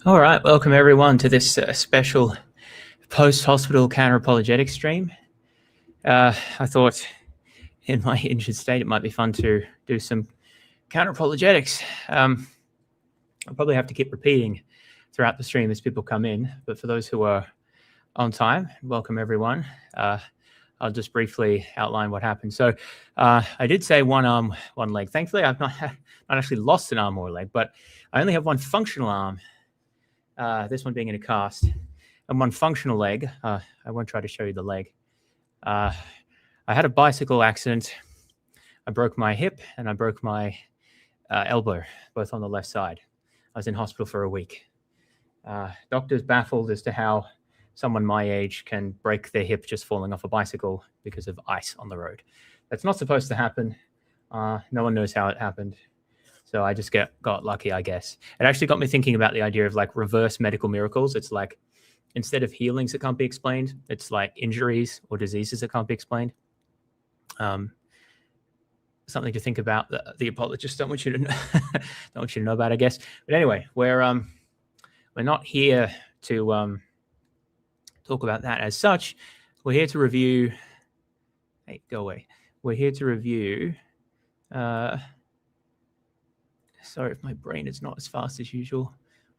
All right, welcome everyone to this special post-hospital counter-apologetics stream. I thought in my injured state it might be fun to do some counter-apologetics. I'll probably have to keep repeating throughout the stream as people come in, but for those who are on time, welcome everyone. I'll just briefly outline what happened. So I did say one arm, one leg. Thankfully, I've not actually lost an arm or a leg, but I only have one functional arm. This one being in a cast, and one functional leg. I won't try to show you the leg. I had a bicycle accident. I broke my hip and I broke my elbow, both on the left side. I was in hospital for a week. Doctors baffled as to how someone my age can break their hip just falling off a bicycle because of ice on the road. That's not supposed to happen. No one knows how it happened. So I just got lucky, I guess. It actually got me thinking about the idea of like reverse medical miracles. It's like instead of healings that can't be explained, it's like injuries or diseases that can't be explained. Something to think about. The apologists don't want you to know, don't want you to know about, I guess. But anyway, we're not here to talk about that as such. We're here to review. Hey, go away. We're here to review. Sorry if my brain is not as fast as usual.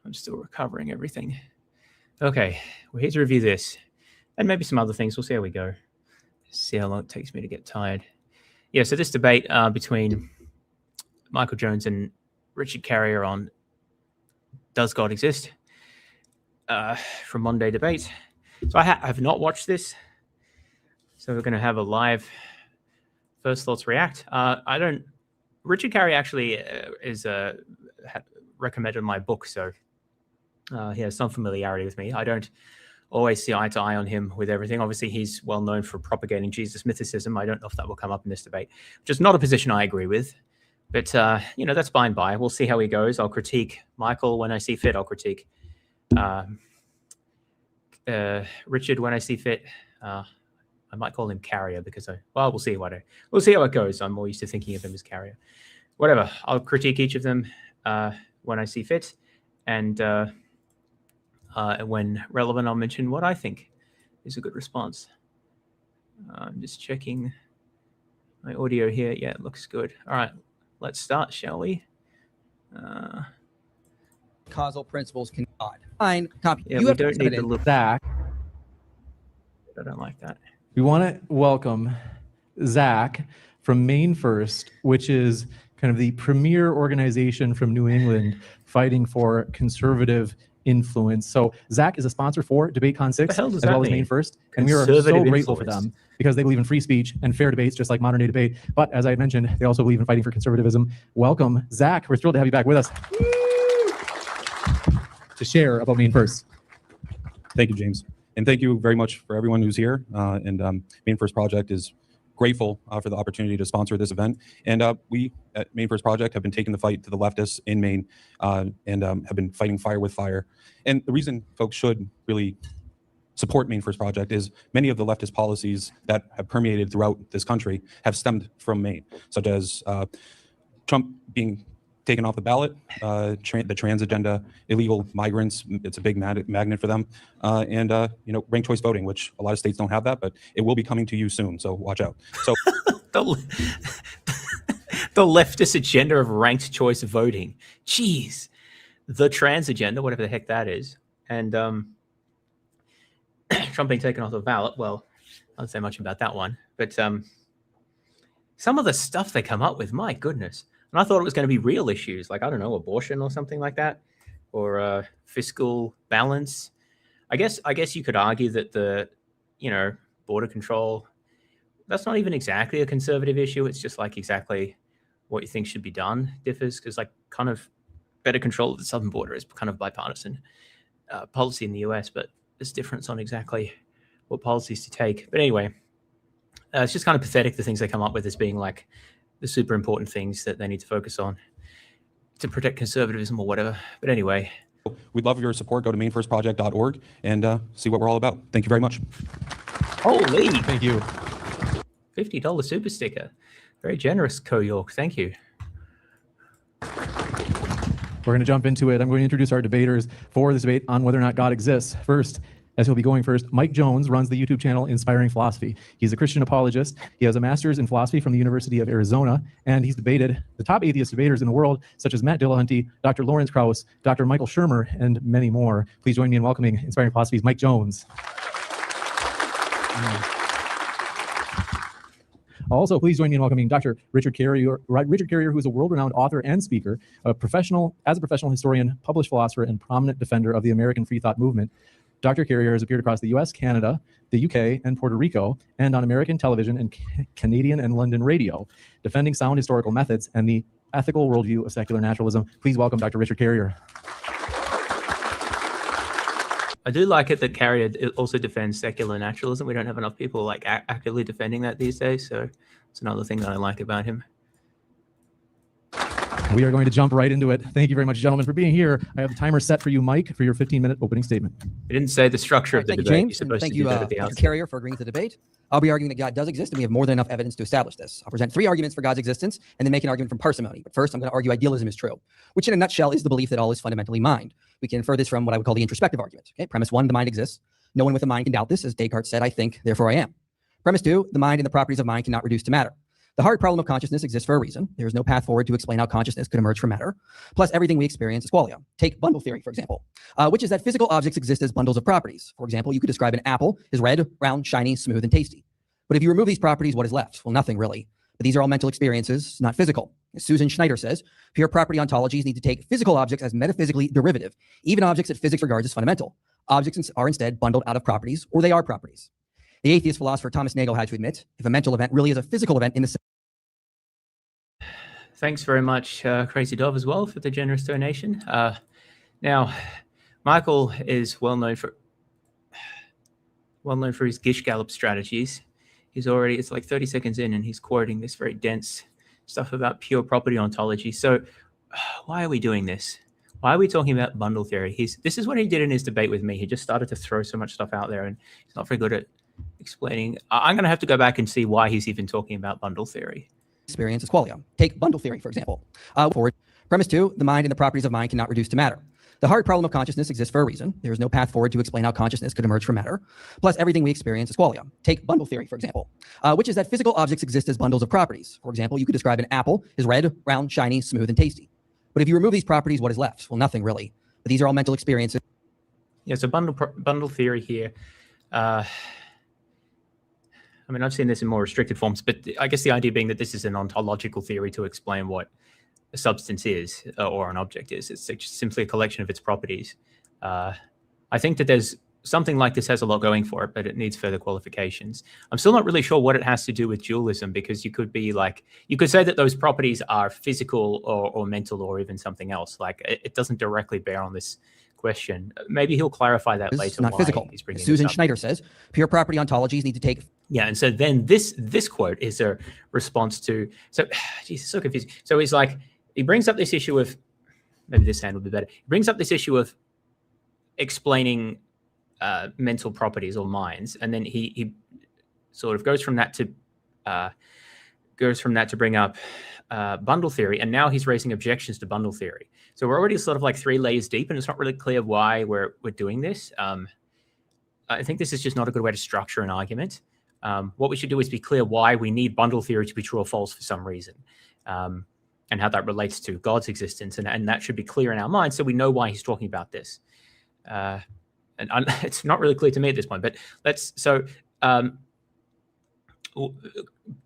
I'm still recovering everything. Okay, we're here to review this and maybe some other things. We'll see how we go. See how long it takes me to get tired. Yeah, so this debate between Michael Jones and Richard Carrier on Does God Exist? From Monday Debate. So I have not watched this. So we're going to have a live First Thoughts React. Richard Carrier actually recommended my book, so he has some familiarity with me. I don't always see eye to eye on him with everything. Obviously, he's well known for propagating Jesus mythicism. I don't know if that will come up in this debate, which is not a position I agree with. But, that's by and by. We'll see how he goes. I'll critique Michael when I see fit. I'll critique Richard when I see fit. I might call him Carrier because we'll see we'll see how it goes. I'm more used to thinking of him as Carrier. Whatever. I'll critique each of them when I see fit, and when relevant, I'll mention what I think is a good response. I'm just checking my audio here. Yeah, it looks good. All right, let's start, shall we? Causal principles cannot. Fine. Copy. Yeah, you we have don't need to look. Zach. I don't like that. We want to welcome Zach from Maine First, which is kind of the premier organization from New England fighting for conservative influence. So Zach is a sponsor for DebateCon 6 as well as Maine First, and we are so grateful for them because they believe in free speech and fair debates, just like modern day debate. But as I had mentioned, they also believe in fighting for conservatism. Welcome, Zach. We're thrilled to have you back with us to share about Maine First. Thank you, James. And thank you very much for everyone who's here. Maine First Project is grateful for the opportunity to sponsor this event. And we at Maine First Project have been taking the fight to the leftists in Maine and have been fighting fire with fire. And the reason folks should really support Maine First Project is many of the leftist policies that have permeated throughout this country have stemmed from Maine, such as Trump being taken off the ballot, the trans agenda, illegal migrants, it's a big magnet for them, and ranked choice voting, which a lot of states don't have that, but it will be coming to you soon, so watch out. So the leftist agenda of ranked choice voting. Jeez. The trans agenda, whatever the heck that is. And Trump being taken off the ballot, well, I don't say much about that one, but some of the stuff they come up with, my goodness. And I thought it was going to be real issues, like, I don't know, abortion or something like that, or fiscal balance. I guess you could argue that the, border control, that's not even exactly a conservative issue. It's just like exactly what you think should be done differs, because like kind of better control of the southern border is kind of bipartisan policy in the US, but there's difference on exactly what policies to take. But anyway, it's just kind of pathetic, the things they come up with as being like the super important things that they need to focus on to protect conservatism or whatever. But anyway. We'd love your support. Go to mainfirstproject.org and see what we're all about. Thank you very much. Holy. Thank you. $50 super sticker. Very generous, Co-York. Thank you. We're going to jump into it. I'm going to introduce our debaters for this debate on whether or not God exists. First, as he'll be going first, Mike Jones runs the YouTube channel Inspiring Philosophy. He's a Christian apologist. He has a master's in philosophy from the University of Arizona, and he's debated the top atheist debaters in the world, such as Matt Dillahunty, Dr. Lawrence Krauss, Dr. Michael Shermer, and many more. Please join me in welcoming Inspiring Philosophy's Mike Jones. Also, please join me in welcoming Dr. Richard Carrier, who is a world-renowned author and speaker, as a professional historian, published philosopher, and prominent defender of the American free thought movement. Dr. Carrier has appeared across the US, Canada, the UK, and Puerto Rico, and on American television and Canadian and London radio, defending sound historical methods and the ethical worldview of secular naturalism. Please welcome Dr. Richard Carrier. I do like it that Carrier also defends secular naturalism. We don't have enough people like actively defending that these days, so it's another thing that I like about him. We are going to jump right into it. Thank you very much, gentlemen, for being here. I have the timer set for you, Mike, for your 15-minute opening statement. We didn't say the structure of the thank debate. you, James. You're supposed Thank to you, do that at the Dr. outset. Carrier, for agreeing to the debate. I'll be arguing that God does exist, and we have more than enough evidence to establish this. I'll present 3 arguments for God's existence, and then make an argument from parsimony. But first, I'm going to argue idealism is true, which in a nutshell is the belief that all is fundamentally mind. We can infer this from what I would call the introspective argument. Okay? Premise 1, the mind exists. No one with a mind can doubt this. As Descartes said, I think, therefore I am. Premise 2, the mind and the properties of mind cannot reduce to matter. The hard problem of consciousness exists for a reason. There is no path forward to explain how consciousness could emerge from matter. Plus, everything we experience is qualia. Take bundle theory, for example, which is that physical objects exist as bundles of properties. For example, you could describe an apple as red, round, shiny, smooth, and tasty. But if you remove these properties, what is left? Well, nothing really. But these are all mental experiences, not physical. As Susan Schneider says, pure property ontologies need to take physical objects as metaphysically derivative, even objects that physics regards as fundamental. Objects are instead bundled out of properties, or they are properties. The atheist philosopher Thomas Nagel had to admit, if a mental event really is a physical event in the Thanks very much, Crazy Dove, as well, for the generous donation. Now, Michael is well known for his Gish Gallop strategies. It's like 30 seconds in, and he's quoting this very dense stuff about pure property ontology. So, why are we doing this? Why are we talking about bundle theory? This is what he did in his debate with me. He just started to throw so much stuff out there, and he's not very good at explaining. I'm going to have to go back and see why he's even talking about bundle theory. experience is qualia. Take bundle theory, for example. Forward. Premise 2, the mind and the properties of mind cannot reduce to matter. The hard problem of consciousness exists for a reason. There is no path forward to explain how consciousness could emerge from matter. Plus, everything we experience is qualia. Take bundle theory, for example, which is that physical objects exist as bundles of properties. For example, you could describe an apple as red, round, shiny, smooth, and tasty. But if you remove these properties, what is left? Well, nothing really. But these are all mental experiences. Yeah, so bundle theory here. I mean, I've seen this in more restricted forms, but I guess the idea being that this is an ontological theory to explain what a substance is or an object is. It's just simply a collection of its properties. I think that there's something like this has a lot going for it, but it needs further qualifications. I'm still not really sure what it has to do with dualism, because you could say that those properties are physical or mental or even something else. Like it doesn't directly bear on this question. Maybe he'll clarify that later. Not physical. Susan Schneider says pure property ontologies need to take. Yeah, and so then this quote is a response to. So, Jesus, so confusing. So he's like, he brings up this issue of, maybe this hand would be better. He brings up this issue of explaining mental properties or minds, and then he sort of goes from that to bring up bundle theory, and now he's raising objections to bundle theory. So we're already sort of like 3 layers deep, and it's not really clear why we're doing this. I think this is just not a good way to structure an argument. What we should do is be clear why we need bundle theory to be true or false for some reason, and how that relates to God's existence, and that should be clear in our minds so we know why he's talking about this. And it's not really clear to me at this point, but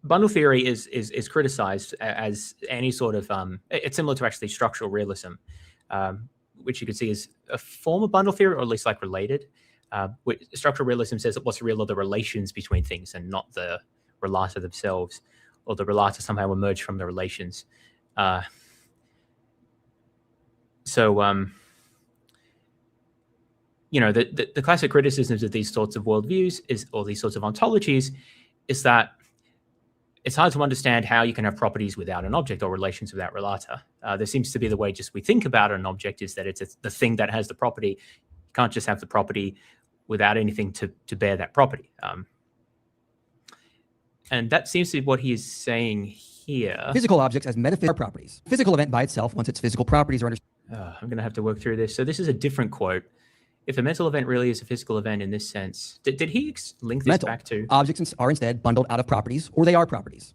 bundle theory is criticized as any sort of it's similar to actually structural realism, which you could see is a form of bundle theory, or at least like related. Structural realism says that what's real are the relations between things and not the relata themselves, or the relata somehow emerge from the relations. The classic criticisms of these sorts of worldviews or these sorts of ontologies is that it's hard to understand how you can have properties without an object or relations without relata. There seems to be the way just we think about an object is that it's the thing that has the property. You can't just have the property without anything to bear that property. And that seems to be what he is saying here. Physical objects as metaphysical properties. Physical event by itself, once its physical properties are understood. I'm going to have to work through this. So this is a different quote. If a mental event really is a physical event in this sense, did he link this mental. back to? Objects are instead bundled out of properties, or they are properties.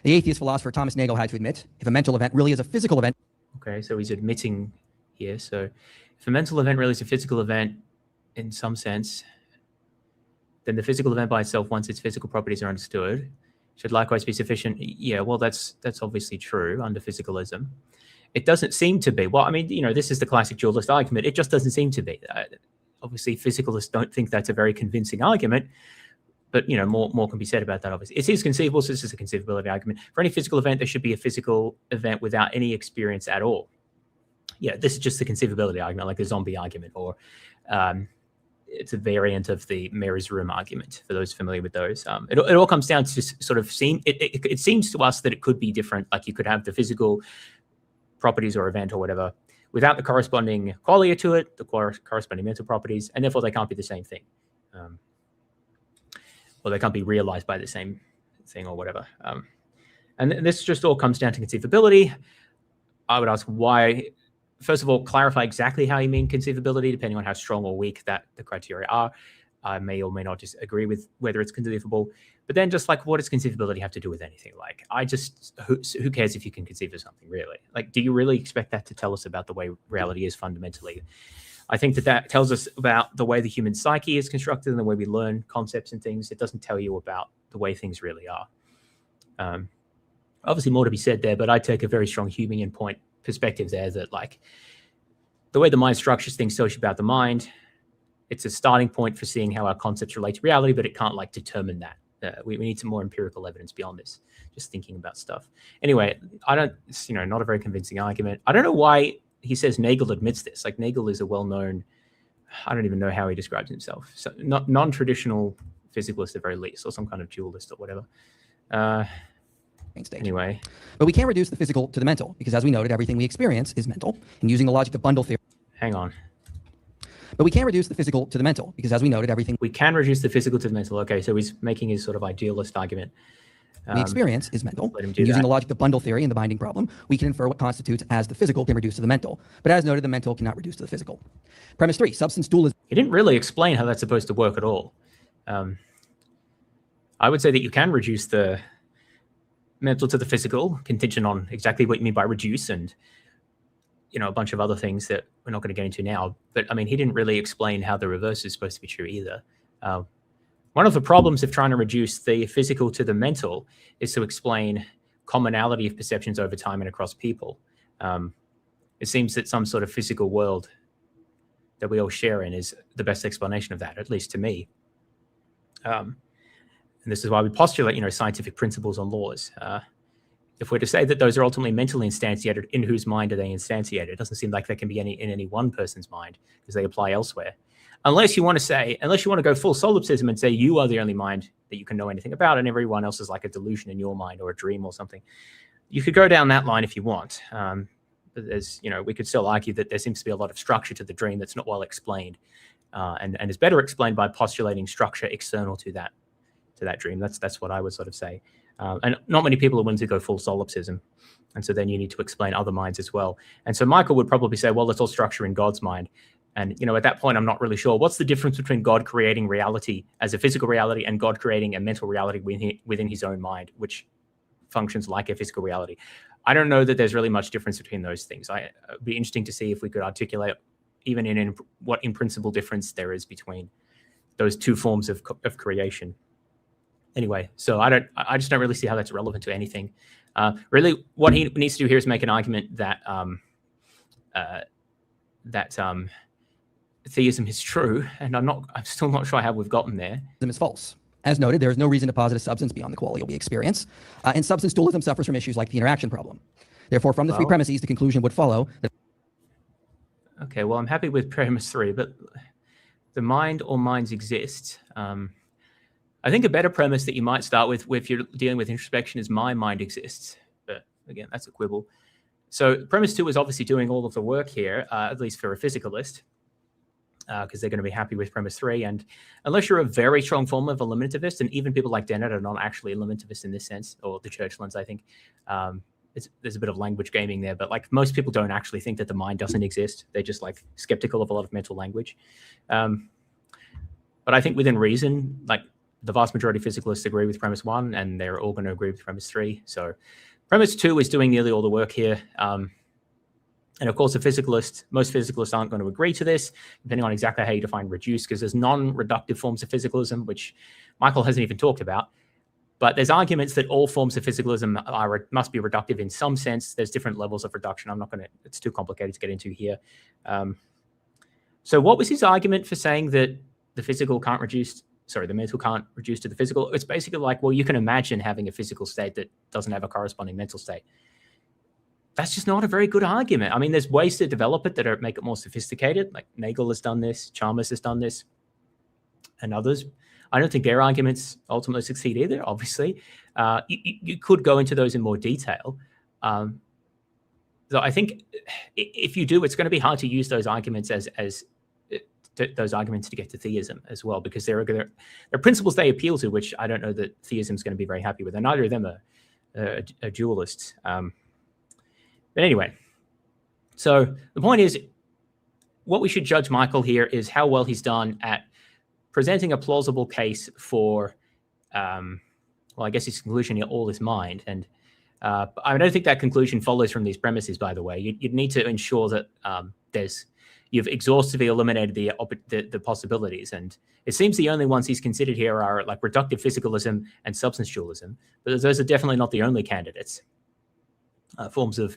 The atheist philosopher Thomas Nagel had to admit, if a mental event really is a physical event, Okay, so he's admitting here. So if a mental event really is a physical event in some sense, then the physical event by itself, once its physical properties are understood, should likewise be sufficient. Yeah, well, that's obviously true under physicalism. It doesn't seem to be. Well, I mean, this is the classic dualist argument. It just doesn't seem to be. Obviously, physicalists don't think that's a very convincing argument, but more can be said about that. Obviously, it is conceivable. So this is a conceivability argument. For any physical event, there should be a physical event without any experience at all. Yeah, this is just the conceivability argument, like the zombie argument, or it's a variant of the Mary's room argument. For those familiar with those, it all comes down to sort of it seems to us that it could be different. Like you could have the physical properties or event or whatever without the corresponding qualia to it, the corresponding mental properties, and therefore they can't be the same thing. Or they can't be realized by the same thing or whatever. And this just all comes down to conceivability. I would ask why, first of all, clarify exactly how you mean conceivability, depending on how strong or weak that the criteria are. I may or may not just agree with whether it's conceivable. But then just like, what does conceivability have to do with anything? Like, who cares if you can conceive of something, really? Like, do you really expect that to tell us about the way reality is fundamentally? I think that tells us about the way the human psyche is constructed and the way we learn concepts and things. It doesn't tell you about the way things really are. Obviously more to be said there, but I take a very strong Humean point perspective there, that like the way the mind structures things tells you about the mind. It's a starting point for seeing how our concepts relate to reality, but it can't like determine that. We need some more empirical evidence beyond this, just thinking about stuff. Anyway, it's not a very convincing argument. I don't know why he says Nagel admits this. Like Nagel is a well-known, I don't even know how he describes himself. So non-traditional physicalist at very least, or some kind of dualist or whatever. Anyway. But we can't reduce the physical to the mental, because as we noted, everything we experience is mental. And using the logic of bundle theory. Hang on. But we can't reduce the physical to the mental, because as we noted, everything we can reduce the physical to the mental. Okay, so he's making his sort of idealist argument. We experience is mental. Let him Using the logic of bundle theory and the binding problem, we can infer what constitutes as the physical can reduce to the mental. But as noted, the mental cannot reduce to the physical. Premise 3, substance dualism. He didn't really explain how that's supposed to work at all. I would say that you can reduce the mental to the physical, contingent on exactly what you mean by reduce, and a bunch of other things that we're not going to get into now. But I mean, he didn't really explain how the reverse is supposed to be true either. One of the problems of trying to reduce the physical to the mental is to explain commonality of perceptions over time and across people. It seems that some sort of physical world that we all share in is the best explanation of that, at least to me. And this is why we postulate, scientific principles and laws. If we're to say that those are ultimately mentally instantiated, in whose mind are they instantiated? It doesn't seem like they can be in any one person's mind, because they apply elsewhere. Unless you want to go full solipsism and say you are the only mind that you can know anything about, and everyone else is like a delusion in your mind or a dream or something. You could go down that line if you want. But there's, we could still argue that there seems to be a lot of structure to the dream that's not well explained, and is better explained by postulating structure external to that dream. That's what I would sort of say. And not many people are willing to go full solipsism. And so then you need to explain other minds as well. And so Michael would probably say, well, it's all structure in God's mind. And, at that point, I'm not really sure. What's the difference between God creating reality as a physical reality and God creating a mental reality within his own mind, which functions like a physical reality? I don't know that there's really much difference between those things. It'd be interesting to see if we could articulate even what in principle difference there is between those two forms of creation. Anyway, so I just don't really see how that's relevant to anything. Really, what he needs to do here is make an argument that theism is true, and I'm still not sure how we've gotten there. Is false. As noted, there is no reason to posit a substance beyond the quality we experience, and substance dualism suffers from issues like the interaction problem. Therefore, from the three premises, the conclusion would follow that. Okay, well, I'm happy with premise 3, but the mind or minds exist. I think a better premise that you might start with if you're dealing with introspection is my mind exists. But again, that's a quibble. So premise 2 is obviously doing all of the work here, at least for a physicalist, because they're going to be happy with premise 3. And unless you're a very strong form of eliminativist, and even people like Dennett are not actually eliminativist in this sense, or the Churchlands, I think, there's a bit of language gaming there, but like most people don't actually think that the mind doesn't exist. They're just like skeptical of a lot of mental language. But I think within reason, like the vast majority of physicalists agree with premise 1, and they're all going to agree with premise 3. So premise 2 is doing nearly all the work here. And of course, most physicalists aren't going to agree to this, depending on exactly how you define reduce, because there's non-reductive forms of physicalism, which Michael hasn't even talked about. But there's arguments that all forms of physicalism must be reductive in some sense. There's different levels of reduction. It's too complicated to get into here. So what was his argument for saying that the mental can't reduce to the physical? It's basically like, well, you can imagine having a physical state that doesn't have a corresponding mental state. That's just not a very good argument. I mean, there's ways to develop it that make it more sophisticated. Like Nagel has done this, Chalmers has done this, and others. I don't think their arguments ultimately succeed either, obviously. You could go into those in more detail. So I think if you do, it's going to be hard to use those arguments those arguments to get to theism as well, because there are principles they appeal to, which I don't know that theism is going to be very happy with, and neither of them are dualists. But anyway, so the point is, what we should judge Michael here is how well he's done at presenting a plausible case for, well, I guess his conclusion here, all is mind. And I don't think that conclusion follows from these premises, by the way. You'd need to ensure that you've exhaustively eliminated the possibilities. And it seems the only ones he's considered here are like reductive physicalism and substance dualism, but those are definitely not the only candidates. Forms of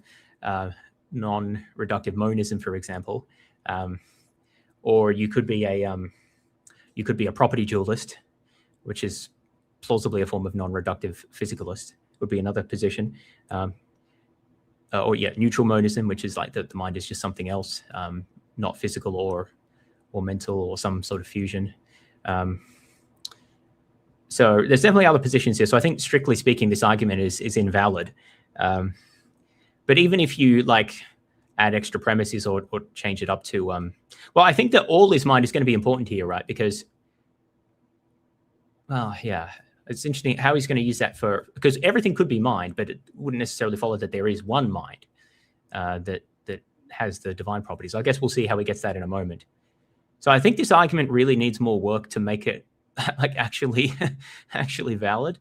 non-reductive monism, for example, or you could be a property dualist, which is plausibly a form of non-reductive physicalist, would be another position. Or neutral monism, which is like the mind is just something else, not physical or mental or some sort of fusion. So there's definitely other positions here. So I think, strictly speaking, this argument is invalid. But even if you like add extra premises or change it up to, well, I think that all is mind is going to be important here, right? Because, well, yeah, it's interesting how he's going to use that because everything could be mind, but it wouldn't necessarily follow that there is one mind that has the divine properties. I guess we'll see how he gets that in a moment. So I think this argument really needs more work to make it like actually valid.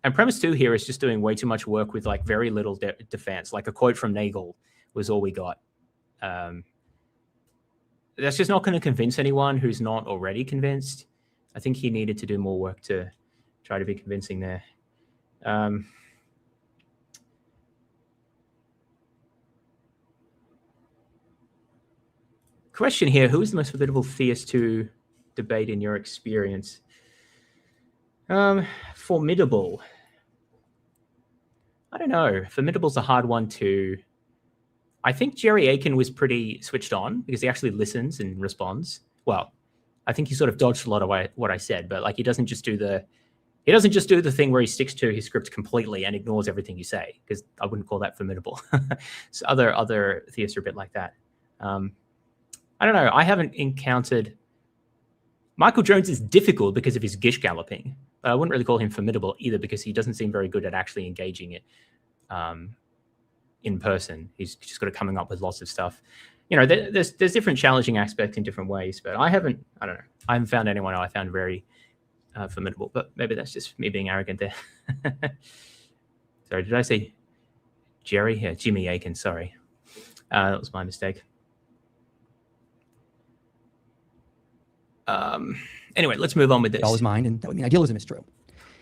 And premise 2 here is just doing way too much work with like very little defense. Like a quote from Nagel was all we got. That's just not going to convince anyone who's not already convinced. I think he needed to do more work to try to be convincing there. Question here, who is the most formidable theist to debate in your experience? Formidable. I don't know. Formidable's a hard one to... I think Jerry Aiken was pretty switched on because he actually listens and responds. Well, I think he sort of dodged a lot of what I said, but like he doesn't just do the thing where he sticks to his script completely and ignores everything you say, because I wouldn't call that formidable. So other theists are a bit like that. I don't know. I haven't encountered... Michael Jones is difficult because of his gish galloping. But I wouldn't really call him formidable either, because he doesn't seem very good at actually engaging it in person. He's just got it coming up with lots of stuff. You know, there's different challenging aspects in different ways, but I don't know. I haven't found anyone I found very formidable, but maybe that's just me being arrogant there. Sorry, did I say Jerry? Yeah, Jimmy Aiken, sorry. That was my mistake. Anyway, let's move on with this. All is mind, and that would mean idealism is true.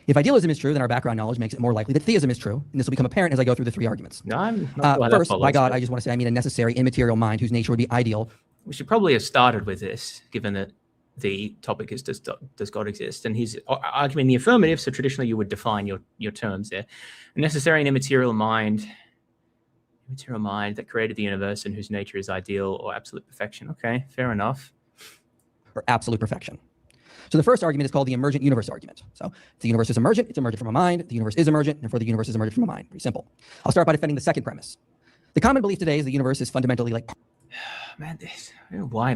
If idealism is true, then our background knowledge makes it more likely that theism is true, and this will become apparent as I go through the 3 arguments. No, I'm not first, by God, I just want to say I mean a necessary immaterial mind whose nature would be ideal. We should probably have started with this, given that the topic is does God exist? And he's arguing the affirmative, so traditionally you would define your terms there. A necessary and immaterial mind that created the universe and whose nature is ideal or absolute perfection. Okay, fair enough. Or absolute perfection. So the first argument is called the emergent universe argument. So if the universe is emergent, it's emergent from a mind. The universe is emergent, and therefore the universe is emergent from a mind. Pretty simple. I'll start by defending the second premise. The common belief today is the universe is fundamentally like... Man, I don't know why.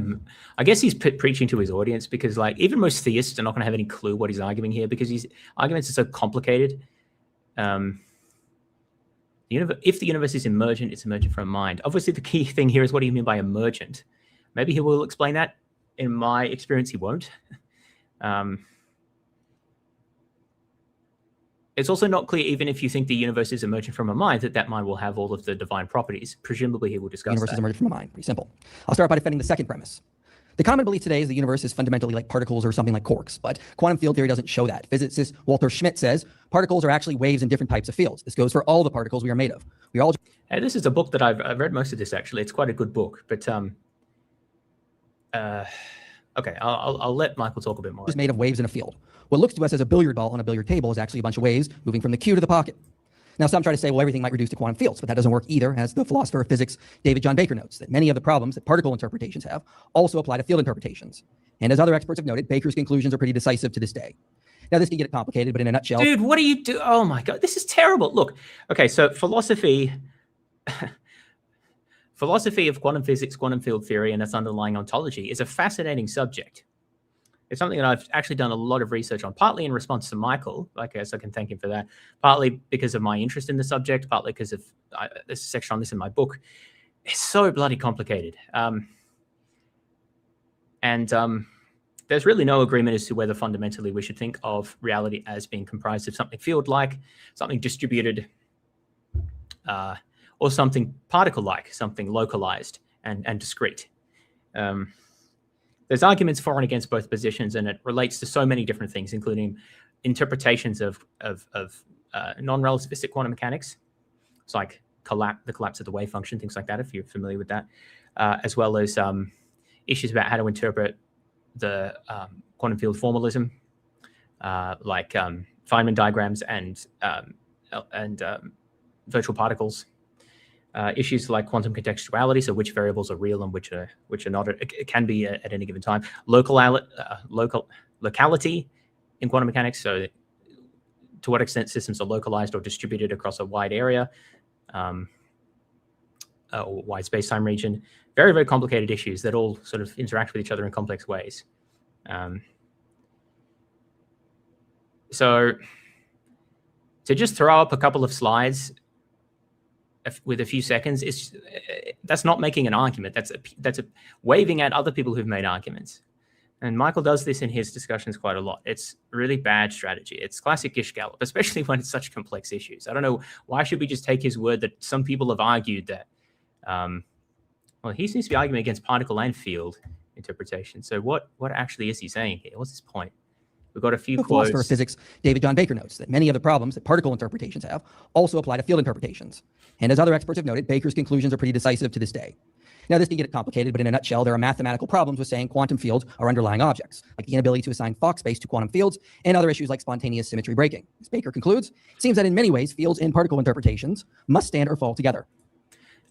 I guess he's preaching to his audience, because like even most theists are not going to have any clue what he's arguing here, because his arguments are so complicated. The If the universe is emergent, it's emergent from mind. Obviously, the key thing here is what do you mean by emergent? Maybe he will explain that. In my experience, he won't. It's also not clear, even if you think the universe is emergent from a mind, that mind will have all of the divine properties. Presumably, he will discuss The universe that. is emergent from a mind. Pretty simple. I'll start by defending the second premise. The common belief today is the universe is fundamentally like particles or something like quarks, but quantum field theory doesn't show that. Physicist Walter Schmidt says particles are actually waves in different types of fields. This goes for all the particles we are made of. We are all Hey, this is a book that I've read most of this, actually. It's quite a good book, but okay, I'll let Michael talk a bit more. just made of waves in a field. What looks to us as a billiard ball on a billiard table is actually a bunch of waves moving from the cue to the pocket. Now, some try to say, well, everything might reduce to quantum fields, but that doesn't work either, as the philosopher of physics David John Baker notes, that many of the problems that particle interpretations have also apply to field interpretations. And as other experts have noted, Baker's conclusions are pretty decisive to this day. Now, this can get complicated, but in a nutshell... Dude, what do you do? Oh, my God, this is terrible. Look, okay, so philosophy of quantum physics, quantum field theory, and its underlying ontology is a fascinating subject. It's something that I've actually done a lot of research on, partly in response to Michael. I guess I can thank him for that. Partly because of my interest in the subject, partly because of there's a section on this in my book. It's so bloody complicated. There's really no agreement as to whether fundamentally we should think of reality as being comprised of something field-like, something distributed, or something particle-like, something localized and discrete. There's arguments for and against both positions, and it relates to so many different things, including interpretations of non-relativistic quantum mechanics. It's like the collapse of the wave function, things like that, if you're familiar with that, as well as issues about how to interpret the quantum field formalism, like Feynman diagrams and virtual particles. Issues like quantum contextuality, so which variables are real and which are not. It can be at any given time. Locality in quantum mechanics, so to what extent systems are localized or distributed across a wide area, or wide space-time region. Very, very complicated issues that all sort of interact with each other in complex ways. So to just throw up a couple of slides with a few seconds, that's not making an argument. That's a waving at other people who've made arguments. And Michael does this in his discussions quite a lot. It's really bad strategy. It's classic Gish Gallop, especially when it's such complex issues. I don't know, why should we just take his word that some people have argued that, well, he seems to be arguing against particle and field interpretation. So what actually is he saying here? What's his point? We've got a few The philosopher of physics David John Baker notes that many of the problems that particle interpretations have also apply to field interpretations. And as other experts have noted, Baker's conclusions are pretty decisive to this day. Now, this can get complicated, but in a nutshell, there are mathematical problems with saying quantum fields are underlying objects, like the inability to assign Fock space to quantum fields, and other issues like spontaneous symmetry breaking. As Baker concludes, it seems that in many ways, fields and particle interpretations must stand or fall together.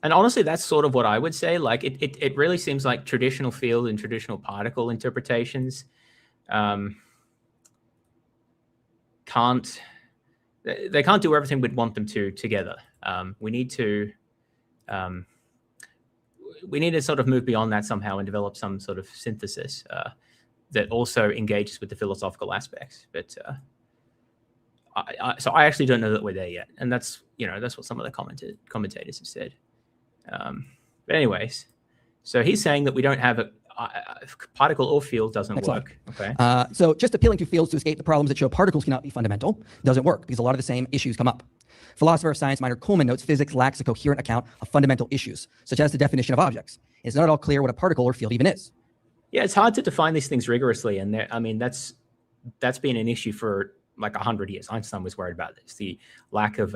And honestly, that's sort of what I would say. Like, it really seems like traditional field and traditional particle interpretations can't do everything we'd want them to together. We need to sort of move beyond that somehow and develop some sort of synthesis that also engages with the philosophical aspects. But so I actually don't know that we're there yet, and that's what some of the commentators have said. But anyways, so he's saying that we don't have a particle or field doesn't work. Okay. So just appealing to fields to escape the problems that show particles cannot be fundamental doesn't work, because a lot of the same issues come up. Philosopher of science Minor Kuhlman notes physics lacks a coherent account of fundamental issues, such as the definition of objects. It's not at all clear what a particle or field even is. Yeah, it's hard to define these things rigorously, and that's been an issue for like 100 years. Einstein was worried about this, the lack of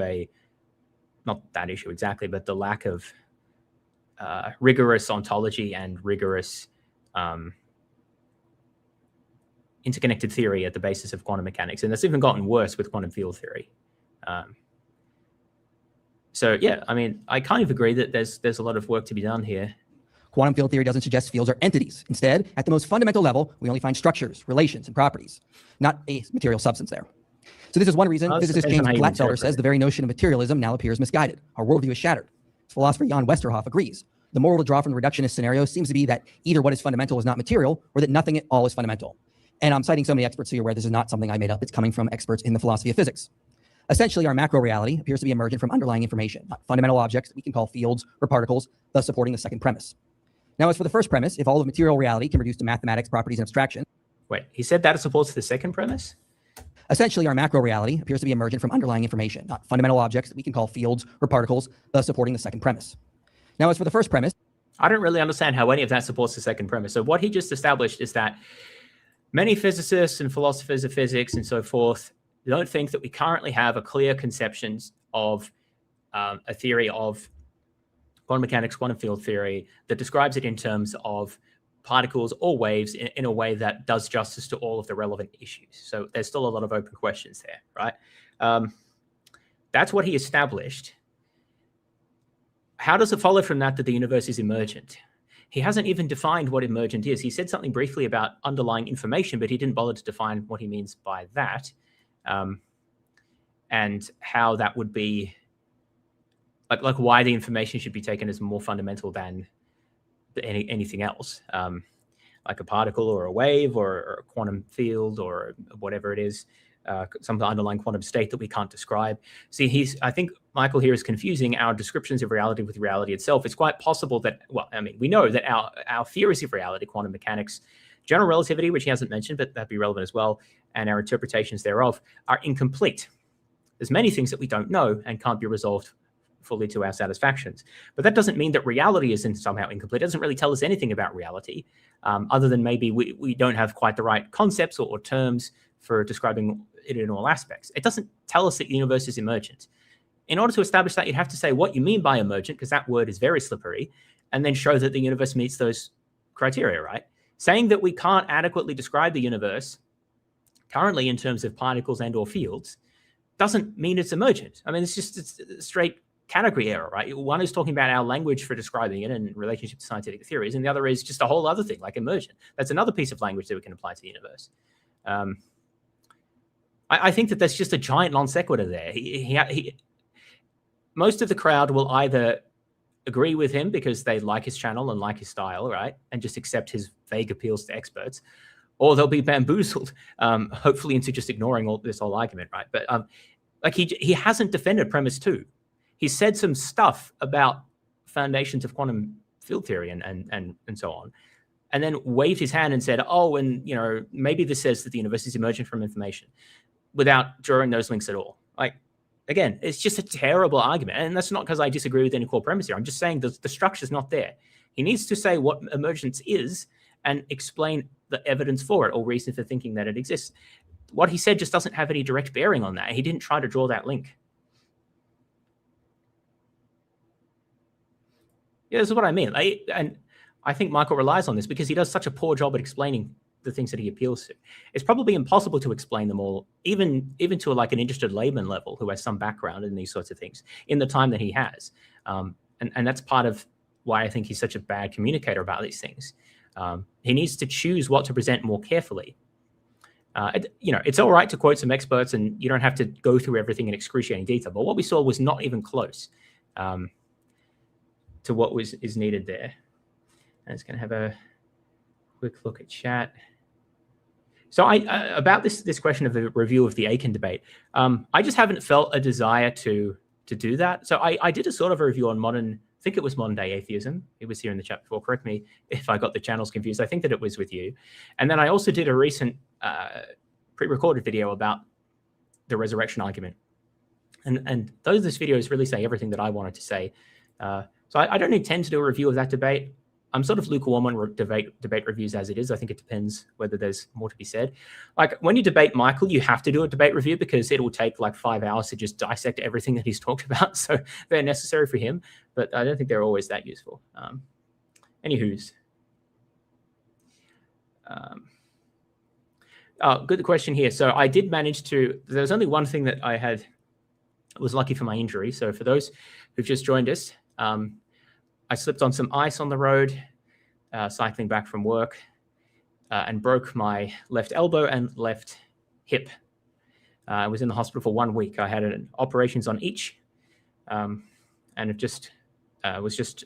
not that issue exactly, but the lack of rigorous ontology and rigorous interconnected theory at the basis of quantum mechanics, and that's even gotten worse with quantum field theory. So yeah, I mean, I kind of agree that there's a lot of work to be done here. Quantum field theory doesn't suggest fields are entities. Instead, at the most fundamental level, we only find structures, relations, and properties, not a material substance there. So this is one reason physicist James Glatfelder says the very notion of materialism now appears misguided. Our worldview is shattered. Philosopher Jan Westerhoff agrees. The moral to draw from the reductionist scenario seems to be that either what is fundamental is not material, or that nothing at all is fundamental. And I'm citing so many experts, so you're aware this is not something I made up. It's coming from experts in the philosophy of physics. Essentially, our macro reality appears to be emergent from underlying information, not fundamental objects that we can call fields or particles, thus supporting the second premise. Now, as for the first premise, if all of material reality can be reduced to mathematics, properties, and abstraction. Wait, he said that supports the second premise? Essentially, our macro reality appears to be emergent from underlying information, not fundamental objects that we can call fields or particles, thus supporting the second premise. Now, as for the first premise, I don't really understand how any of that supports the second premise. So what he just established is that many physicists and philosophers of physics and so forth don't think that we currently have a clear conception of a theory of quantum mechanics, quantum field theory that describes it in terms of particles or waves in a way that does justice to all of the relevant issues. So there's still a lot of open questions there, right? That's what he established. How does it follow from that that the universe is emergent? He hasn't even defined what emergent is. He said something briefly about underlying information, but he didn't bother to define what he means by that, and how that would be, like why the information should be taken as more fundamental than anything else, like a particle or a wave or a quantum field or whatever it is, some underlying quantum state that we can't describe. See, I think Michael here is confusing our descriptions of reality with reality itself. It's quite possible that, well, I mean, we know that our theories of reality, quantum mechanics, general relativity, which he hasn't mentioned, but that'd be relevant as well, and our interpretations thereof are incomplete. There's many things that we don't know and can't be resolved fully to our satisfactions. But that doesn't mean that reality is somehow incomplete. It doesn't really tell us anything about reality, other than maybe we don't have quite the right concepts or terms for describing it in all aspects. It doesn't tell us that the universe is emergent. In order to establish that, you'd have to say what you mean by emergent, because that word is very slippery, and then show that the universe meets those criteria, right? Saying that we can't adequately describe the universe currently in terms of particles and or fields doesn't mean it's emergent. I mean, it's a straight category error, right? One is talking about our language for describing it in relationship to scientific theories, and the other is just a whole other thing, like immersion. That's another piece of language that we can apply to the universe. I think that there's just a giant non sequitur there. Most of the crowd will either agree with him because they like his channel and like his style, right, and just accept his vague appeals to experts, or they'll be bamboozled, hopefully into just ignoring this whole argument, right? But like he hasn't defended premise 2. He said some stuff about foundations of quantum field theory and so on, and then waved his hand and said, oh, and maybe this says that the universe is emergent from information, without drawing those links at all. Like, again, it's just a terrible argument, and that's not because I disagree with any core premise here. I'm just saying the structure's not there. He needs to say what emergence is and explain the evidence for it or reason for thinking that it exists. What he said just doesn't have any direct bearing on that. He didn't try to draw that link. Yeah, this is what I mean. And I think Michael relies on this because he does such a poor job at explaining the things that he appeals to. It's probably impossible to explain them all, even to like an interested layman level who has some background in these sorts of things in the time that he has. And that's part of why I think he's such a bad communicator about these things. He needs to choose what to present more carefully. It's all right to quote some experts, and you don't have to go through everything in excruciating detail. But what we saw was not even close to what is needed there. I'm just going to have a quick look at chat. So about this question of the review of the Aiken debate, I just haven't felt a desire to do that. So I did a sort of a review on I think it was modern day atheism. It was here in the chat before. Correct me if I got the channels confused. I think that it was with you. And then I also did a recent pre-recorded video about the resurrection argument. And those videos really say everything that I wanted to say. So I don't intend to do a review of that debate. I'm sort of lukewarm on debate reviews as it is. I think it depends whether there's more to be said. Like when you debate Michael, you have to do a debate review because it will take like 5 hours to just dissect everything that he's talked about. So they're necessary for him, but I don't think they're always that useful. Anywho's. Good question here. So I did manage to, there's only one thing that I was lucky for my injury. So for those who've just joined us, I slipped on some ice on the road, cycling back from work, and broke my left elbow and left hip. I was in the hospital for 1 week. I had operations on each, and it was just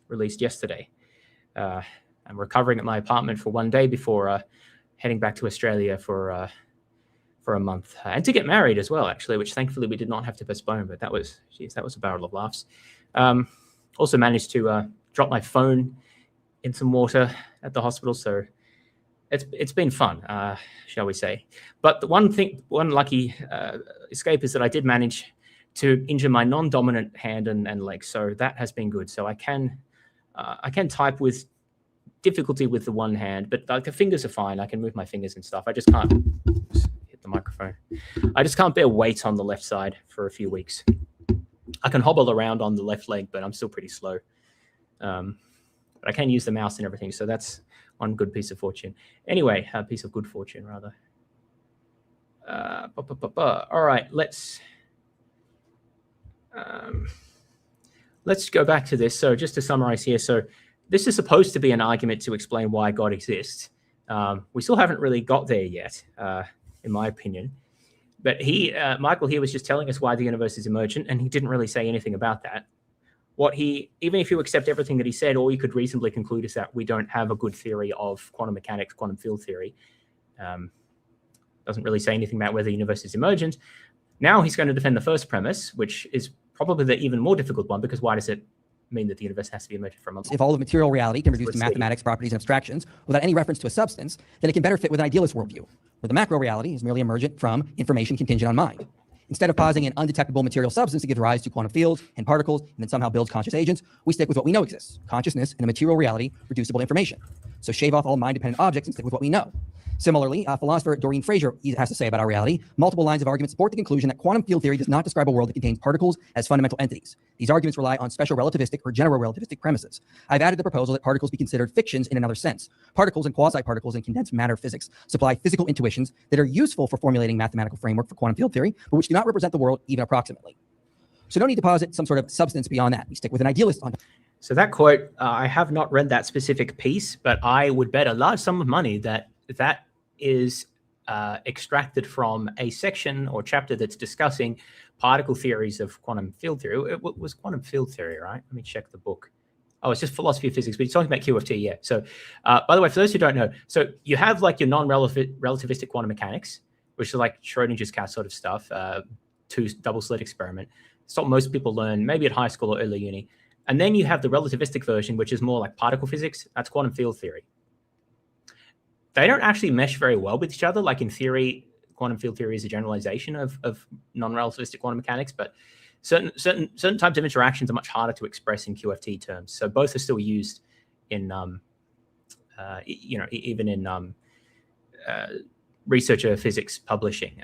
released yesterday. I'm recovering at my apartment for 1 day before heading back to Australia for for a month, and to get married as well, actually, which thankfully we did not have to postpone. But that was, geez, that was a barrel of laughs. Also managed to drop my phone in some water at the hospital, so it's been fun, shall we say. But the one lucky escape is that I did manage to injure my non-dominant hand and leg, so that has been good. So I can type with difficulty with the one hand, but like the fingers are fine. I can move my fingers and stuff. I just can't hit the microphone. I just can't bear weight on the left side for a few weeks. I can hobble around on the left leg, but I'm still pretty slow. But I can use the mouse and everything, so that's one good piece of fortune. Anyway, a piece of good fortune, rather. All right, let's go back to this. So just to summarize here, so this is supposed to be an argument to explain why God exists. We still haven't really got there yet, in my opinion. But Michael here was just telling us why the universe is emergent, and he didn't really say anything about that. Even if you accept everything that he said, all you could reasonably conclude is that we don't have a good theory of quantum mechanics, quantum field theory. Doesn't really say anything about whether the universe is emergent. Now he's going to defend the first premise, which is probably the even more difficult one, because why does it mean that the universe has to be emergent from a... If all of material reality can be reduced to mathematics, properties, and abstractions without any reference to a substance, then it can better fit with an idealist worldview, where the macro reality is merely emergent from information contingent on mind. Instead of posing an undetectable material substance that gives rise to quantum fields and particles and then somehow builds conscious agents, we stick with what we know exists: consciousness and a material reality reducible to information. So shave off all mind-dependent objects and stick with what we know. Similarly, philosopher Doreen Fraser has to say about our reality: multiple lines of argument support the conclusion that quantum field theory does not describe a world that contains particles as fundamental entities. These arguments rely on special relativistic or general relativistic premises. I've added the proposal that particles be considered fictions in another sense. Particles and quasi-particles in condensed matter physics supply physical intuitions that are useful for formulating mathematical framework for quantum field theory, but which do not represent the world even approximately. So no need to posit some sort of substance beyond that. We stick with an idealist on. So that quote, I have not read that specific piece, but I would bet a large sum of money that that is extracted from a section or chapter that's discussing particle theories of quantum field theory. It was quantum field theory, right? Let me check the book. Oh, it's just philosophy of physics, but he's talking about QFT, yeah. So by the way, for those who don't know, so you have like your non-relativistic quantum mechanics, which is like Schrodinger's cat sort of stuff, double slit experiment. It's what most people learn maybe at high school or early uni. And then you have the relativistic version, which is more like particle physics. That's quantum field theory. They don't actually mesh very well with each other. Like in theory, quantum field theory is a generalization of non-relativistic quantum mechanics, but certain types of interactions are much harder to express in QFT terms. So both are still used in, even in researcher physics publishing.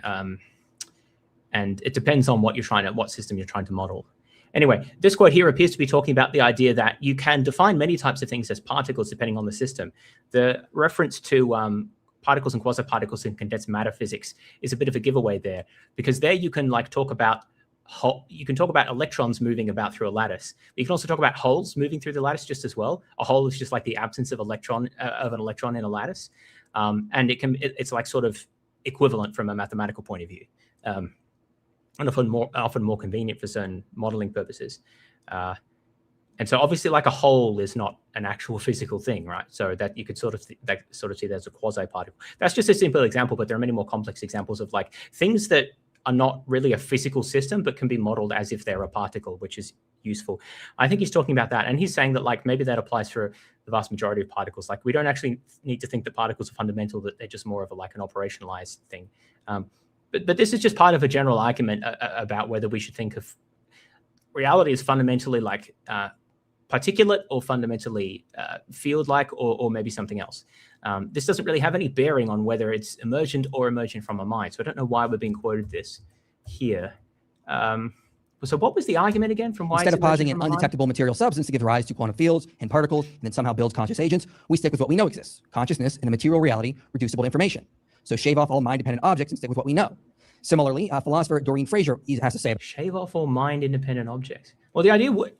And it depends on what system you're trying to model. Anyway, this quote here appears to be talking about the idea that you can define many types of things as particles depending on the system. The reference to particles and quasi-particles in condensed matter physics is a bit of a giveaway there, because there you can like talk about electrons moving about through a lattice. But you can also talk about holes moving through the lattice just as well. A hole is just like the absence of an electron in a lattice, and it's like sort of equivalent from a mathematical point of view. And often more convenient for certain modeling purposes. And so obviously like a hole is not an actual physical thing, right? So that you could sort of see that as a quasi-particle. That's just a simple example, but there are many more complex examples of like things that are not really a physical system, but can be modeled as if they're a particle, which is useful. I think he's talking about that. And he's saying that like maybe that applies for the vast majority of particles. Like we don't actually need to think that particles are fundamental, that they're just more of like an operationalized thing. But this is just part of a general argument about whether we should think of reality as fundamentally like particulate or fundamentally field-like or maybe something else. This doesn't really have any bearing on whether it's emergent or emergent from a mind. So I don't know why we're being quoted this here. So what was the argument again from why? Instead of posing an undetectable material substance that gives rise to quantum fields and particles and then somehow builds conscious agents, we stick with what we know exists: consciousness and a material reality reducible to information. So shave off all mind-dependent objects and stick with what we know. Similarly, philosopher Doreen Fraser has to say, shave off all mind-independent objects. Well, the idea would,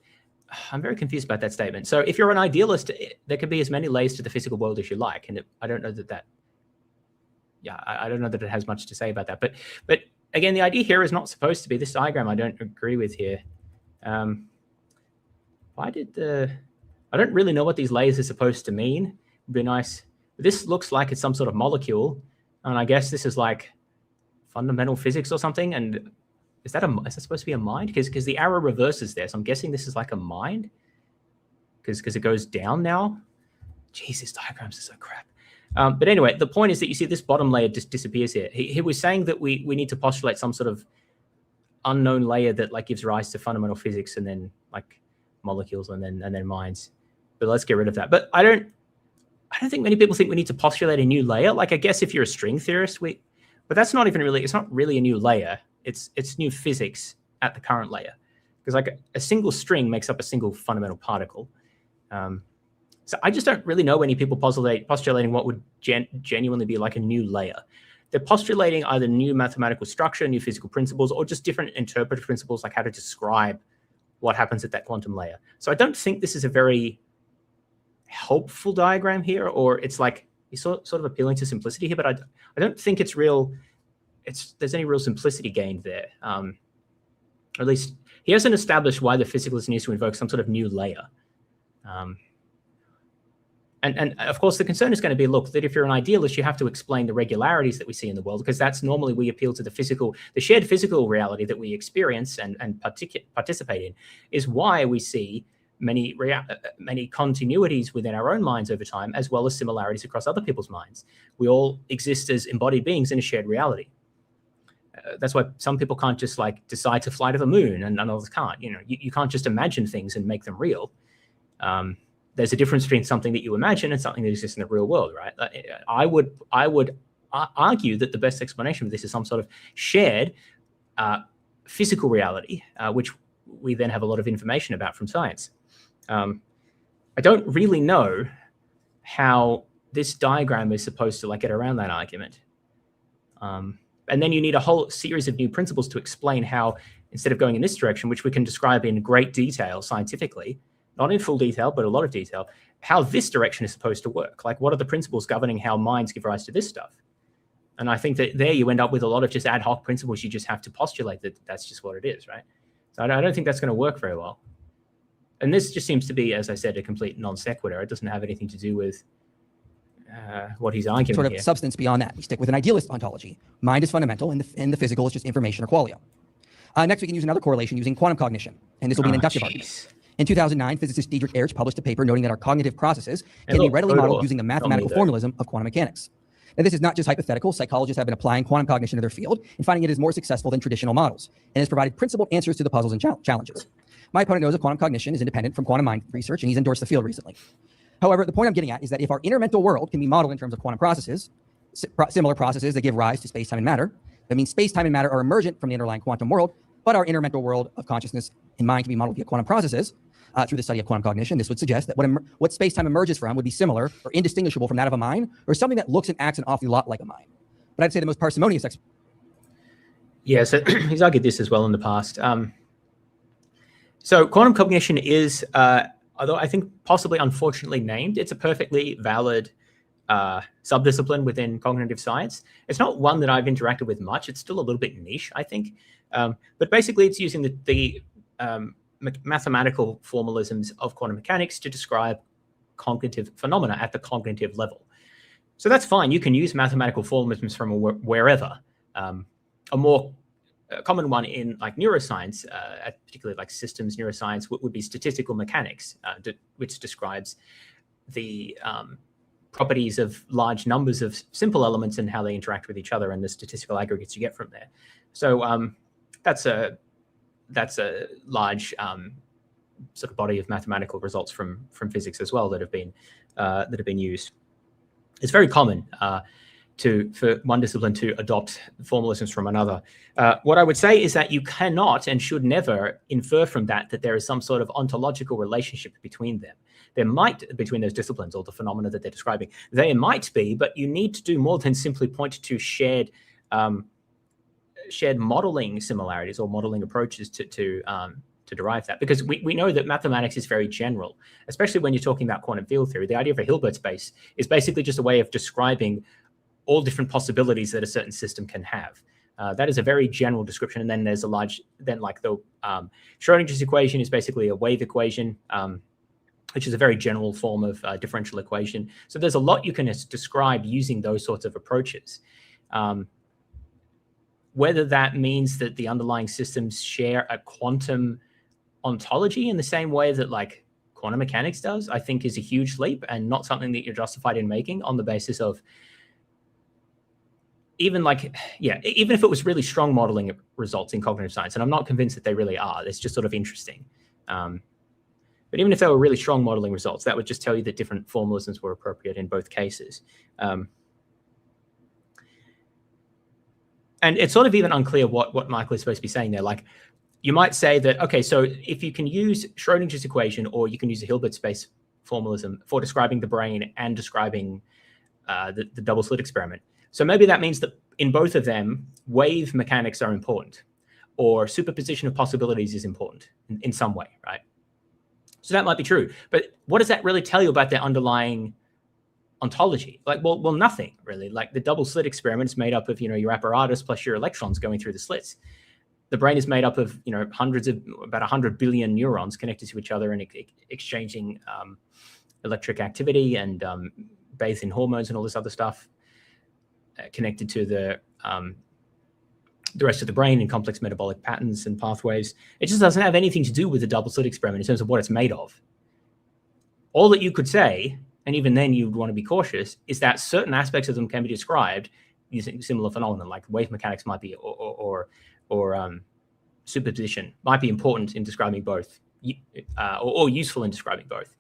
I'm very confused about that statement. So if you're an idealist, there could be as many layers to the physical world as you like. And I don't know that I don't know that it has much to say about that. But again, the idea here is not supposed to be this diagram. I don't agree with here. I don't really know what these layers are supposed to mean. It'd be nice. This looks like it's some sort of molecule. And I guess this is like fundamental physics or something. And is that supposed to be a mind? Because the arrow reverses there. So I'm guessing this is like a mind because it goes down now. Jeez, these diagrams are so crap. But anyway, the point is that you see this bottom layer just disappears here. He was saying that we need to postulate some sort of unknown layer that like gives rise to fundamental physics and then like molecules and then minds. But let's get rid of that. But I don't think many people think we need to postulate a new layer. Like I guess if you're a string theorist, but that's not even really, it's not really a new layer. It's new physics at the current layer. Because like a single string makes up a single fundamental particle. So I just don't really know any people postulating what would genuinely be like a new layer. They're postulating either new mathematical structure, new physical principles, or just different interpretive principles, like how to describe what happens at that quantum layer. So I don't think this is a very helpful diagram here, or it's like he's sort of appealing to simplicity here, but I don't think it's real. There's any real simplicity gained there. Or at least he hasn't established why the physicalist needs to invoke some sort of new layer. And of course, the concern is going to be, look, that if you're an idealist, you have to explain the regularities that we see in the world, because that's normally we appeal to the shared physical reality that we experience and participate in, is why we see many continuities within our own minds over time, as well as similarities across other people's minds. We all exist as embodied beings in a shared reality. That's why some people can't just like decide to fly to the moon and others can't. You know, you can't just imagine things and make them real. There's a difference between something that you imagine and something that exists in the real world, right? I would argue that the best explanation of this is some sort of shared physical reality, which we then have a lot of information about from science. I don't really know how this diagram is supposed to like get around that argument. And then you need a whole series of new principles to explain how, instead of going in this direction, which we can describe in great detail scientifically, not in full detail, but a lot of detail, how this direction is supposed to work. Like, what are the principles governing how minds give rise to this stuff? And I think that there you end up with a lot of just ad hoc principles. You just have to postulate that that's just what it is, right? So I don't think that's going to work very well. And this just seems to be, as I said, a complete non sequitur. It doesn't have anything to do with what he's arguing sort of here. Substance beyond that. We stick with an idealist ontology. Mind is fundamental, and the physical is just information or qualia. Next, we can use another correlation using quantum cognition, and this will be an inductive argument. In 2009, physicist Diedrich Erich published a paper noting that our cognitive processes can be readily modeled using the mathematical formalism of quantum mechanics. Now, this is not just hypothetical. Psychologists have been applying quantum cognition to their field and finding it is more successful than traditional models, and has provided principled answers to the puzzles and challenges. My opponent knows that quantum cognition is independent from quantum mind research, and he's endorsed the field recently. However, the point I'm getting at is that if our inner mental world can be modeled in terms of quantum processes, similar processes that give rise to space, time, and matter, that means space, time, and matter are emergent from the underlying quantum world, but our inner mental world of consciousness and mind can be modeled via quantum processes. Through the study of quantum cognition, this would suggest that what space-time emerges from would be similar or indistinguishable from that of a mind, or something that looks and acts an awfully lot like a mind. But I'd say the most parsimonious Yeah, so he's argued this as well in the past. So quantum cognition is, although I think possibly unfortunately named, it's a perfectly valid subdiscipline within cognitive science. It's not one that I've interacted with much. It's still a little bit niche, I think. But basically, it's using the mathematical formalisms of quantum mechanics to describe cognitive phenomena at the cognitive level. So that's fine. You can use mathematical formalisms from wherever. A more common one in like neuroscience, particularly like systems neuroscience, would be statistical mechanics, which describes the properties of large numbers of simple elements and how they interact with each other and the statistical aggregates you get from there. So that's a large sort of body of mathematical results from physics as well that have been used. It's very common for one discipline to adopt formalisms from another. What I would say is that you cannot and should never infer from that there is some sort of ontological relationship between them. There might, between those disciplines or the phenomena that they're describing, there might be, but you need to do more than simply point to shared modeling similarities or modeling approaches to derive that, because we know that mathematics is very general, especially when you're talking about quantum field theory. The idea of a Hilbert space is basically just a way of describing all different possibilities that a certain system can have. That is a very general description. And then there's like the Schrodinger's equation is basically a wave equation, which is a very general form of differential equation. So there's a lot you can describe using those sorts of approaches. whether that means that the underlying systems share a quantum ontology in the same way that like quantum mechanics does, I think is a huge leap and not something that you're justified in making on the basis of even like, yeah, even if it was really strong modeling results in cognitive science, and I'm not convinced that they really are, it's just sort of interesting. But even if they were really strong modeling results, that would just tell you that different formalisms were appropriate in both cases. And it's sort of even unclear what Michael is supposed to be saying there. Like, you might say that, okay, so if you can use Schrodinger's equation, or you can use a Hilbert space formalism for describing the brain and describing the double slit experiment. So maybe that means that in both of them, wave mechanics are important, or superposition of possibilities is important in some way, right? So that might be true. But what does that really tell you about their underlying ontology? Like, well, nothing really. Like, the double slit experiment is made up of, your apparatus plus your electrons going through the slits. The brain is made up of, about 100 billion neurons connected to each other and exchanging electric activity and bathed in hormones and all this other stuff, connected to the rest of the brain in complex metabolic patterns and pathways. It just doesn't have anything to do with the double slit experiment in terms of what it's made of. All that you could say, and even then you'd want to be cautious, is that certain aspects of them can be described using similar phenomena, like wave mechanics might be, or superposition might be important in describing both, or useful in describing both.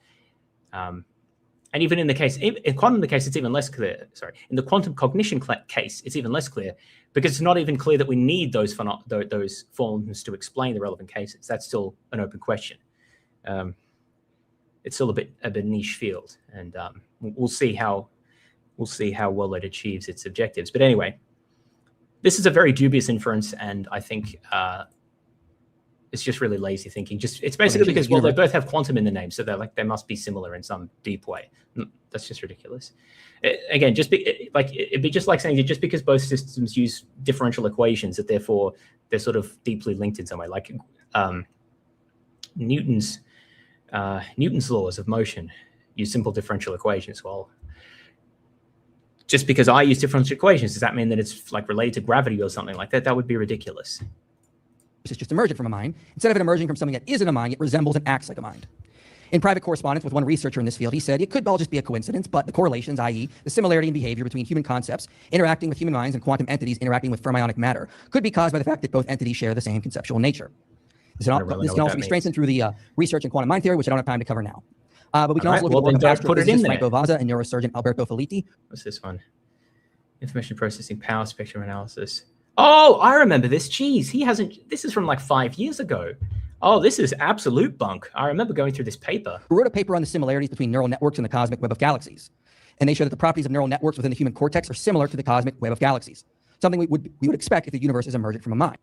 And even in the case, in quantum case, it's even less clear. Sorry, in the quantum cognition case, it's even less clear, because it's not even clear that we need those forms to explain the relevant cases. That's still an open question. It's still a bit of a niche field, and we'll see how well it achieves its objectives. But anyway, this is a very dubious inference, and I think it's just really lazy thinking. It's basically because, well, they both have quantum in the name, so they must be similar in some deep way. That's just ridiculous. Again, it'd be just like saying that just because both systems use differential equations, that therefore they're sort of deeply linked in some way. Like Newton's laws of motion use simple differential equations. Well, just because I use differential equations, does that mean that it's like related to gravity or something like that? That would be ridiculous. It's just emergent from a mind. Instead of it emerging from something that isn't a mind, it resembles and acts like a mind. In private correspondence with one researcher in this field, he said it could all just be a coincidence, but the correlations, i.e. the similarity in behavior between human concepts interacting with human minds and quantum entities interacting with fermionic matter, could be caused by the fact that both entities share the same conceptual nature. This can also be strengthened through the research in quantum mind theory, which I don't have time to cover now. But we can also look at the work of astrophysicist Franco Vazza and neurosurgeon Alberto Felitti. What's this one? Information processing, power spectrum analysis. Oh, I remember this. Geez, this is from like 5 years ago. Oh, this is absolute bunk. I remember going through this paper. Who wrote a paper on the similarities between neural networks and the cosmic web of galaxies. And they show that the properties of neural networks within the human cortex are similar to the cosmic web of galaxies. Something we would expect if the universe is emergent from a mind.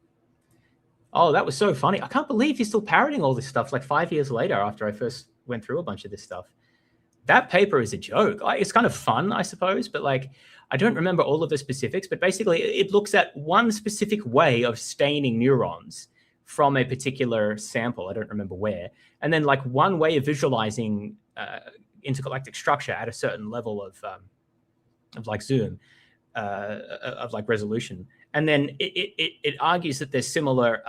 Oh, that was so funny. I can't believe he's still parroting all this stuff like 5 years later after I first went through a bunch of this stuff. That paper is a joke. It's kind of fun, I suppose, but like, I don't remember all of the specifics, but basically it looks at one specific way of staining neurons from a particular sample. I don't remember where. And then like one way of visualizing intergalactic structure at a certain level of like zoom, of like resolution. And then it argues that there's similar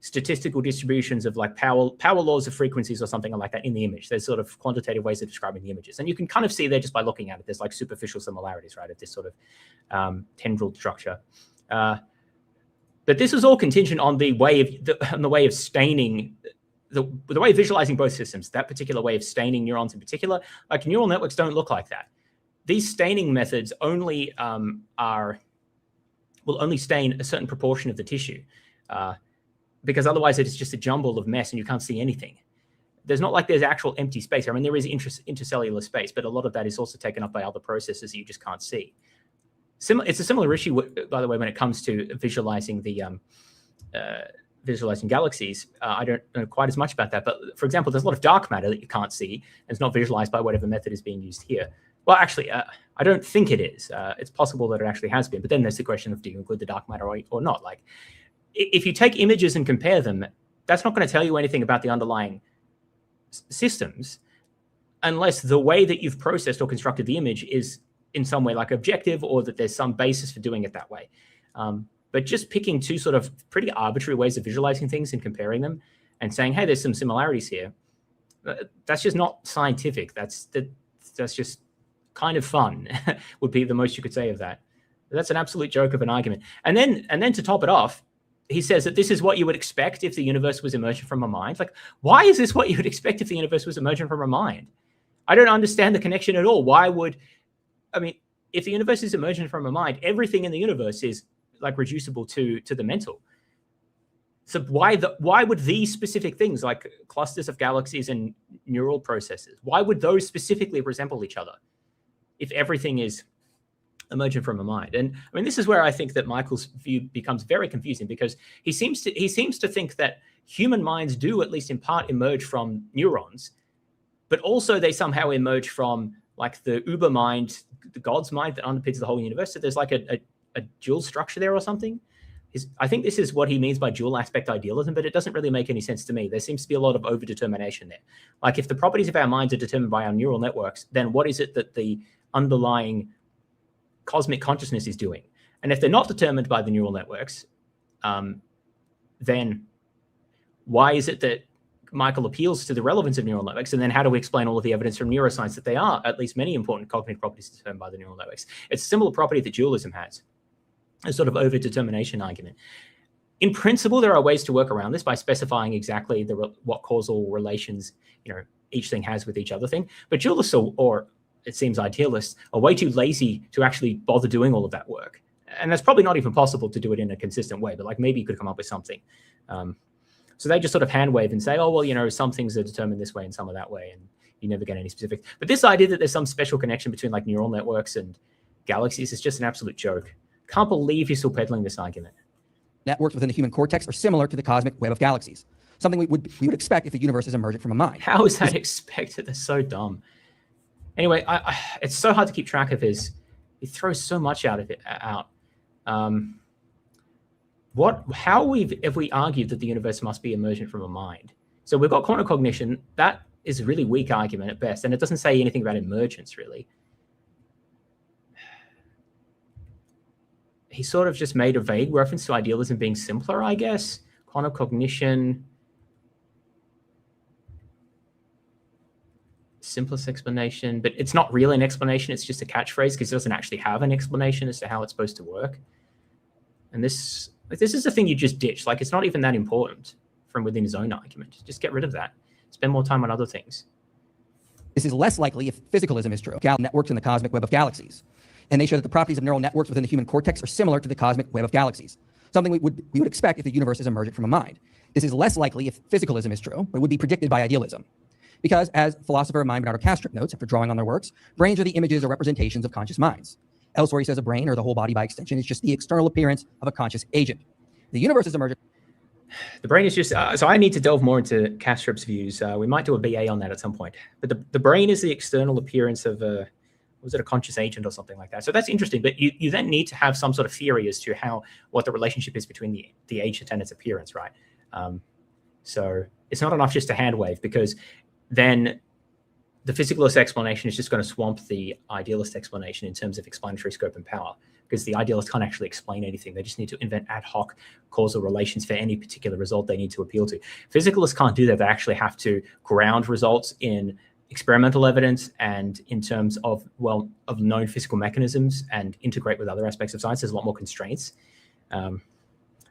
statistical distributions of like power laws of frequencies or something like that in the image. There's sort of quantitative ways of describing the images. And you can kind of see there just by looking at it, there's like superficial similarities, right, of this sort of tendril structure. But this is all contingent on the way of staining, the way of visualizing both systems, that particular way of staining neurons in particular. Like, neural networks don't look like that. These staining methods only will only stain a certain proportion of the tissue. Because otherwise it's just a jumble of mess and you can't see anything. There's not like there's actual empty space. I mean, there is intercellular space, but a lot of that is also taken up by other processes that you just can't see. It's a similar issue, by the way, when it comes to visualizing visualizing galaxies. I don't know quite as much about that, but for example, there's a lot of dark matter that you can't see and it's not visualized by whatever method is being used here. Well, actually, I don't think it is. It's possible that it actually has been, but then there's the question of, do you include the dark matter or not? Like, if you take images and compare them, that's not going to tell you anything about the underlying systems unless the way that you've processed or constructed the image is in some way like objective, or that there's some basis for doing it that way. But But just picking two sort of pretty arbitrary ways of visualizing things and comparing them and saying, hey, there's some similarities here, that's just not scientific. That's just kind of fun would be the most you could say of that. That's an absolute joke of an argument. And then to top it off, he says that this is what you would expect if the universe was emergent from a mind. Like, why is this what you would expect if the universe was emergent from a mind? I don't understand the connection at all. If the universe is emergent from a mind, everything in the universe is like reducible to the mental. So why would these specific things like clusters of galaxies and neural processes, why would those specifically resemble each other if everything is emergent from a mind? And I mean, this is where I think that Michael's view becomes very confusing, because he seems to think that human minds do, at least in part, emerge from neurons, but also they somehow emerge from like the uber mind, the God's mind that underpins the whole universe. So there's like a dual structure there or something. I think this is what he means by dual aspect idealism, but it doesn't really make any sense to me. There seems to be a lot of overdetermination there. Like, if the properties of our minds are determined by our neural networks, then what is it that the underlying cosmic consciousness is doing? And if they're not determined by the neural networks, then why is it that Michael appeals to the relevance of neural networks? And then how do we explain all of the evidence from neuroscience that they are at least many important cognitive properties determined by the neural networks? It's a similar property that dualism has, a sort of overdetermination argument. In principle, there are ways to work around this by specifying exactly what causal relations each thing has with each other thing. But dualists, or it seems idealists, are way too lazy to actually bother doing all of that work. And that's probably not even possible to do it in a consistent way, but like maybe you could come up with something. So they just sort of hand wave and say, oh, well, some things are determined this way and some are that way, and you never get any specifics. But this idea that there's some special connection between like neural networks and galaxies is just an absolute joke. Can't believe you're still peddling this argument. Networks within the human cortex are similar to the cosmic web of galaxies, something we would expect if the universe is emergent from a mind. How is that expected? That's so dumb. Anyway, it's so hard to keep track of his. He throws so much out of it out. If we argued that the universe must be emergent from a mind? So we've got quantum cognition. That is a really weak argument at best, and it doesn't say anything about emergence really. He sort of just made a vague reference to idealism being simpler, I guess. Quantum cognition, simplest explanation, but it's not really an explanation. It's just a catchphrase because it doesn't actually have an explanation as to how it's supposed to work. And this is the thing you just ditch. Like, it's not even that important from within his own argument. Just get rid of that. Spend more time on other things. This is less likely if physicalism is true. Networks in the cosmic web of galaxies. And they show that the properties of neural networks within the human cortex are similar to the cosmic web of galaxies, something we would expect if the universe is emergent from a mind. This is less likely if physicalism is true, but would be predicted by idealism. Because, as philosopher of mind Bernardo Kastrup notes after drawing on their works, brains are the images or representations of conscious minds. Elsewhere, he says a brain, or the whole body by extension, is just the external appearance of a conscious agent. The universe is emergent. The brain is just, so I need to delve more into Kastrup's views. We might do a BA on that at some point. But the brain is the external appearance of was it a conscious agent or something like that? So that's interesting. But you then need to have some sort of theory as to what the relationship is between the agent and its appearance, right? So it's not enough just to hand wave, because then the physicalist explanation is just going to swamp the idealist explanation in terms of explanatory scope and power, because the idealists can't actually explain anything. They just need to invent ad hoc causal relations for any particular result they need to appeal to. Physicalists can't do that. They actually have to ground results in experimental evidence and in terms of known physical mechanisms and integrate with other aspects of science. There's a lot more constraints.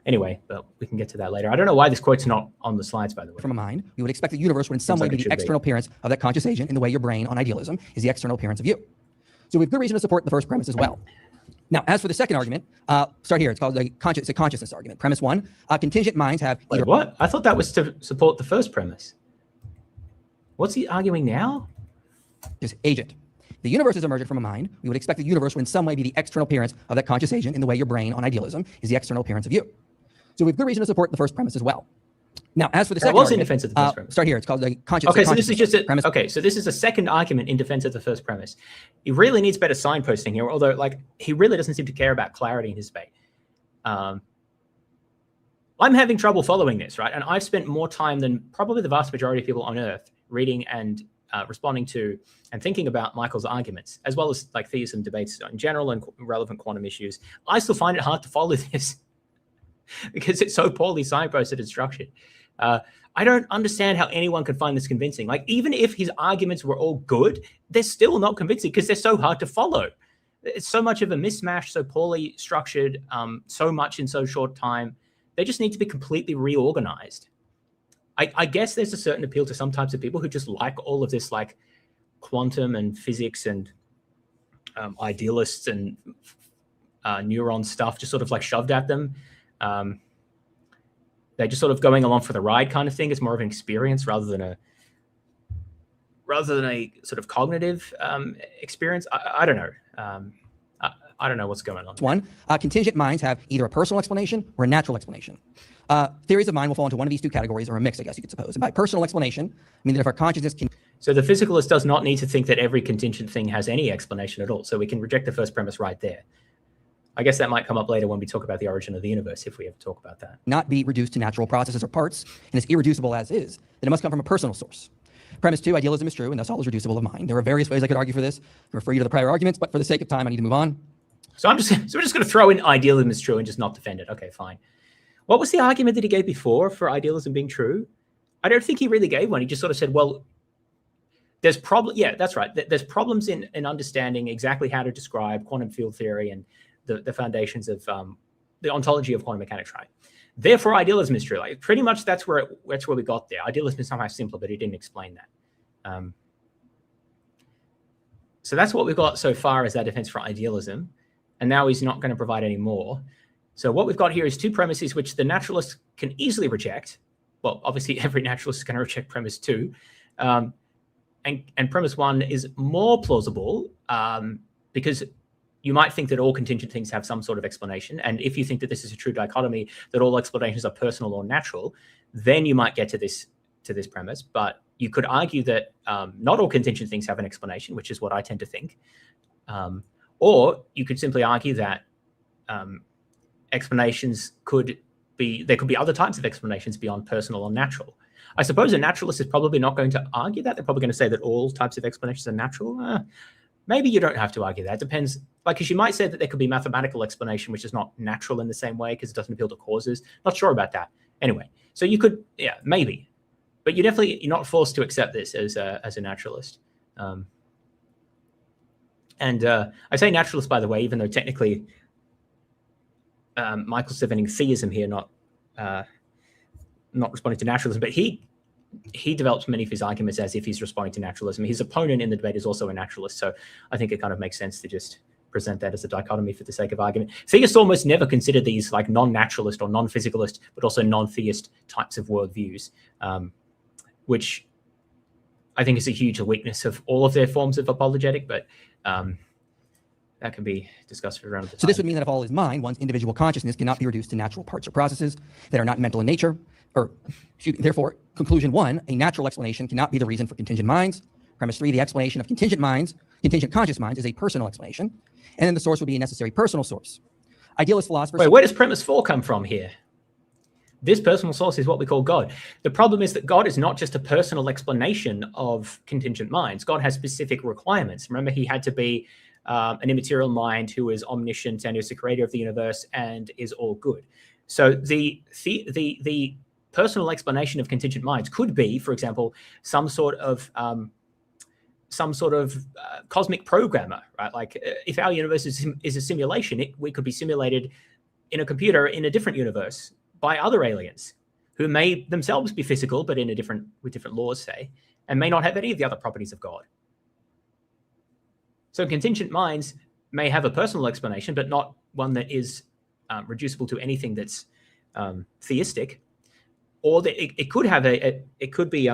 Anyway, but we can get to that later. I don't know why this quote's not on the slides, by the way. From a mind, we would expect the universe would in some way be the external appearance of that conscious agent, in the way your brain on idealism is the external appearance of you. So we have good reason to support the first premise as well. Now, as for the second argument, start here. It's called a consciousness argument. Premise one, contingent minds have either... Wait, what? I thought that was to support the first premise. What's he arguing now? Just agent. The universe is emergent from a mind. We would expect the universe would in some way be the external appearance of that conscious agent, in the way your brain on idealism is the external appearance of you. So we have good reason to support the first premise as well. Now, as for the second argument, in defense of the first premise. Start here. It's called a consciousness. Okay, so this is just premise. Okay, so this is a second argument in defense of the first premise. He really needs better signposting here, although he really doesn't seem to care about clarity in his debate. I'm having trouble following this, right? And I've spent more time than probably the vast majority of people on Earth reading and responding to and thinking about Michael's arguments, as well as theism debates in general and relevant quantum issues. I still find it hard to follow this. because it's so poorly signposted and structured. I don't understand how anyone could find this convincing. Like, even if his arguments were all good, they're still not convincing because they're so hard to follow. It's so much of a mismatch, so poorly structured, so much in so short time. They just need to be completely reorganized. I guess there's a certain appeal to some types of people who just like all of this, like quantum and physics and idealists and neuron stuff just sort of like shoved at them. They're just sort of going along for the ride kind of thing. It's more of an experience rather than a sort of cognitive experience. I don't know. I don't know what's going on. One, contingent minds have either a personal explanation or a natural explanation. Theories of mind will fall into one of these two categories, or a mix, I guess you could suppose. And by personal explanation, I mean that if our consciousness can... So the physicalist does not need to think that every contingent thing has any explanation at all. So we can reject the first premise right there. I guess that might come up later when we talk about the origin of the universe, if we ever talk about that. Not be reduced to natural processes or parts, and is irreducible as is, then it must come from a personal source. Premise 2, idealism is true, and thus all is reducible of mind. There are various ways I could argue for this. I refer you to the prior arguments, but for the sake of time, I need to move on. So we're just going to throw in idealism is true and just not defend it. Okay, fine. What was the argument that he gave before for idealism being true? I don't think he really gave one. He just sort of said, well, there's problem. Yeah, that's right. There's problems in understanding exactly how to describe quantum field theory and the foundations of the ontology of quantum mechanics, right? Therefore, idealism is true. Like, pretty much that's where we got there. Idealism is somehow simpler, but he didn't explain that. So that's what we've got so far as our defense for idealism. And now he's not going to provide any more. So what we've got here is two premises which the naturalist can easily reject. Well, obviously, every naturalist is going to reject premise 2. And premise 1 is more plausible because you might think that all contingent things have some sort of explanation. And if you think that this is a true dichotomy, that all explanations are personal or natural, then you might get to this premise. But you could argue that not all contingent things have an explanation, which is what I tend to think. Or you could simply argue that explanations there could be other types of explanations beyond personal or natural. I suppose a naturalist is probably not going to argue that. They're probably going to say that all types of explanations are natural. Maybe you don't have to argue that. It depends. Like, because you might say that there could be mathematical explanation, which is not natural in the same way because it doesn't appeal to causes. Not sure about that. Anyway, so you could, yeah, maybe. But you're not forced to accept this as a naturalist. I say naturalist, by the way, even though technically Michael's defending theism here, not responding to naturalism, but he develops many of his arguments as if he's responding to naturalism. His opponent in the debate is also a naturalist, so I think it kind of makes sense to just present that as a dichotomy for the sake of argument. Theists almost never consider these like non-naturalist or non-physicalist, but also non-theist types of worldviews, which I think is a huge weakness of all of their forms of apologetic, but that can be discussed around the time. So this would mean that if all is mind, one's individual consciousness cannot be reduced to natural parts or processes that are not mental in nature. Therefore, conclusion 1, a natural explanation cannot be the reason for contingent minds. Premise 3, the explanation of contingent conscious minds is a personal explanation. And then the source would be a necessary personal source. Idealist philosophers... Wait, where does premise 4 come from here? This personal source is what we call God. The problem is that God is not just a personal explanation of contingent minds. God has specific requirements. Remember, he had to be an immaterial mind who is omniscient and is the creator of the universe and is all good. So the personal explanation of contingent minds could be, for example, some sort of cosmic programmer, right? Like if our universe is a simulation, we could be simulated in a computer in a different universe by other aliens who may themselves be physical, but with different laws, say, and may not have any of the other properties of God. So contingent minds may have a personal explanation, but not one that is reducible to anything that's theistic. Or it could have it could be,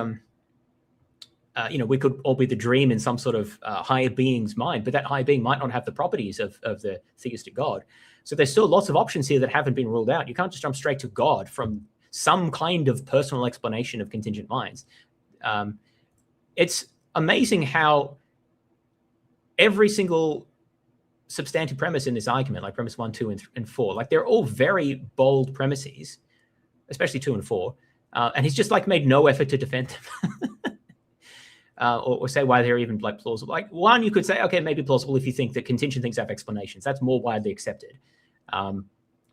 we could all be the dream in some sort of higher being's mind, but that higher being might not have the properties of the theistic God. So there's still lots of options here that haven't been ruled out. You can't just jump straight to God from some kind of personal explanation of contingent minds. It's amazing how every single substantive premise in this argument, like premise 1, 2, and 4, like they're all very bold premises, especially 2 and 4. And he's just like made no effort to defend them or say why they're even like plausible. Like 1, you could say, okay, maybe plausible if you think that contingent things have explanations. That's more widely accepted.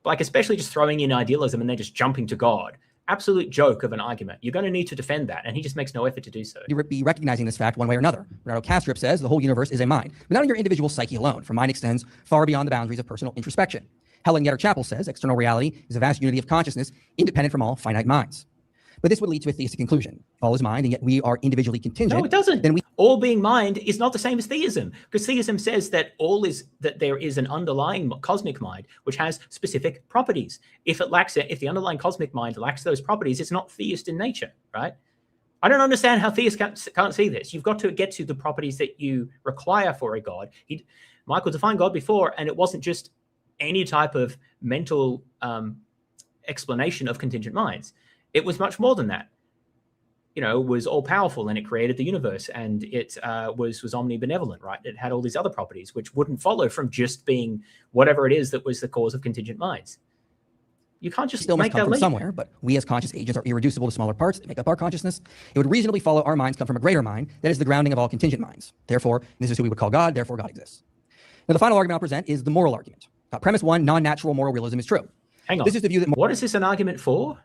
like especially just throwing in idealism and then just jumping to God. Absolute joke of an argument. You're going to need to defend that, and he just makes no effort to do so. You be recognizing this fact one way or another. Bernardo Kastrup says the whole universe is a mind, but not in your individual psyche alone, for mind extends far beyond the boundaries of personal introspection. Helen Yetter Chapel says external reality is a vast unity of consciousness independent from all finite minds. But this would lead to a theistic conclusion. All is mind, and yet we are individually contingent. No, it doesn't. Then all being mind is not the same as theism, because theism says that there is an underlying cosmic mind which has specific properties. If the underlying cosmic mind lacks those properties, it's not theist in nature, right? I don't understand how theists can't see this. You've got to get to the properties that you require for a God. Michael defined God before, and it wasn't just any type of mental explanation of contingent minds. It was much more than that. It was all powerful, and it created the universe, and it was omnibenevolent, right? It had all these other properties which wouldn't follow from just being whatever it is that was the cause of contingent minds. You can't just still must make come that from leap. somewhere, but we as conscious agents are irreducible to smaller parts that make up our consciousness. It would reasonably follow our minds come from a greater mind that is the grounding of all contingent minds. Therefore, this is who we would call God, therefore God exists. Now, the final argument I'll present is the moral argument. Premise 1, non-natural moral realism is true. Hang on. This is the view that What is this an argument for?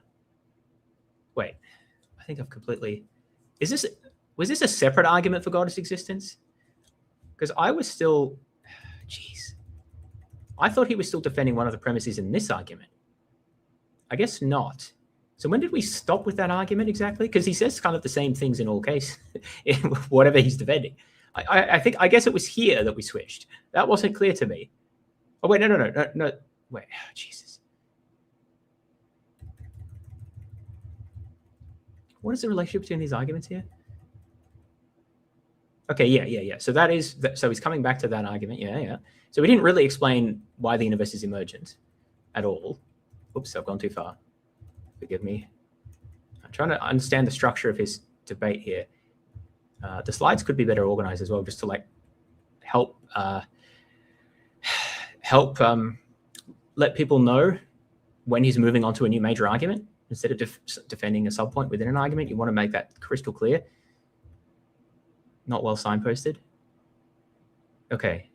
Wait, I think I've completely... Was this a separate argument for God's existence? Because I was still... Jeez. I thought he was still defending one of the premises in this argument. I guess not. So when did we stop with that argument exactly? Because he says kind of the same things in all cases, whatever he's defending. I guess it was here that we switched. That wasn't clear to me. Oh, wait, no. Wait, Jesus. What is the relationship between these arguments here? Okay, yeah. So so he's coming back to that argument. Yeah. So we didn't really explain why the universe is emergent at all. Oops, I've gone too far. Forgive me. I'm trying to understand the structure of his debate here. The slides could be better organized as well, just to help let people know when he's moving on to a new major argument. Instead of defending a subpoint within an argument, you want to make that crystal clear. Not well signposted. Okay.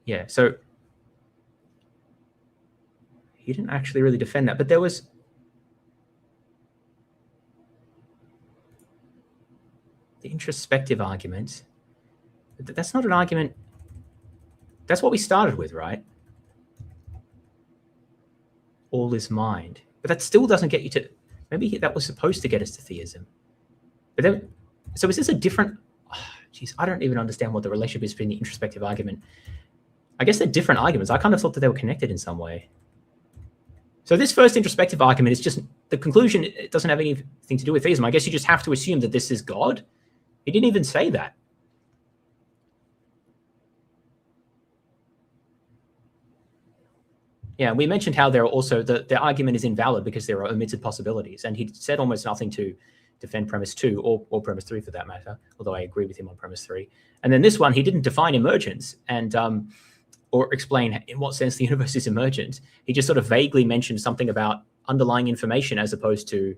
Yeah, so he didn't actually really defend that, but there was... the introspective argument. That's not an argument. That's what we started with, right? All is mind. But that still doesn't get you to... Maybe that was supposed to get us to theism. But then... So is this a different... Geez, I don't even understand what the relationship is between the introspective argument. I guess they're different arguments. I kind of thought that they were connected in some way. So this first introspective argument is just... The conclusion, it doesn't have anything to do with theism. I guess you just have to assume that this is God. He didn't even say that. Yeah, we mentioned how there are also the argument is invalid because there are omitted possibilities, and he said almost nothing to defend premise 2 or premise 3 for that matter, although I agree with him on premise 3. And then this one, he didn't define emergence and or explain in what sense the universe is emergent. He just sort of vaguely mentioned something about underlying information as opposed to,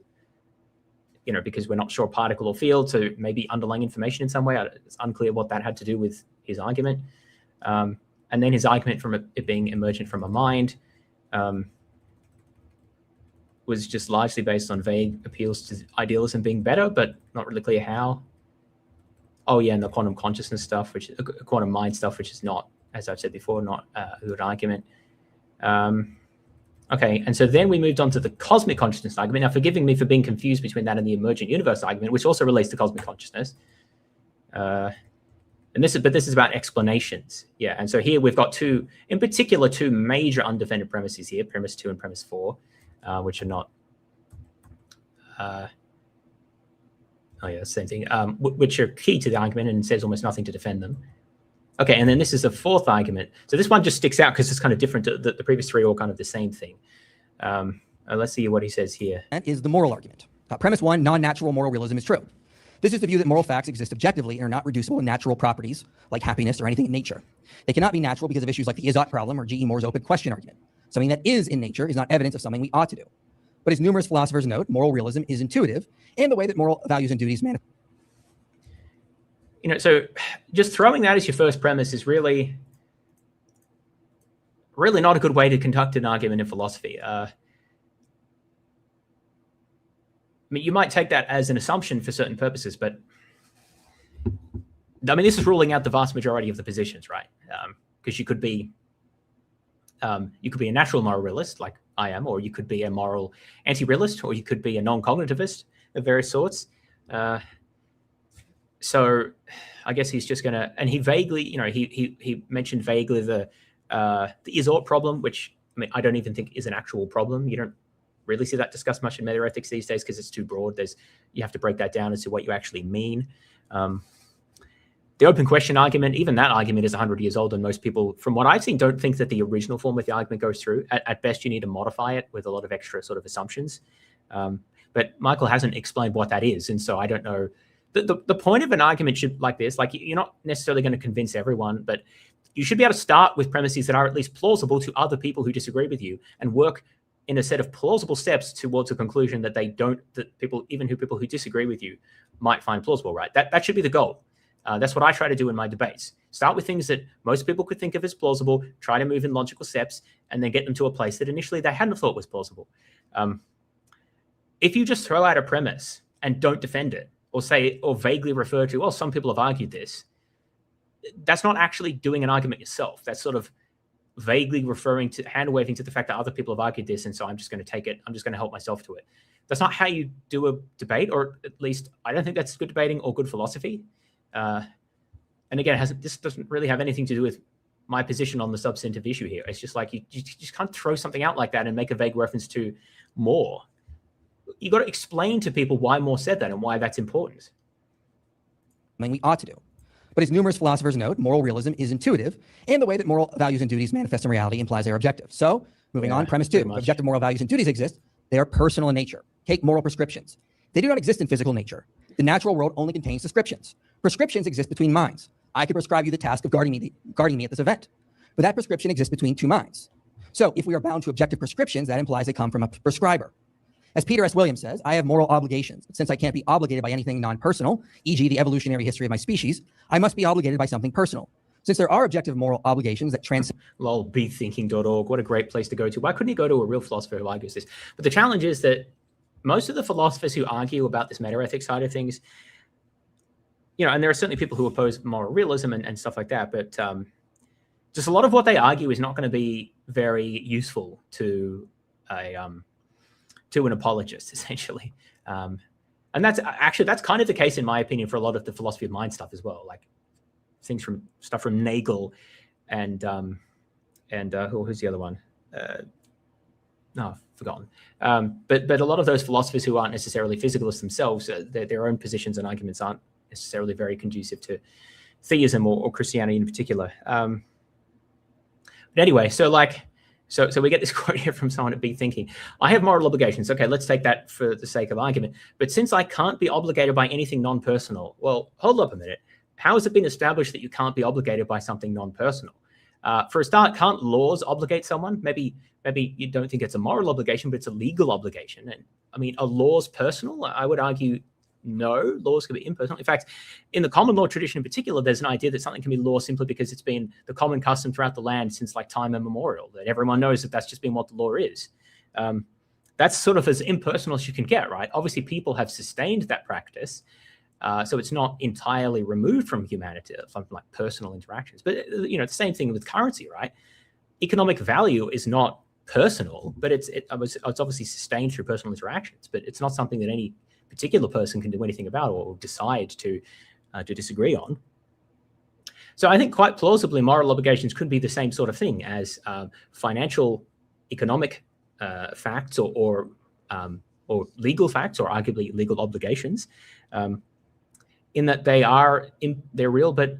because we're not sure particle or field, so maybe underlying information in some way. It's unclear what that had to do with his argument. And then his argument from it being emergent from a mind was just largely based on vague appeals to idealism being better, but not really clear how. Oh yeah, and the quantum consciousness stuff, which is quantum mind stuff, which is not, as I've said before, not a good argument. Okay, and so then we moved on to the cosmic consciousness argument. Now, forgiving me for being confused between that and the emergent universe argument, which also relates to cosmic consciousness. But this is about explanations. Yeah, and so here we've got two major undefended premises here, premise 2 and premise 4, which are not, oh yeah, the same thing, which are key to the argument and says almost nothing to defend them. Okay, and then this is the fourth argument. So this one just sticks out because it's kind of different. The previous three are all kind of the same thing. Let's see what he says here. That is the moral argument. Premise 1, non-natural moral realism is true. This is the view that moral facts exist objectively and are not reducible to natural properties like happiness or anything in nature. They cannot be natural because of issues like the is-ought problem or G.E. Moore's open question argument. Something that is in nature is not evidence of something we ought to do. But as numerous philosophers note, moral realism is intuitive and the way that moral values and duties manifest. So just throwing that as your first premise is really really not a good way to conduct an argument in philosophy. I mean, you might take that as an assumption for certain purposes, but I mean, this is ruling out the vast majority of the positions, right? Because you could be a natural moral realist, like I am, or you could be a moral anti-realist, or you could be a non-cognitivist of various sorts. So I guess he's just gonna, and he vaguely, he mentioned vaguely the is-ought problem, which I mean, I don't even think is an actual problem. You don't really see that discussed much in meta-ethics these days because it's too broad. You have to break that down as to what you actually mean. The open question argument, even that argument is 100 years old, and most people, from what I've seen, don't think that the original form of the argument goes through. At best, you need to modify it with a lot of extra sort of assumptions. But Michael hasn't explained what that is, and so I don't know. The point of an argument should like this, like you're not necessarily going to convince everyone, but you should be able to start with premises that are at least plausible to other people who disagree with you, and work in a set of plausible steps towards a conclusion that people who disagree with you might find plausible, right? That should be the goal. That's what I try to do in my debates. Start with things that most people could think of as plausible, try to move in logical steps, and then get them to a place that initially they hadn't thought was plausible. If you just throw out a premise and don't defend it, or vaguely refer to, well, some people have argued this, that's not actually doing an argument yourself. That's sort of vaguely referring to, hand-waving to the fact that other people have argued this, and so I'm just going to take it, I'm just going to help myself to it. That's not how you do a debate, or at least I don't think that's good debating or good philosophy. And again, this doesn't really have anything to do with my position on the substantive issue here. It's just like you just can't throw something out like that and make a vague reference to More. You got to explain to people why More said that and why that's important. I mean, we ought to do. But as numerous philosophers note, moral realism is intuitive, and the way that moral values and duties manifest in reality implies they are objective. So, moving on, premise 2, if objective moral values and duties exist, they are personal in nature. Take moral prescriptions. They do not exist in physical nature. The natural world only contains descriptions. Prescriptions exist between minds. I could prescribe you the task of guarding me at this event, but that prescription exists between two minds. So if we are bound to objective prescriptions, that implies they come from a prescriber. As Peter S. Williams says, I have moral obligations, but since I can't be obligated by anything non-personal, e.g. the evolutionary history of my species, I must be obligated by something personal. Since there are objective moral obligations that transcend... Lol, bethinking.org, what a great place to go to. Why couldn't you go to a real philosopher who argues this? But the challenge is that most of the philosophers who argue about this meta-ethics side of things, and there are certainly people who oppose moral realism and stuff like that, but just a lot of what they argue is not going to be very useful to an apologist, essentially. And that's kind of the case, in my opinion, for a lot of the philosophy of mind stuff as well, like stuff from Nagel and who's the other one? Forgotten. But a lot of those philosophers who aren't necessarily physicalists themselves, their own positions and arguments aren't necessarily very conducive to theism or Christianity in particular. But anyway, so we get this quote here from someone at Be Thinking. I have moral obligations. Okay, let's take that for the sake of argument. But since I can't be obligated by anything non-personal, well, hold up a minute. How has it been established that you can't be obligated by something non-personal? For a start, can't laws obligate someone? Maybe you don't think it's a moral obligation, but it's a legal obligation. And I mean, are laws personal? I would argue no, laws can be impersonal. In fact, in the common law tradition in particular, there's an idea that something can be law simply because it's been the common custom throughout the land since like time immemorial, that everyone knows that that's just been what the law is. That's sort of as impersonal as you can get, right? Obviously, people have sustained that practice, so it's not entirely removed from humanity, from like personal interactions. But the same thing with currency, right? Economic value is not personal, but it's obviously sustained through personal interactions. But it's not something that any particular person can do anything about or decide to disagree on. So I think quite plausibly moral obligations could be the same sort of thing as financial, economic facts or legal facts, or arguably legal obligations, in that they're real but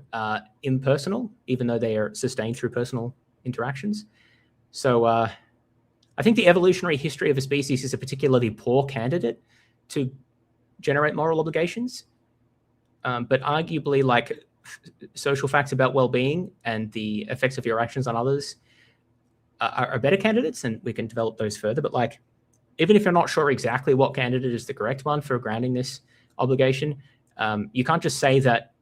impersonal, even though they are sustained through personal interactions. So I think the evolutionary history of a species is a particularly poor candidate to generate moral obligations, but arguably like social facts about well-being and the effects of your actions on others are better candidates, and we can develop those further. But like, even if you're not sure exactly what candidate is the correct one for grounding this obligation, you can't just say that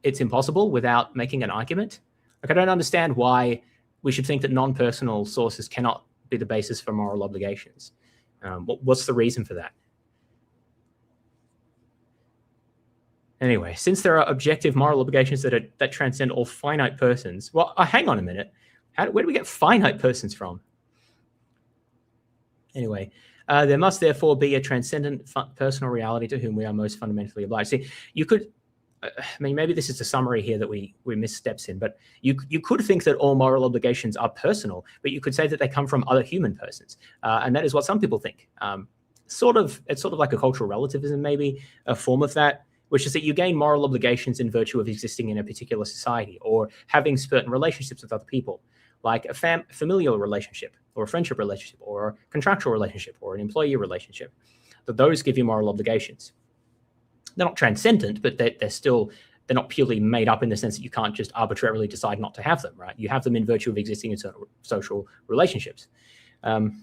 it's impossible without making an argument. Like, I don't understand why we should think that non-personal sources cannot be the basis for moral obligations. What's the reason for that? Anyway, since there are objective moral obligations that transcend all finite persons, well, hang on a minute. Where do we get finite persons from? Anyway, there must therefore be a transcendent personal reality to whom we are most fundamentally obliged. See, you could, I mean, maybe this is a summary here that we miss steps in, but you could think that all moral obligations are personal, but you could say that they come from other human persons, and that is what some people think. It's sort of like a cultural relativism, maybe a form of that, which is that you gain moral obligations in virtue of existing in a particular society or having certain relationships with other people, like a familial relationship or a friendship relationship or a contractual relationship or an employee relationship. That those give you moral obligations. They're not transcendent, but they're not purely made up in the sense that you can't just arbitrarily decide not to have them, right? You have them in virtue of existing in certain social relationships. And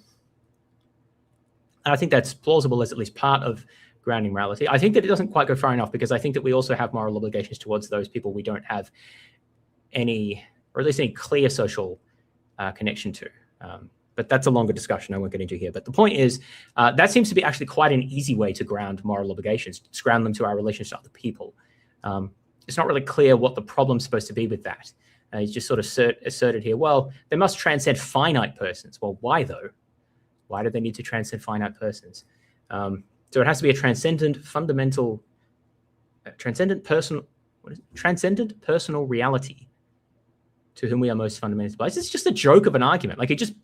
I think that's plausible as at least part of grounding morality. I think that it doesn't quite go far enough, because I think that we also have moral obligations towards those people we don't have any, or at least any clear social connection to. But that's a longer discussion I won't get into here. But the point is, that seems to be actually quite an easy way to ground moral obligations, to ground them to our relationship to other people. It's not really clear what the problem's supposed to be with that. He's just sort of asserted here, well, they must transcend finite persons. Well, why though? Why do they need to transcend finite persons? So it has to be a transcendent personal reality to whom we are most fundamentally obliged. It's just a joke of an argument. Like it just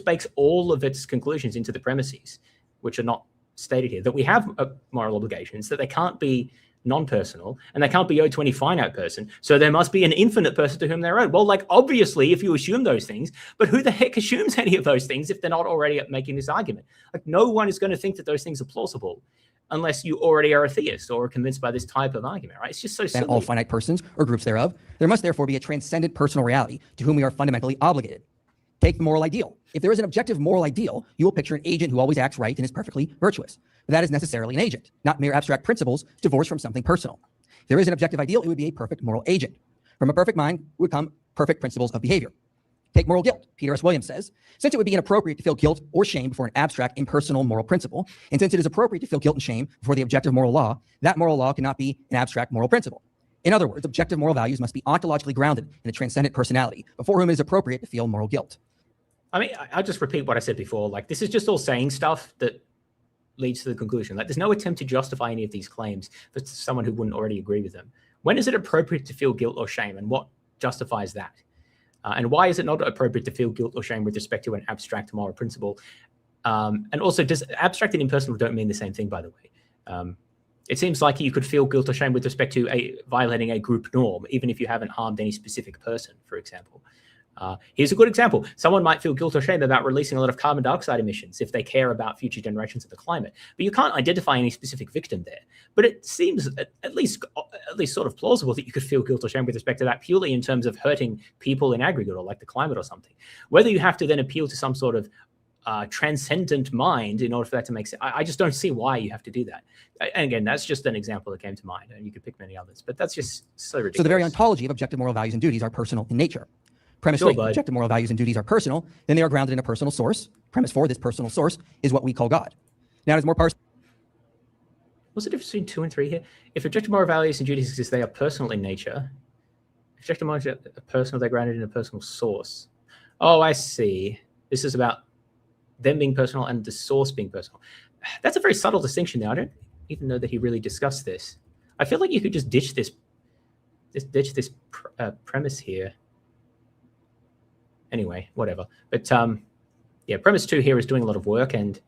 bakes all of its conclusions into the premises, which are not stated here. That we have moral obligations, that they can't be non-personal, and they can't be owed to any finite person. So there must be an infinite person to whom they're owed. Well, like obviously, if you assume those things, but who the heck assumes any of those things if they're not already making this argument? Like no one is going to think that those things are plausible unless you already are a theist or are convinced by this type of argument, right? It's just so silly. All finite persons or groups thereof, there must therefore be a transcendent personal reality to whom we are fundamentally obligated. Take the moral ideal. If there is an objective moral ideal, you will picture an agent who always acts right and is perfectly virtuous. But that is necessarily an agent, not mere abstract principles divorced from something personal. If there is an objective ideal, it would be a perfect moral agent. From a perfect mind would come perfect principles of behavior. Take moral guilt. Peter S. Williams says, since it would be inappropriate to feel guilt or shame before an abstract, impersonal moral principle, and since it is appropriate to feel guilt and shame before the objective moral law, that moral law cannot be an abstract moral principle. In other words, objective moral values must be ontologically grounded in a transcendent personality, before whom it is appropriate to feel moral guilt. I mean, I'll just repeat what I said before. Like, this is just all saying stuff that leads to the conclusion. Like, there's no attempt to justify any of these claims for someone who wouldn't already agree with them. When is it appropriate to feel guilt or shame, and what justifies that? And why is it not appropriate to feel guilt or shame with respect to an abstract moral principle? And also, does abstract and impersonal don't mean the same thing, by the way? It seems like you could feel guilt or shame with respect to violating a group norm, even if you haven't harmed any specific person, for example. Here's a good example. Someone might feel guilt or shame about releasing a lot of carbon dioxide emissions if they care about future generations of the climate. But you can't identify any specific victim there. But it seems at least sort of plausible that you could feel guilt or shame with respect to that purely in terms of hurting people in aggregate or like the climate or something. Whether you have to then appeal to some sort of transcendent mind in order for that to make sense, I just don't see why you have to do that. And again, that's just an example that came to mind, and you could pick many others. But that's just so ridiculous. So the very ontology of objective moral values and duties are personal in nature. Premise 3, objective moral values and duties are personal, then they are grounded in a personal source. Premise 4, this personal source is what we call God. Now, there's more personal. What's the difference between 2 and 3 here? If objective moral values and duties exist, they are personal in nature. If objective morals are personal, they're grounded in a personal source. Oh, I see. This is about them being personal and the source being personal. That's a very subtle distinction there. I don't even know that he really discussed this. I feel like you could just ditch this premise here. Anyway, whatever. But yeah, premise 2 here is doing a lot of work, and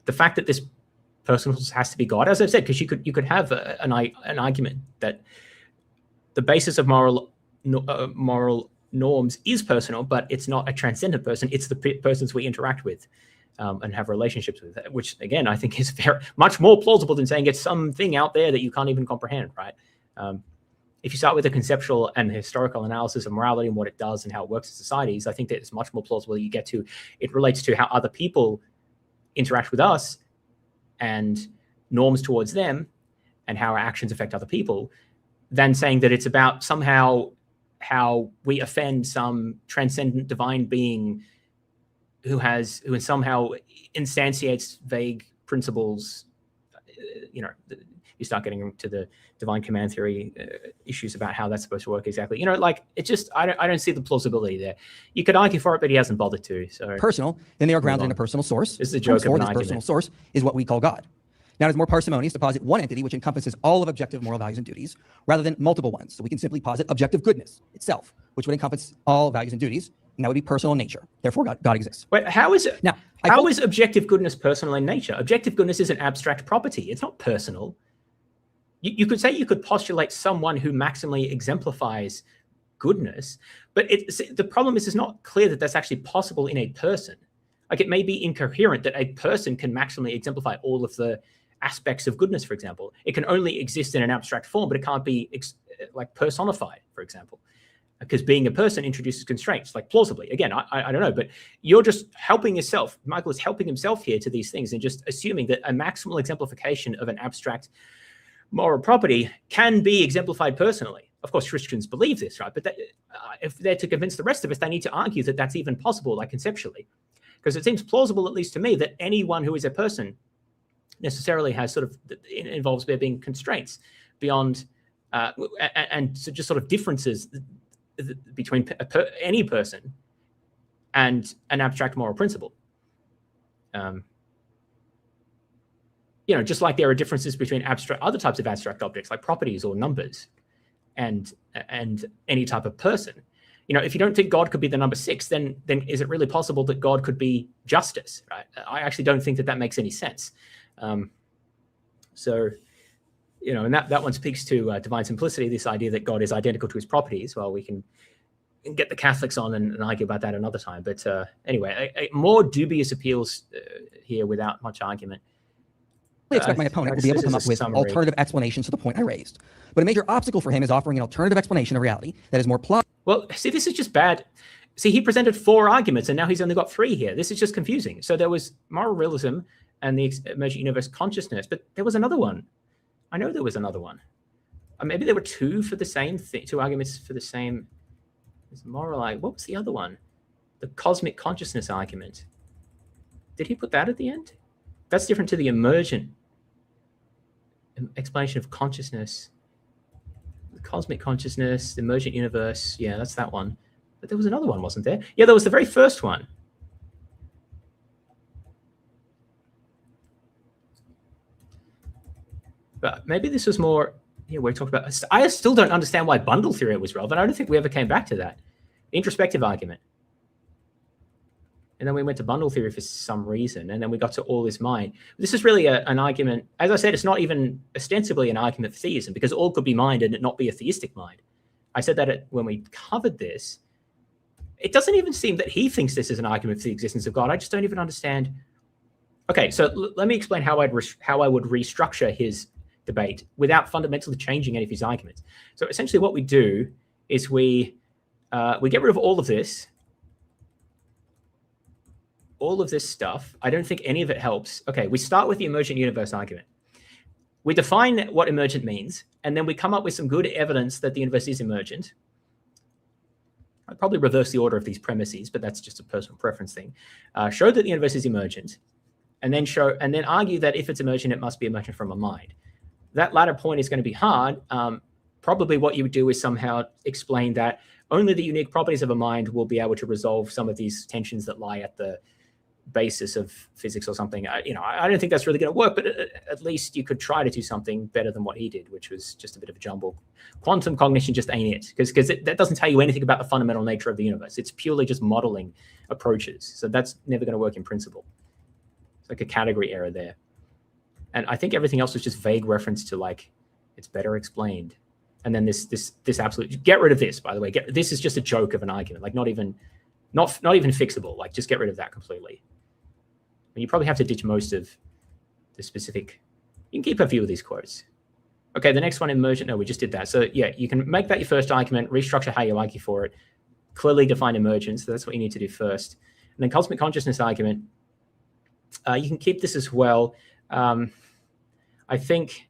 the fact that this personal has to be God, as I've said, because you could have an argument that the basis of moral norms is personal, but it's not a transcendent person. It's the persons we interact with and have relationships with, which again I think is much more plausible than saying it's something out there that you can't even comprehend, right? If you start with a conceptual and historical analysis of morality and what it does and how it works in societies, I think that it's much more plausible you get to it relates to how other people interact with us and norms towards them and how our actions affect other people, than saying that it's about somehow how we offend some transcendent divine being who somehow instantiates vague principles. You know, you start getting into the divine command theory issues about how that's supposed to work exactly. You know, like it just, I don't see the plausibility there. You could argue for it, but he hasn't bothered to. So personal, then they are grounded in a personal source. This is a joke of an this argument. personal source is what we call God. Now, it is more parsimonious to posit one entity which encompasses all of objective moral values and duties, rather than multiple ones. So we can simply posit objective goodness itself, which would encompass all values and duties, and that would be personal in nature. Therefore, God exists. Wait, how is it? Now, how is objective goodness personal in nature? Objective goodness is an abstract property. It's not personal. You could say, you could postulate someone who maximally exemplifies goodness, but the problem is it's not clear that that's actually possible in a person. Like, it may be incoherent that a person can maximally exemplify all of the aspects of goodness, for example. It can only exist in an abstract form, but it can't be like personified, for example, because being a person introduces constraints, like plausibly. Again, I don't know, but you're just helping yourself. Michael is helping himself here to these things and just assuming that a maximal exemplification of an abstract moral property can be exemplified personally. Of course, Christians believe this, right? But if they're to convince the rest of us, they need to argue that that's even possible, like conceptually. Because it seems plausible, at least to me, that anyone who is a person necessarily has involves there being constraints beyond, and so just sort of differences between any person and an abstract moral principle. You know, just like there are differences between other types of abstract objects, like properties or numbers, and any type of person. You know, if you don't think God could be the number 6, then is it really possible that God could be justice? Right? I actually don't think that makes any sense. So, you know, and that one speaks to divine simplicity, this idea that God is identical to his properties. Well, we can get the Catholics on and argue about that another time. But anyway, more dubious appeals here without much argument. I expect my opponent will be able to come up with alternative explanations to the point I raised. But a major obstacle for him is offering an alternative explanation of reality that is more plausible. Well, see, this is just bad. See, he presented 4 arguments, and now he's only got 3 here. This is just confusing. So there was moral realism and the emergent universe consciousness, but there was another one. I know there was another one. Maybe there were 2 for the same thing, 2 arguments for the same. Moral. What was the other one? The cosmic consciousness argument. Did he put that at the end? That's different to the emergent explanation of consciousness. The cosmic consciousness, the emergent universe. Yeah, that's that one. But there was another one, wasn't there? Yeah, there was the very first one. But maybe this was more, yeah, we're talking about, I still don't understand why bundle theory was relevant. I don't think we ever came back to that. The introspective argument. And then we went to bundle theory for some reason, and then we got to all is mind. This is really an argument. As I said, it's not even ostensibly an argument for theism, because all could be mind and it not be a theistic mind. I said that when we covered this. It doesn't even seem that he thinks this is an argument for the existence of God. I just don't even understand. Okay, so let me explain how I would restructure his debate without fundamentally changing any of his arguments. So essentially what we do is we get rid of all of this stuff. I don't think any of it helps. Okay, we start with the emergent universe argument. We define what emergent means, and then we come up with some good evidence that the universe is emergent. I'd probably reverse the order of these premises, but that's just a personal preference thing. Show that the universe is emergent, and then argue that if it's emergent, it must be emergent from a mind. That latter point is going to be hard. Probably what you would do is somehow explain that only the unique properties of a mind will be able to resolve some of these tensions that lie at the basis of physics or something. I don't think that's really going to work, but at least you could try to do something better than what he did, which was just a bit of a jumble. Quantum cognition just ain't it, because that doesn't tell you anything about the fundamental nature of the universe. It's purely just modeling approaches. So that's never going to work in principle. It's like a category error there. And I think everything else was just vague reference to, like, it's better explained. And then this absolute, get rid of this, by the way. This is just a joke of an argument, like not even fixable. Like, just get rid of that completely. And you probably have to ditch most of the specific. You can keep a few of these quotes. Okay, the next one, emergent. No, we just did that. So yeah, you can make that your first argument, restructure how you argue for it, clearly define emergence. So that's what you need to do first. And then cosmic consciousness argument. You can keep this as well. I think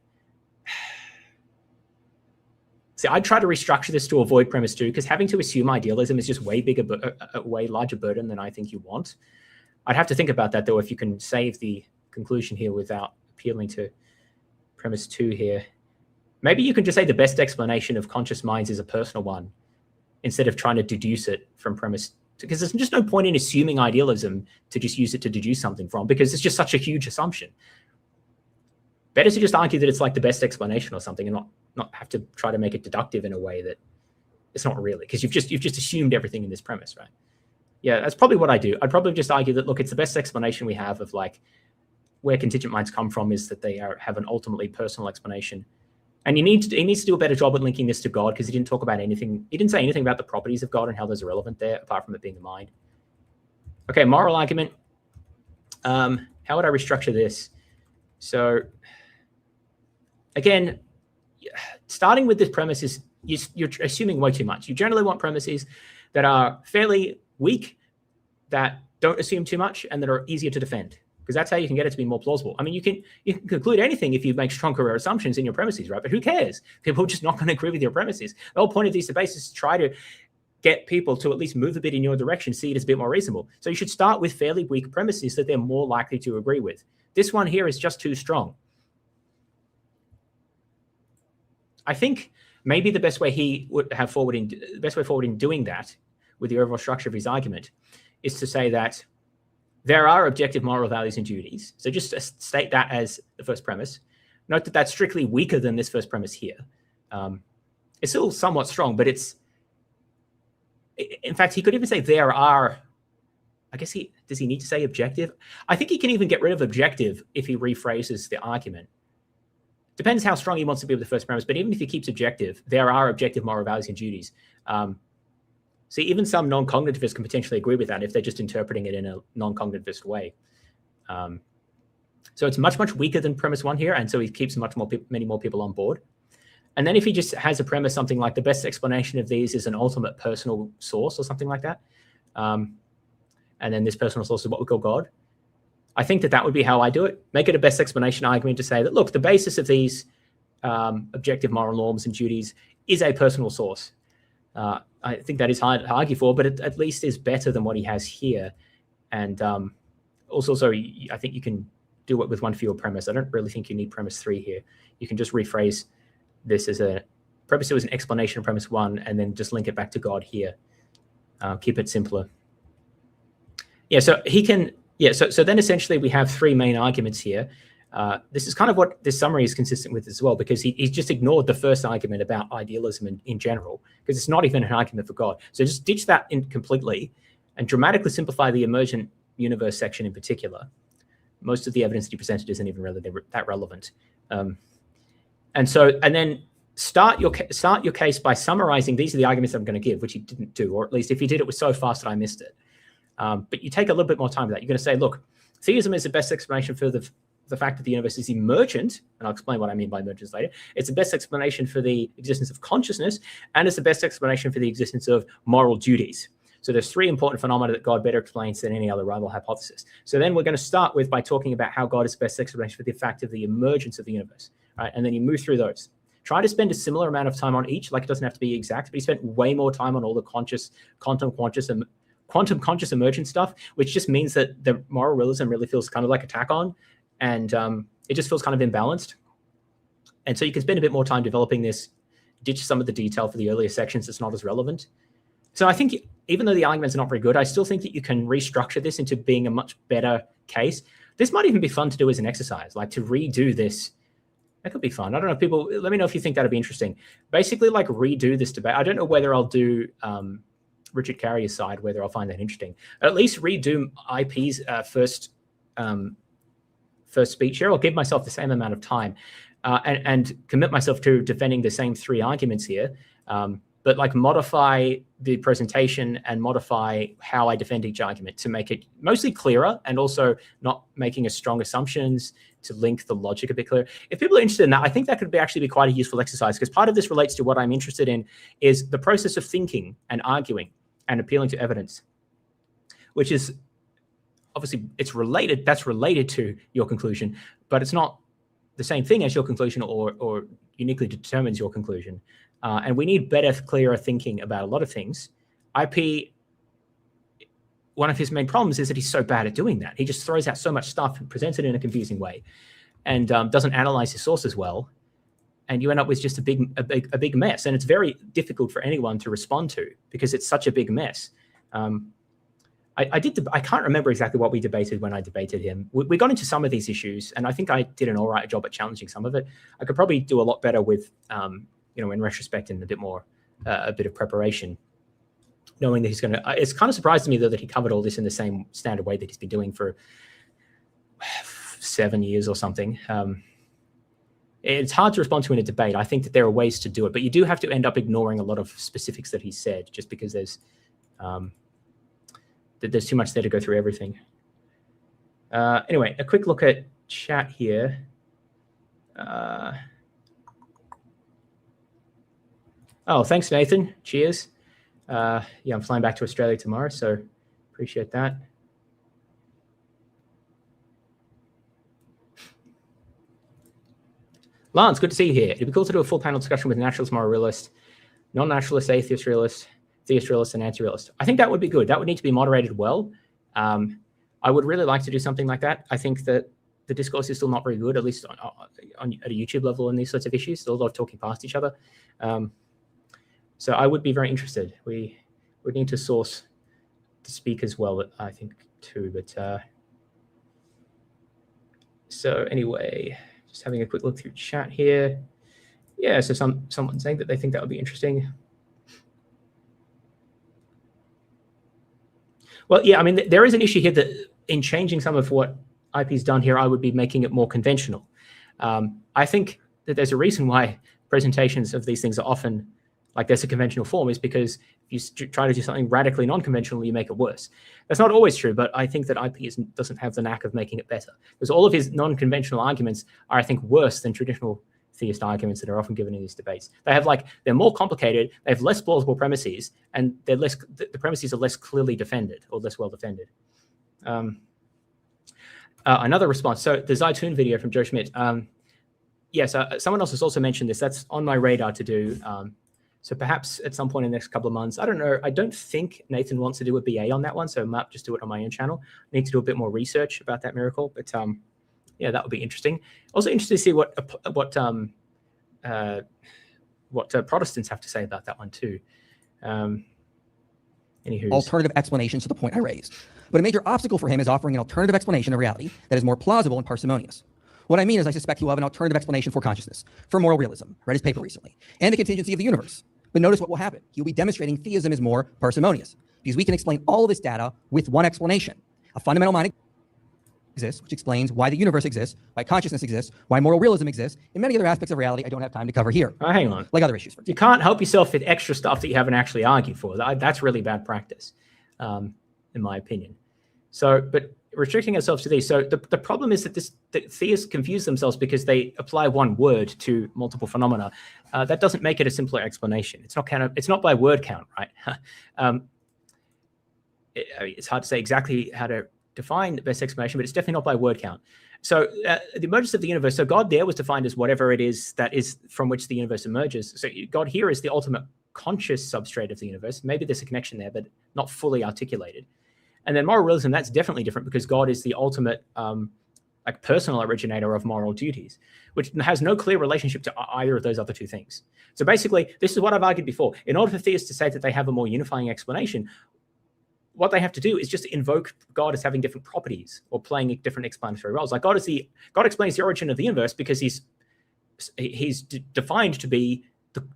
See, I'd try to restructure this to avoid premise 2, because having to assume idealism is just way bigger, a way larger burden than I think you want. I'd have to think about that, though, if you can save the conclusion here without appealing to premise 2 here. Maybe you can just say the best explanation of conscious minds is a personal one, instead of trying to deduce it from premise 2, because there's just no point in assuming idealism to just use it to deduce something from, because it's just such a huge assumption. Better to just argue that it's like the best explanation or something, and not have to try to make it deductive in a way that it's not really, because you've just assumed everything in this premise, right? Yeah, that's probably what I do. I'd probably just argue that, look, it's the best explanation we have of like where contingent minds come from is that they have an ultimately personal explanation. And he needs to do a better job at linking this to God, because he didn't talk about anything. He didn't say anything about the properties of God and how those are relevant there, apart from it being the mind. Okay, moral argument. How would I restructure this? So again, starting with this premise is you're assuming way too much. You generally want premises that are fairly weak, that don't assume too much, and that are easier to defend, because that's how you can get it to be more plausible. I mean, you can conclude anything if you make stronger assumptions in your premises, right? But who cares? People are just not going to agree with your premises. The whole point of these debates is to try to get people to at least move a bit in your direction, see it as a bit more reasonable. So you should start with fairly weak premises that they're more likely to agree with. This one here is just too strong. I think maybe the best way he would have forward in doing that, with the overall structure of his argument, is to say that there are objective moral values and duties. So just state that as the first premise. Note that that's strictly weaker than this first premise here. It's still somewhat strong, but in fact, he could even say there are, I guess does he need to say objective? I think he can even get rid of objective if he rephrases the argument. Depends how strong he wants to be with the first premise, but even if he keeps objective, there are objective moral values and duties. See, even some non-cognitivists can potentially agree with that if they're just interpreting it in a non-cognitivist way. So it's much, much weaker than premise 1 here, and so he keeps many more people on board. And then if he just has a premise, something like the best explanation of these is an ultimate personal source or something like that, and then this personal source is what we call God, I think that would be how I do it. Make it a best explanation argument to say that, look, the basis of these objective moral norms and duties is a personal source. I think that is hard to argue for, but it at least is better than what he has here. And also, I think you can do it with one fewer premise. I don't really think you need premise 3 here. You can just rephrase this as a premise 2 as an explanation of premise 1, and then just link it back to God here. Keep it simpler. Yeah, so he can... Yeah, so then essentially we have 3 main arguments here. This is kind of what this summary is consistent with as well, because he's just ignored the first argument about idealism in general, because it's not even an argument for God. So just ditch that in completely and dramatically simplify the emergent universe section in particular. Most of the evidence that he presented isn't even really that relevant. And then start your case by summarizing, these are the arguments I'm going to give, which he didn't do, or at least if he did, it was so fast that I missed it. But you take a little bit more time for that. You're going to say, look, theism is the best explanation for the fact that the universe is emergent, and I'll explain what I mean by emergence later. It's the best explanation for the existence of consciousness, and it's the best explanation for the existence of moral duties. So there's 3 important phenomena that God better explains than any other rival hypothesis. So then we're going to start by talking about how God is the best explanation for the fact of the emergence of the universe, right? And then you move through those. Try to spend a similar amount of time on each, like it doesn't have to be exact, but he spent way more time on all the quantum conscious emergent stuff, which just means that the moral realism really feels kind of like a tack on, and it just feels kind of imbalanced. And so you can spend a bit more time developing this, ditch some of the detail for the earlier sections that's not as relevant. So I think even though the arguments are not very good, I still think that you can restructure this into being a much better case. This might even be fun to do as an exercise, like to redo this. That could be fun. I don't know if people, let me know if you think that'd be interesting. Basically, like redo this debate. I don't know whether I'll do Richard Carrier's side, whether I'll find that interesting. At least redo IP's first speech here. I'll give myself the same amount of time and commit myself to defending the same 3 arguments here, but like modify the presentation and modify how I defend each argument to make it mostly clearer, and also not making as strong assumptions, to link the logic a bit clearer. If people are interested in that, I think that could actually be quite a useful exercise, because part of this relates to what I'm interested in is the process of thinking and arguing and appealing to evidence, which is obviously that's related to your conclusion, but it's not the same thing as your conclusion or uniquely determines your conclusion. And we need better, clearer thinking about a lot of things. IP, one of his main problems is that he's so bad at doing that. He just throws out so much stuff and presents it in a confusing way, and doesn't analyze his sources well. And you end up with just a big mess. And it's very difficult for anyone to respond to because it's such a big mess. I can't remember exactly what we debated when I debated him. We got into some of these issues, and I think I did an all right job at challenging some of it. I could probably do a lot better with, in retrospect and a bit of preparation, knowing that he's going to. It's kind of surprised me though that he covered all this in the same standard way that he's been doing for 7 years or something. It's hard to respond to in a debate. I think that there are ways to do it, but you do have to end up ignoring a lot of specifics that he said, just because there's too much there to go through everything. Anyway, a quick look at chat here. Oh, thanks, Nathan. Cheers. Yeah, I'm flying back to Australia tomorrow, so appreciate that. Lance, good to see you here. It'd be cool to do a full panel discussion with naturalist, moral realist, non-naturalist, atheist realist, theist realist, and anti-realist. I think that would be good. That would need to be moderated well. I would really like to do something like that. I think that the discourse is still not very good, at least at a YouTube level on these sorts of issues. Still a lot of talking past each other. So I would be very interested. We would need to source the speakers well, I think, too. But so anyway, just having a quick look through chat here. Yeah, so someone saying that they think that would be interesting. Well, yeah, I mean, there is an issue here that in changing some of what IP's done here, I would be making it more conventional. I think that there's a reason why presentations of these things are often like there's a conventional form, is because if you try to do something radically non-conventional, you make it worse. That's not always true, but I think that IP doesn't have the knack of making it better, because all of his non-conventional arguments are, I think, worse than traditional theist arguments that are often given in these debates. They're more complicated, they have less plausible premises, and the premises are less clearly defended or less well defended. Another response. So the Zaytun video from Joe Schmidt. Yes, someone else has also mentioned this. That's on my radar to do. So perhaps at some point in the next couple of months, I don't know. I don't think Nathan wants to do a BA on that one, so I might just do it on my own channel. I need to do a bit more research about that miracle, but yeah, that would be interesting. Also interested to see what Protestants have to say about that one too. Anywho, alternative explanations to the point I raised. But a major obstacle for him is offering an alternative explanation of reality that is more plausible and parsimonious. What I mean is I suspect he will have an alternative explanation for consciousness, for moral realism, read his paper recently, and the contingency of the universe. But notice what will happen. He will be demonstrating theism is more parsimonious, because we can explain all of this data with one explanation. A fundamental mind exists, which explains why the universe exists, why consciousness exists, why moral realism exists, and many other aspects of reality I don't have time to cover here. Hang on. Like other issues. You can't help yourself with extra stuff that you haven't actually argued for. That's really bad practice, in my opinion. So, but restricting ourselves to these. So the problem is that theists confuse themselves because they apply one word to multiple phenomena. That doesn't make it a simpler explanation. It's not by word count, right? It's hard to say exactly how to define the best explanation, but it's definitely not by word count. So the emergence of the universe. So God there was defined as whatever it is that is from which the universe emerges. So God here is the ultimate conscious substrate of the universe. Maybe there's a connection there, but not fully articulated. And then moral realism, that's definitely different because God is the ultimate like personal originator of moral duties, which has no clear relationship to either of those other two things. So basically, this is what I've argued before. In order for theists to say that they have a more unifying explanation, what they have to do is just invoke God as having different properties or playing different explanatory roles. Like God explains the origin of the universe because he's defined to be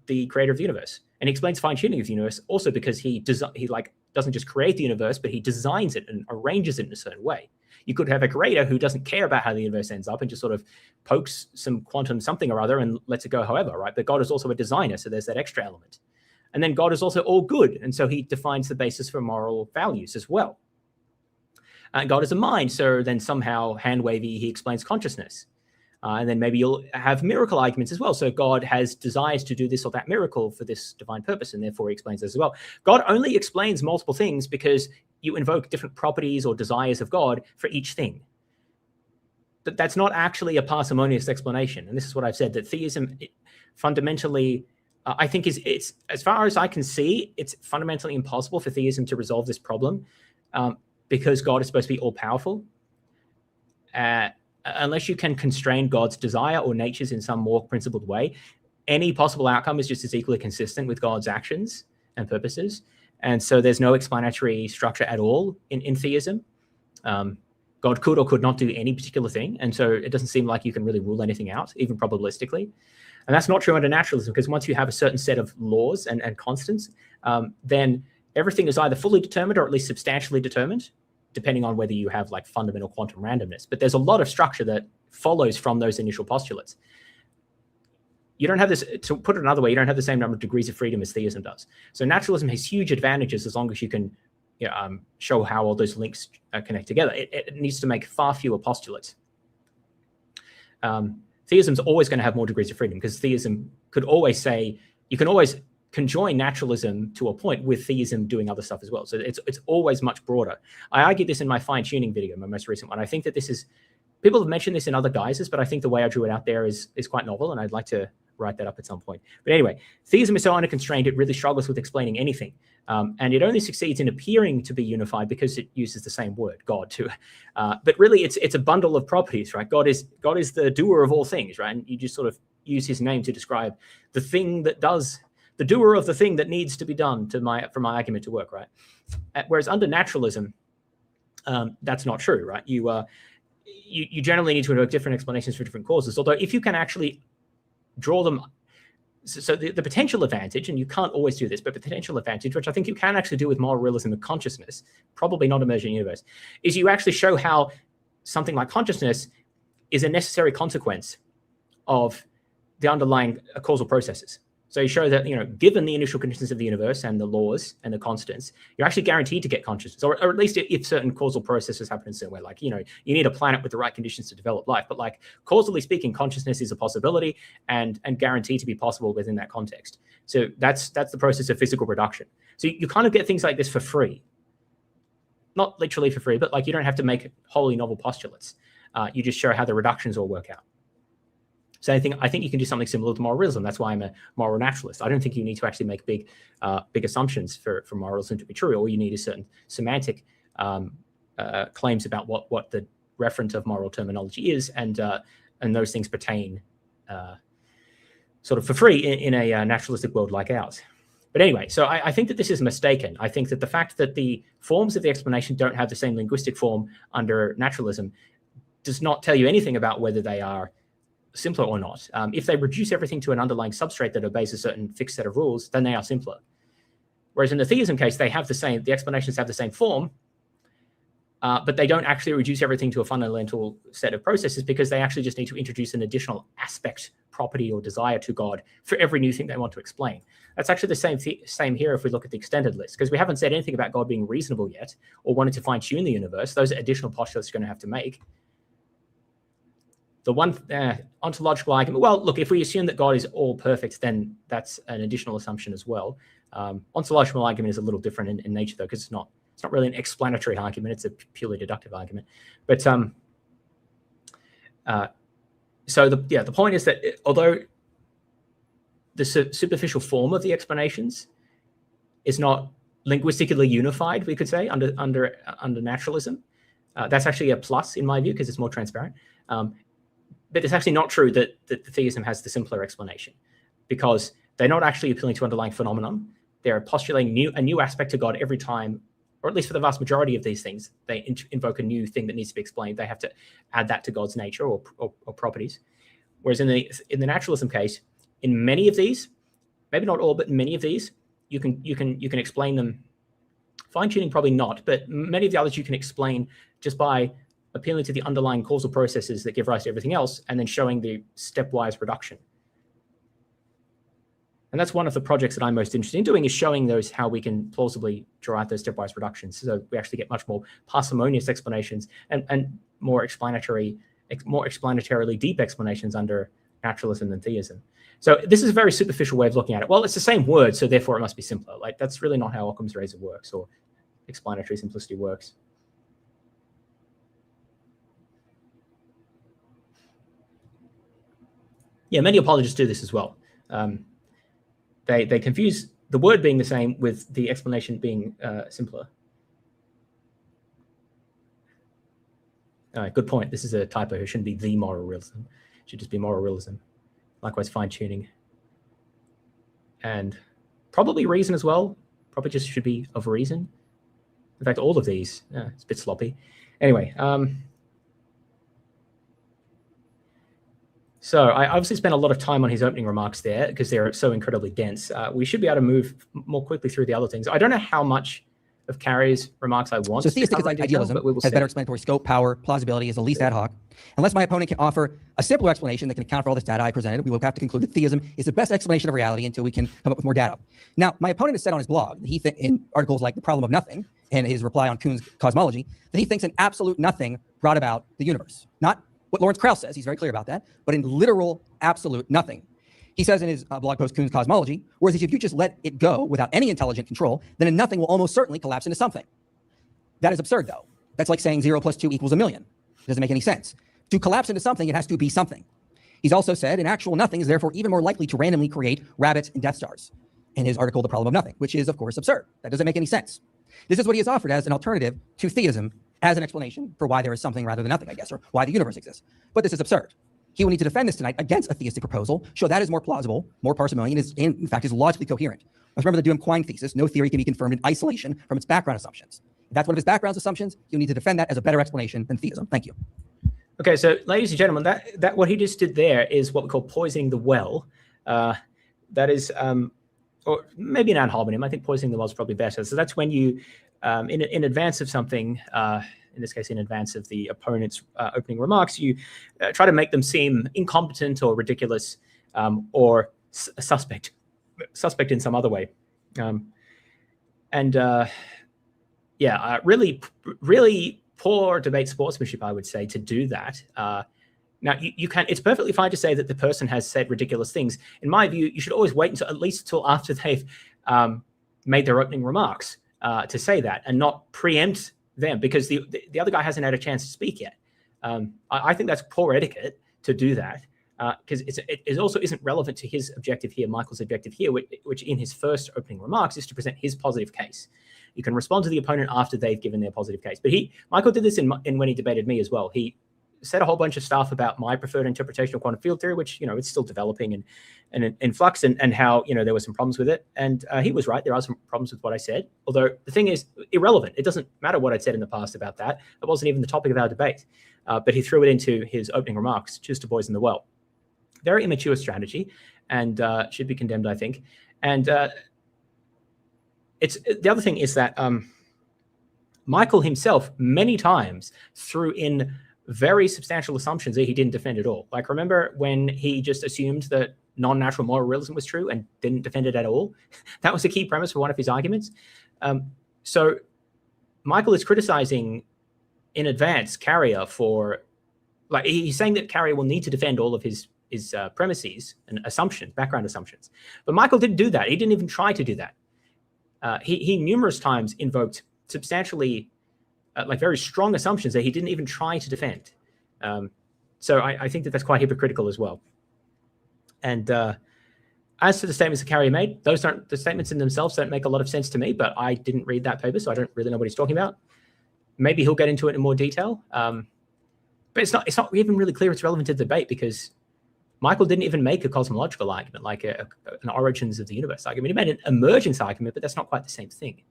the creator of the universe, and he explains fine-tuning of the universe also because he doesn't just create the universe, but he designs it and arranges it in a certain way. You could have a creator who doesn't care about how the universe ends up and just sort of pokes some quantum something or other and lets it go however, right? But God is also a designer, so there's that extra element. And then God is also all good, and so he defines the basis for moral values as well. And God is a mind, so then somehow hand-wavy, he explains consciousness. And then maybe you'll have miracle arguments as well. So God has desires to do this or that miracle for this divine purpose, and therefore he explains this as well. God only explains multiple things because you invoke different properties or desires of God for each thing. But that's not actually a parsimonious explanation. And this is what I've said, that theism fundamentally I think it's as far as I can see, it's fundamentally impossible for theism to resolve this problem because God is supposed to be all powerful. Unless you can constrain God's desire or natures in some more principled way, any possible outcome is just as equally consistent with God's actions and purposes. And so there's no explanatory structure at all in theism. God could or could not do any particular thing. And so it doesn't seem like you can really rule anything out, even probabilistically. And that's not true under naturalism, because once you have a certain set of laws and constants, then everything is either fully determined or at least substantially determined, depending on whether you have like fundamental quantum randomness. But there's a lot of structure that follows from those initial postulates. You don't have this, to put it another way, you don't have the same number of degrees of freedom as theism does. So naturalism has huge advantages as long as you can show how all those links connect together. It needs to make far fewer postulates. Theism's always going to have more degrees of freedom, because theism could always say, you can always conjoin naturalism to a point with theism doing other stuff as well. So it's always much broader. I argued this in my fine-tuning video, my most recent one. I think that this is, people have mentioned this in other guises, but I think the way I drew it out there is quite novel, and I'd like to write that up at some point. But anyway, theism is so underconstrained, it really struggles with explaining anything. And it only succeeds in appearing to be unified because it uses the same word, God, too. But really, it's a bundle of properties, right? God is the doer of all things, right? And you just sort of use his name to describe the thing that does, the doer of the thing that needs to be done for my argument to work, right? Whereas under naturalism, that's not true, right? You generally need to invoke different explanations for different causes. Although if you can actually draw them, so the potential advantage, and you can't always do this, but the potential advantage, which I think you can actually do with moral realism and consciousness, probably not emergent universe, is you actually show how something like consciousness is a necessary consequence of the underlying causal processes. So you show that, given the initial conditions of the universe and the laws and the constants, you're actually guaranteed to get consciousness, or at least if certain causal processes happen in a certain way, like, you need a planet with the right conditions to develop life. But like, causally speaking, consciousness is a possibility and guaranteed to be possible within that context. So that's the process of physical reduction. So you kind of get things like this for free. Not literally for free, but like, you don't have to make wholly novel postulates. You just show how the reductions all work out. So I think you can do something similar to moral realism. That's why I'm a moral naturalist. I don't think you need to actually make big assumptions for moralism to be true. All you need is certain semantic claims about what the referent of moral terminology is, and those things pertain sort of for free in a naturalistic world like ours. But anyway, so I think that this is mistaken. I think that the fact that the forms of the explanation don't have the same linguistic form under naturalism does not tell you anything about whether they are simpler or not. If they reduce everything to an underlying substrate that obeys a certain fixed set of rules, then they are simpler. Whereas in the theism case, the explanations have the same form, but they don't actually reduce everything to a fundamental set of processes, because they actually just need to introduce an additional aspect, property, or desire to God for every new thing they want to explain. That's actually the same here if we look at the extended list, because we haven't said anything about God being reasonable yet, or wanting to fine-tune the universe. Those are additional postulates you're going to have to make. The one ontological argument, well, look, if we assume that God is all perfect, then that's an additional assumption as well. Ontological argument is a little different in nature, though, because it's not really an explanatory argument. It's a purely deductive argument. But so the point is that although the superficial form of the explanations is not linguistically unified, we could say, under naturalism, that's actually a plus in my view, because it's more transparent. But it's actually not true that theism has the simpler explanation, because they're not actually appealing to underlying phenomenon. They're postulating a new aspect to God every time, or at least for the vast majority of these things. They invoke a new thing that needs to be explained. They have to add that to God's nature or properties. Whereas in the naturalism case, in many of these, maybe not all, but in many of these, you can explain them. Fine-tuning probably not, but many of the others you can explain just by appealing to the underlying causal processes that give rise to everything else, and then showing the stepwise reduction. And that's one of the projects that I'm most interested in doing, is showing how we can plausibly draw out those stepwise reductions, so we actually get much more parsimonious explanations and more explanatorily deep explanations under naturalism than theism. So this is a very superficial way of looking at it. Well, it's the same word, so therefore it must be simpler. Like, that's really not how Occam's razor works, or explanatory simplicity works. Yeah, many apologists do this as well. they confuse the word being the same with the explanation being simpler. Good point. This is a typo. It shouldn't be the moral realism. It should just be moral realism. Likewise, fine-tuning. And probably reason as well. Probably just should be of reason. In fact, all of these, it's a bit sloppy. Anyway, so I obviously spent a lot of time on his opening remarks there because they're so incredibly dense. We should be able to move more quickly through the other things. I don't know how much of Carrie's remarks I want. So theistic idealism has better explanatory scope, power, plausibility, is the least ad hoc. Unless my opponent can offer a simpler explanation that can account for all this data I presented, we will have to conclude that theism is the best explanation of reality until we can come up with more data. Now, my opponent has said on his blog that he in articles like The Problem of Nothing and his reply on Kuhn's cosmology, that he thinks an absolute nothing brought about the universe. Not what Lawrence Krauss says, he's very clear about that, but in literal absolute nothing. He says in his blog post, Kuhn's cosmology, whereas if you just let it go without any intelligent control, then a nothing will almost certainly collapse into something. That is absurd, though. That's like saying 0 + 2 = a million. It doesn't make any sense. To collapse into something, it has to be something. He's also said an actual nothing is therefore even more likely to randomly create rabbits and Death Stars in his article, The Problem of Nothing, which is, of course, absurd. That doesn't make any sense. This is what he has offered as an alternative to theism as an explanation for why there is something rather than nothing, I guess, or why the universe exists. But this is absurd. He will need to defend this tonight against a theistic proposal, show that is more plausible, more parsimonious, and in fact is logically coherent. Let's remember the Duhem-Quine thesis: no theory can be confirmed in isolation from its background assumptions. If that's one of his background assumptions, you'll need to defend that as a better explanation than theism. Thank you. Okay, so ladies and gentlemen, that what he just did there is what we call poisoning the well. That is, or maybe an ad hominem. I think poisoning the well is probably better. So that's when you, in advance of something, in this case, in advance of the opponent's opening remarks, you try to make them seem incompetent or ridiculous, or suspect in some other way. Really poor debate sportsmanship, I would say, to do that. Now, you can. It's perfectly fine to say that the person has said ridiculous things. In my view, you should always wait until at least until after they've made their opening remarks to say that, and not preempt them, because the other guy hasn't had a chance to speak yet. I think that's poor etiquette to do that, because it also isn't relevant to his objective here, Michael's objective here, which in his first opening remarks is to present his positive case. You can respond to the opponent after they've given their positive case. But Michael did this in when he debated me as well. He said a whole bunch of stuff about my preferred interpretation of quantum field theory, which, it's still developing and in flux, and how, there were some problems with it. And he was right. There are some problems with what I said. Although the thing is irrelevant. It doesn't matter what I'd said in the past about that. It wasn't even the topic of our debate. But he threw it into his opening remarks just to poison the well. Very immature strategy, and should be condemned, I think. And the other thing is that Michael himself many times threw in very substantial assumptions that he didn't defend at all. Like, remember when he just assumed that non-natural moral realism was true and didn't defend it at all? That was a key premise for one of his arguments. So Michael is criticizing in advance Carrier for, like, he's saying that Carrier will need to defend all of his premises and assumptions, background assumptions. But Michael didn't do that. He didn't even try to do that. He numerous times invoked substantially, very strong assumptions that he didn't even try to defend. So I think that that's quite hypocritical as well. And as to the statements that Carrier made, the statements in themselves don't make a lot of sense to me, but I didn't read that paper, so I don't really know what he's talking about. Maybe he'll get into it in more detail. But it's not even really clear it's relevant to the debate, because Michael didn't even make a cosmological argument, like an origins of the universe argument. He made an emergence argument, but that's not quite the same thing.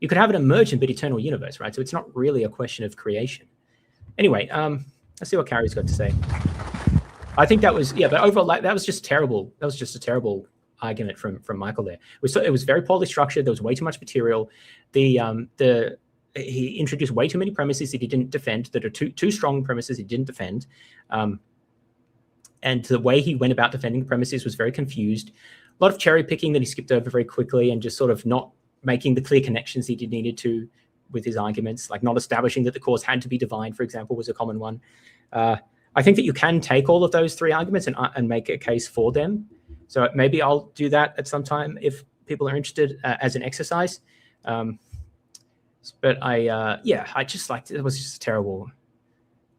You could have an emergent but eternal universe, right? So it's not really a question of creation. Anyway, let's see what Carrie's got to say. I think that was, but overall, that was just terrible. That was just a terrible argument from Michael there. It was very poorly structured. There was way too much material. He introduced way too many premises that he didn't defend, that are too strong premises he didn't defend. And the way he went about defending the premises was very confused. A lot of cherry picking that he skipped over very quickly, and just sort of not making the clear connections he needed to with his arguments, like not establishing that the cause had to be divine, for example, was a common one. I think that you can take all of those three arguments and make a case for them. So maybe I'll do that at some time if people are interested as an exercise. But I just liked it. It was just terrible.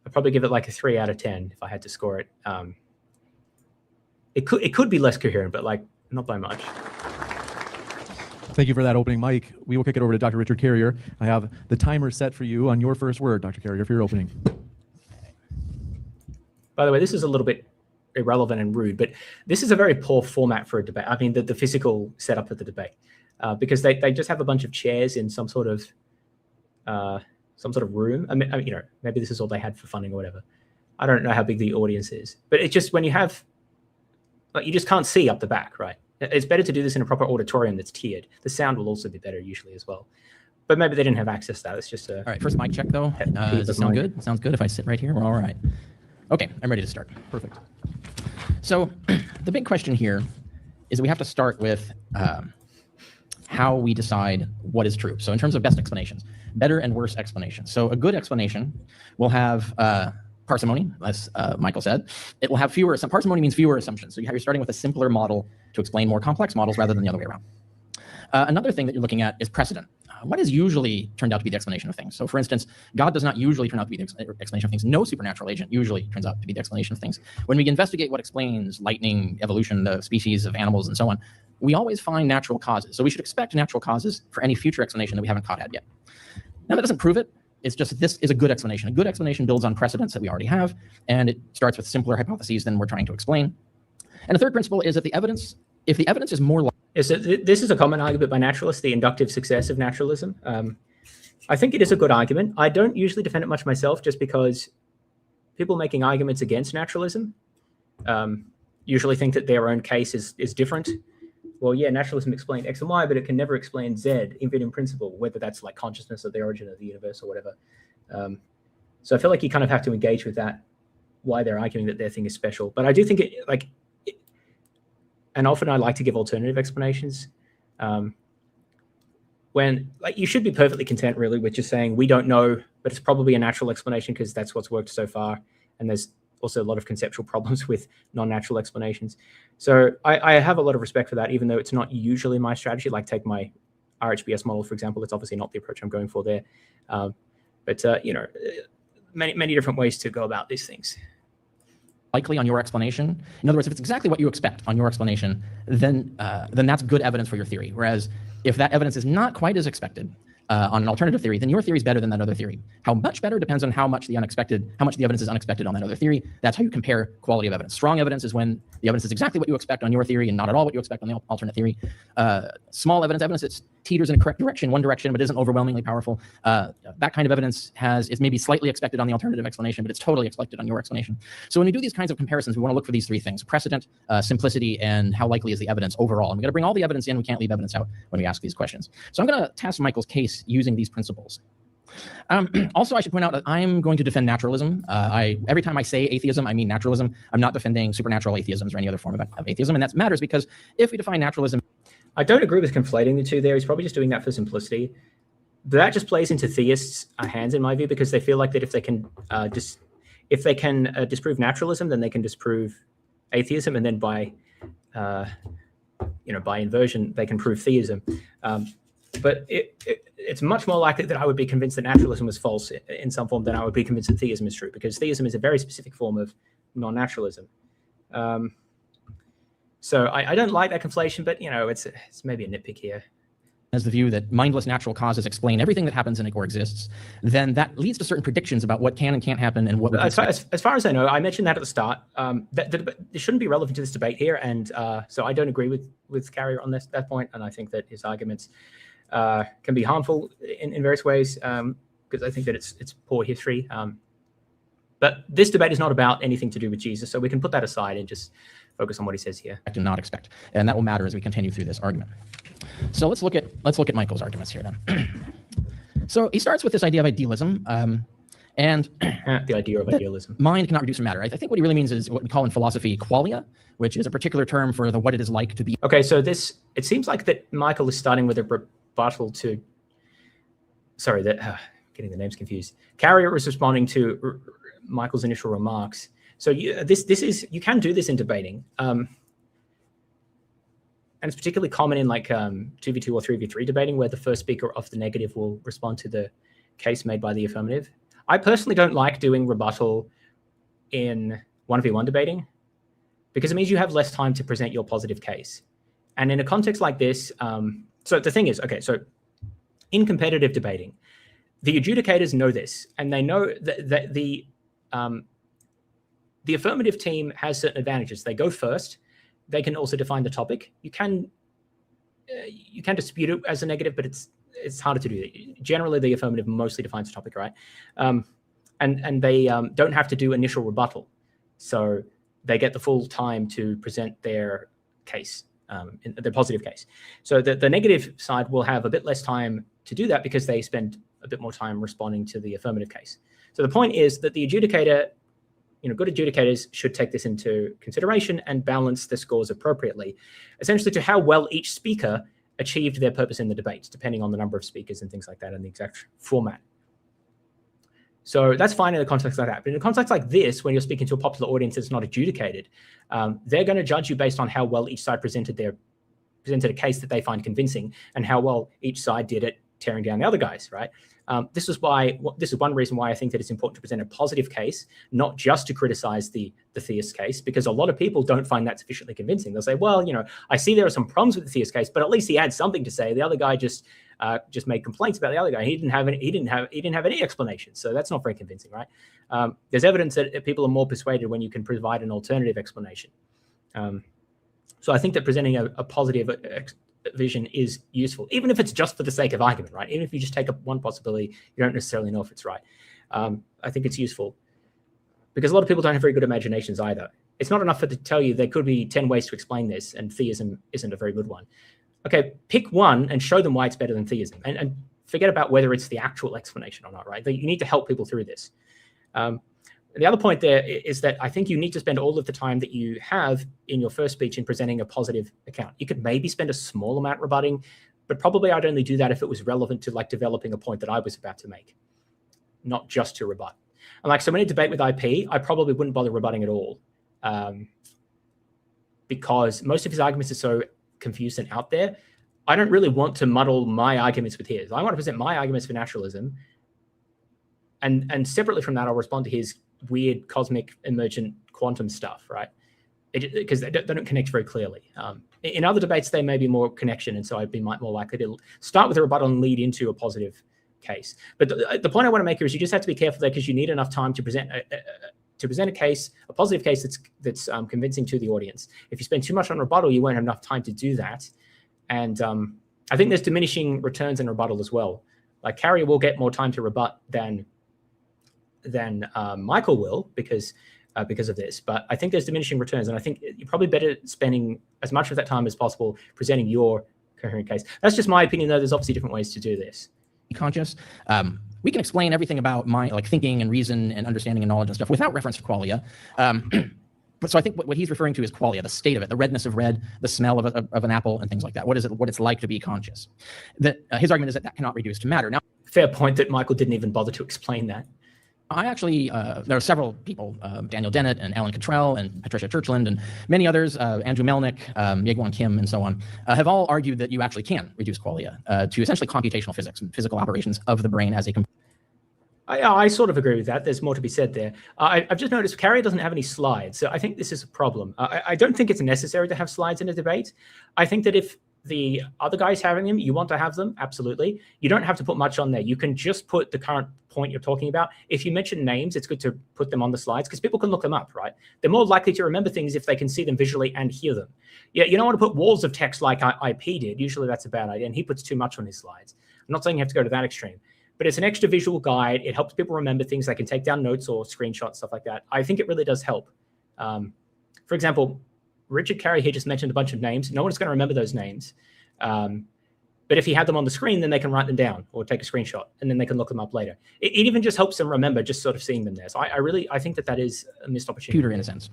I'd probably give it like a 3 out of 10 if I had to score it. It could be less coherent, but like not by much. Thank you for that opening, Mike. We will kick it over to Dr. Richard Carrier. I have the timer set for you on your first word, Dr. Carrier, for your opening. By the way, this is a little bit irrelevant and rude, but this is a very poor format for a debate. I mean, the physical setup of the debate, because they just have a bunch of chairs in some sort of room. I mean, you know, maybe this is all they had for funding or whatever. I don't know how big the audience is, but it's just when you have, like, you just can't see up the back, right? It's better to do this in a proper auditorium that's tiered. The sound will also be better usually as well. But maybe they didn't have access to that. It's just a... All right, first mic check though. Does it sound good? Sounds good if I sit right here? We're all right. Okay, I'm ready to start. Perfect. So the big question here is that we have to start with how we decide what is true. So in terms of best explanations, better and worse explanations. So a good explanation will have parsimony, as Michael said. It will have fewer, parsimony means fewer assumptions. So you're starting with a simpler model to explain more complex models rather than the other way around. Another thing that you're looking at is precedent. What has usually turned out to be the explanation of things? So for instance, God does not usually turn out to be the explanation of things. No supernatural agent usually turns out to be the explanation of things. When we investigate what explains lightning, evolution, the species of animals, and so on, we always find natural causes. So we should expect natural causes for any future explanation that we haven't caught at yet. Now that doesn't prove it. It's just that this is a good explanation. A good explanation builds on precedents that we already have, and it starts with simpler hypotheses than we're trying to explain. And the third principle is that the evidence, if the evidence is more likely, this is a common argument by naturalists, the inductive success of naturalism. I think it is a good argument. I don't usually defend it much myself, just because people making arguments against naturalism usually think that their own case is different. Well, yeah, naturalism explained X and Y, but it can never explain Z, in principle, whether that's like consciousness or the origin of the universe or whatever. So I feel like you kind of have to engage with that, why they're arguing that their thing is special. But I do think and often I like to give alternative explanations. When, like, you should be perfectly content really with just saying, we don't know, but it's probably a natural explanation because that's what's worked so far. And there's also a lot of conceptual problems with non-natural explanations. So I have a lot of respect for that, even though it's not usually my strategy. Like, take my RHBS model, for example. It's obviously not the approach I'm going for there. But you know, many different ways to go about these things. Likely on your explanation. In other words, if it's exactly what you expect on your explanation, then that's good evidence for your theory. Whereas if that evidence is not quite as expected on an alternative theory, then your theory is better than that other theory. How much better depends on how much the evidence is unexpected on that other theory. That's how you compare quality of evidence. Strong evidence is when the evidence is exactly what you expect on your theory and not at all what you expect on the alternate theory. Small evidence that teeters in a correct direction, one direction, but isn't overwhelmingly powerful. That kind of evidence is maybe slightly expected on the alternative explanation, but it's totally expected on your explanation. So when we do these kinds of comparisons, we want to look for these three things: precedent, simplicity, and how likely is the evidence overall. And we got to bring all the evidence in. We can't leave evidence out when we ask these questions. So I'm going to test Michael's case using these principles. Also, I should point out that I'm going to defend naturalism. Every time I say atheism, I mean naturalism. I'm not defending supernatural atheisms or any other form of atheism, and that matters because if we define naturalism... I don't agree with conflating the two there. He's probably just doing that for simplicity. But that just plays into theists' hands, in my view, because they feel like that if they can disprove naturalism, then they can disprove atheism, and then by inversion, they can prove theism. But it's much more likely that I would be convinced that naturalism was false in some form than I would be convinced that theism is true, because theism is a very specific form of non-naturalism. So I don't like that conflation, but you know, it's maybe a nitpick here. As the view that mindless natural causes explain everything that happens in it or exists, then that leads to certain predictions about what can and can't happen and what. As far as I know, I mentioned that at the start. That shouldn't be relevant to this debate here, and so I don't agree with Carrier on that point, and I think that his arguments can be harmful in various ways, because I think that it's poor history. But this debate is not about anything to do with Jesus, so we can put that aside and just focus on what he says here. Do not expect, and that will matter as we continue through this argument. So let's look at Michael's arguments here then. So he starts with this idea of idealism, and the idea of idealism. Mind cannot reduce from matter. I think what he really means is what we call in philosophy qualia, which is a particular term for what it is like to be. Okay, so it seems like that Michael is starting with a rebuttal to. Sorry, getting the names confused. Carrier was responding to Michael's initial remarks. So you can do this in debating, and it's particularly common in like 2v2 or 3v3 debating, where the first speaker of the negative will respond to the case made by the affirmative. I personally don't like doing rebuttal in 1v1 debating, because it means you have less time to present your positive case. And in a context like this, So the thing is, okay, so in competitive debating, the adjudicators know this, and they know that the affirmative team has certain advantages. They go first. They can also define the topic. You can dispute it as a negative, but it's harder to do. Generally, the affirmative mostly defines the topic, right? And they don't have to do initial rebuttal, so they get the full time to present their case, their positive case. So the negative side will have a bit less time to do that because they spend a bit more time responding to the affirmative case. So the point is that the adjudicator, good adjudicators should take this into consideration and balance the scores appropriately, essentially to how well each speaker achieved their purpose in the debate, depending on the number of speakers and things like that and the exact format. So that's fine in a context like that. But in a context like this, when you're speaking to a popular audience that's not adjudicated, they're going to judge you based on how well each side presented a case that they find convincing and how well each side did at tearing down the other guys, right? This is one reason why I think that it's important to present a positive case, not just to criticize the theist case, because a lot of people don't find that sufficiently convincing. They'll say, well, I see there are some problems with the theist case, but at least he had something to say. The other guy just made complaints about the other guy. He didn't have any explanation. So that's not very convincing, right? There's evidence that people are more persuaded when you can provide an alternative explanation. So I think that presenting a positive vision is useful, even if it's just for the sake of argument, right? Even if you just take up one possibility, you don't necessarily know if it's right. I think it's useful because a lot of people don't have very good imaginations either. It's not enough to tell you there could be 10 ways to explain this, and theism isn't a very good one. Okay, pick one and show them why it's better than theism, and forget about whether it's the actual explanation or not, right? You need to help people through this. The other point there is that I think you need to spend all of the time that you have in your first speech in presenting a positive account. You could maybe spend a small amount rebutting, but probably I'd only do that if it was relevant to developing a point that I was about to make, not just to rebut. And so when I debate with IP, I probably wouldn't bother rebutting at all because most of his arguments are so confused and out there. I don't really want to muddle my arguments with his. I want to present my arguments for naturalism, and separately from that, I'll respond to his weird cosmic emergent quantum stuff, right? Because they don't connect very clearly. In other debates, there may be more connection, and so I'd be more likely to start with a rebuttal and lead into a positive case. But the point I want to make here is you just have to be careful there because you need enough time to present a case, a positive case that's convincing to the audience. If you spend too much on rebuttal, you won't have enough time to do that. And I think there's diminishing returns in rebuttal as well. Like Carrier will get more time to rebut than Michael will because of this. But I think there's diminishing returns, and I think you're probably better spending as much of that time as possible presenting your coherent case. That's just my opinion, though. There's obviously different ways to do this. Conscious. We can explain everything about thinking and reason and understanding and knowledge and stuff without reference to qualia. But so I think what he's referring to is qualia, the state of it, the redness of red, the smell of an apple, and things like that. What it's like to be conscious. That his argument is that cannot reduce to matter. Now, fair point that Michael didn't even bother to explain that. I actually, there are several people, Daniel Dennett and Alan Cottrell and Patricia Churchland and many others, Andrew Melnick, Yegwon Kim, and so on, have all argued that you actually can reduce qualia to essentially computational physics and physical operations of the brain as a computer. I sort of agree with that. There's more to be said there. I've just noticed Carrier doesn't have any slides, so I think this is a problem. I don't think it's necessary to have slides in a debate. I think that if the other guy's having them, you want to have them, absolutely. You don't have to put much on there. You can just put the current point you're talking about. If you mention names, it's good to put them on the slides because people can look them up, right? They're more likely to remember things if they can see them visually and hear them. Yeah, you don't want to put walls of text like IP did. Usually that's a bad idea, and he puts too much on his slides. I'm not saying you have to go to that extreme, but it's an extra visual guide. It helps people remember things. They can take down notes or screenshots, stuff like that. I think it really does help. For example, Richard Carey here just mentioned a bunch of names. No one's going to remember those names. But if he had them on the screen, then they can write them down or take a screenshot, and then they can look them up later. It even just helps them remember just sort of seeing them there. So I think that is a missed opportunity. In a sense.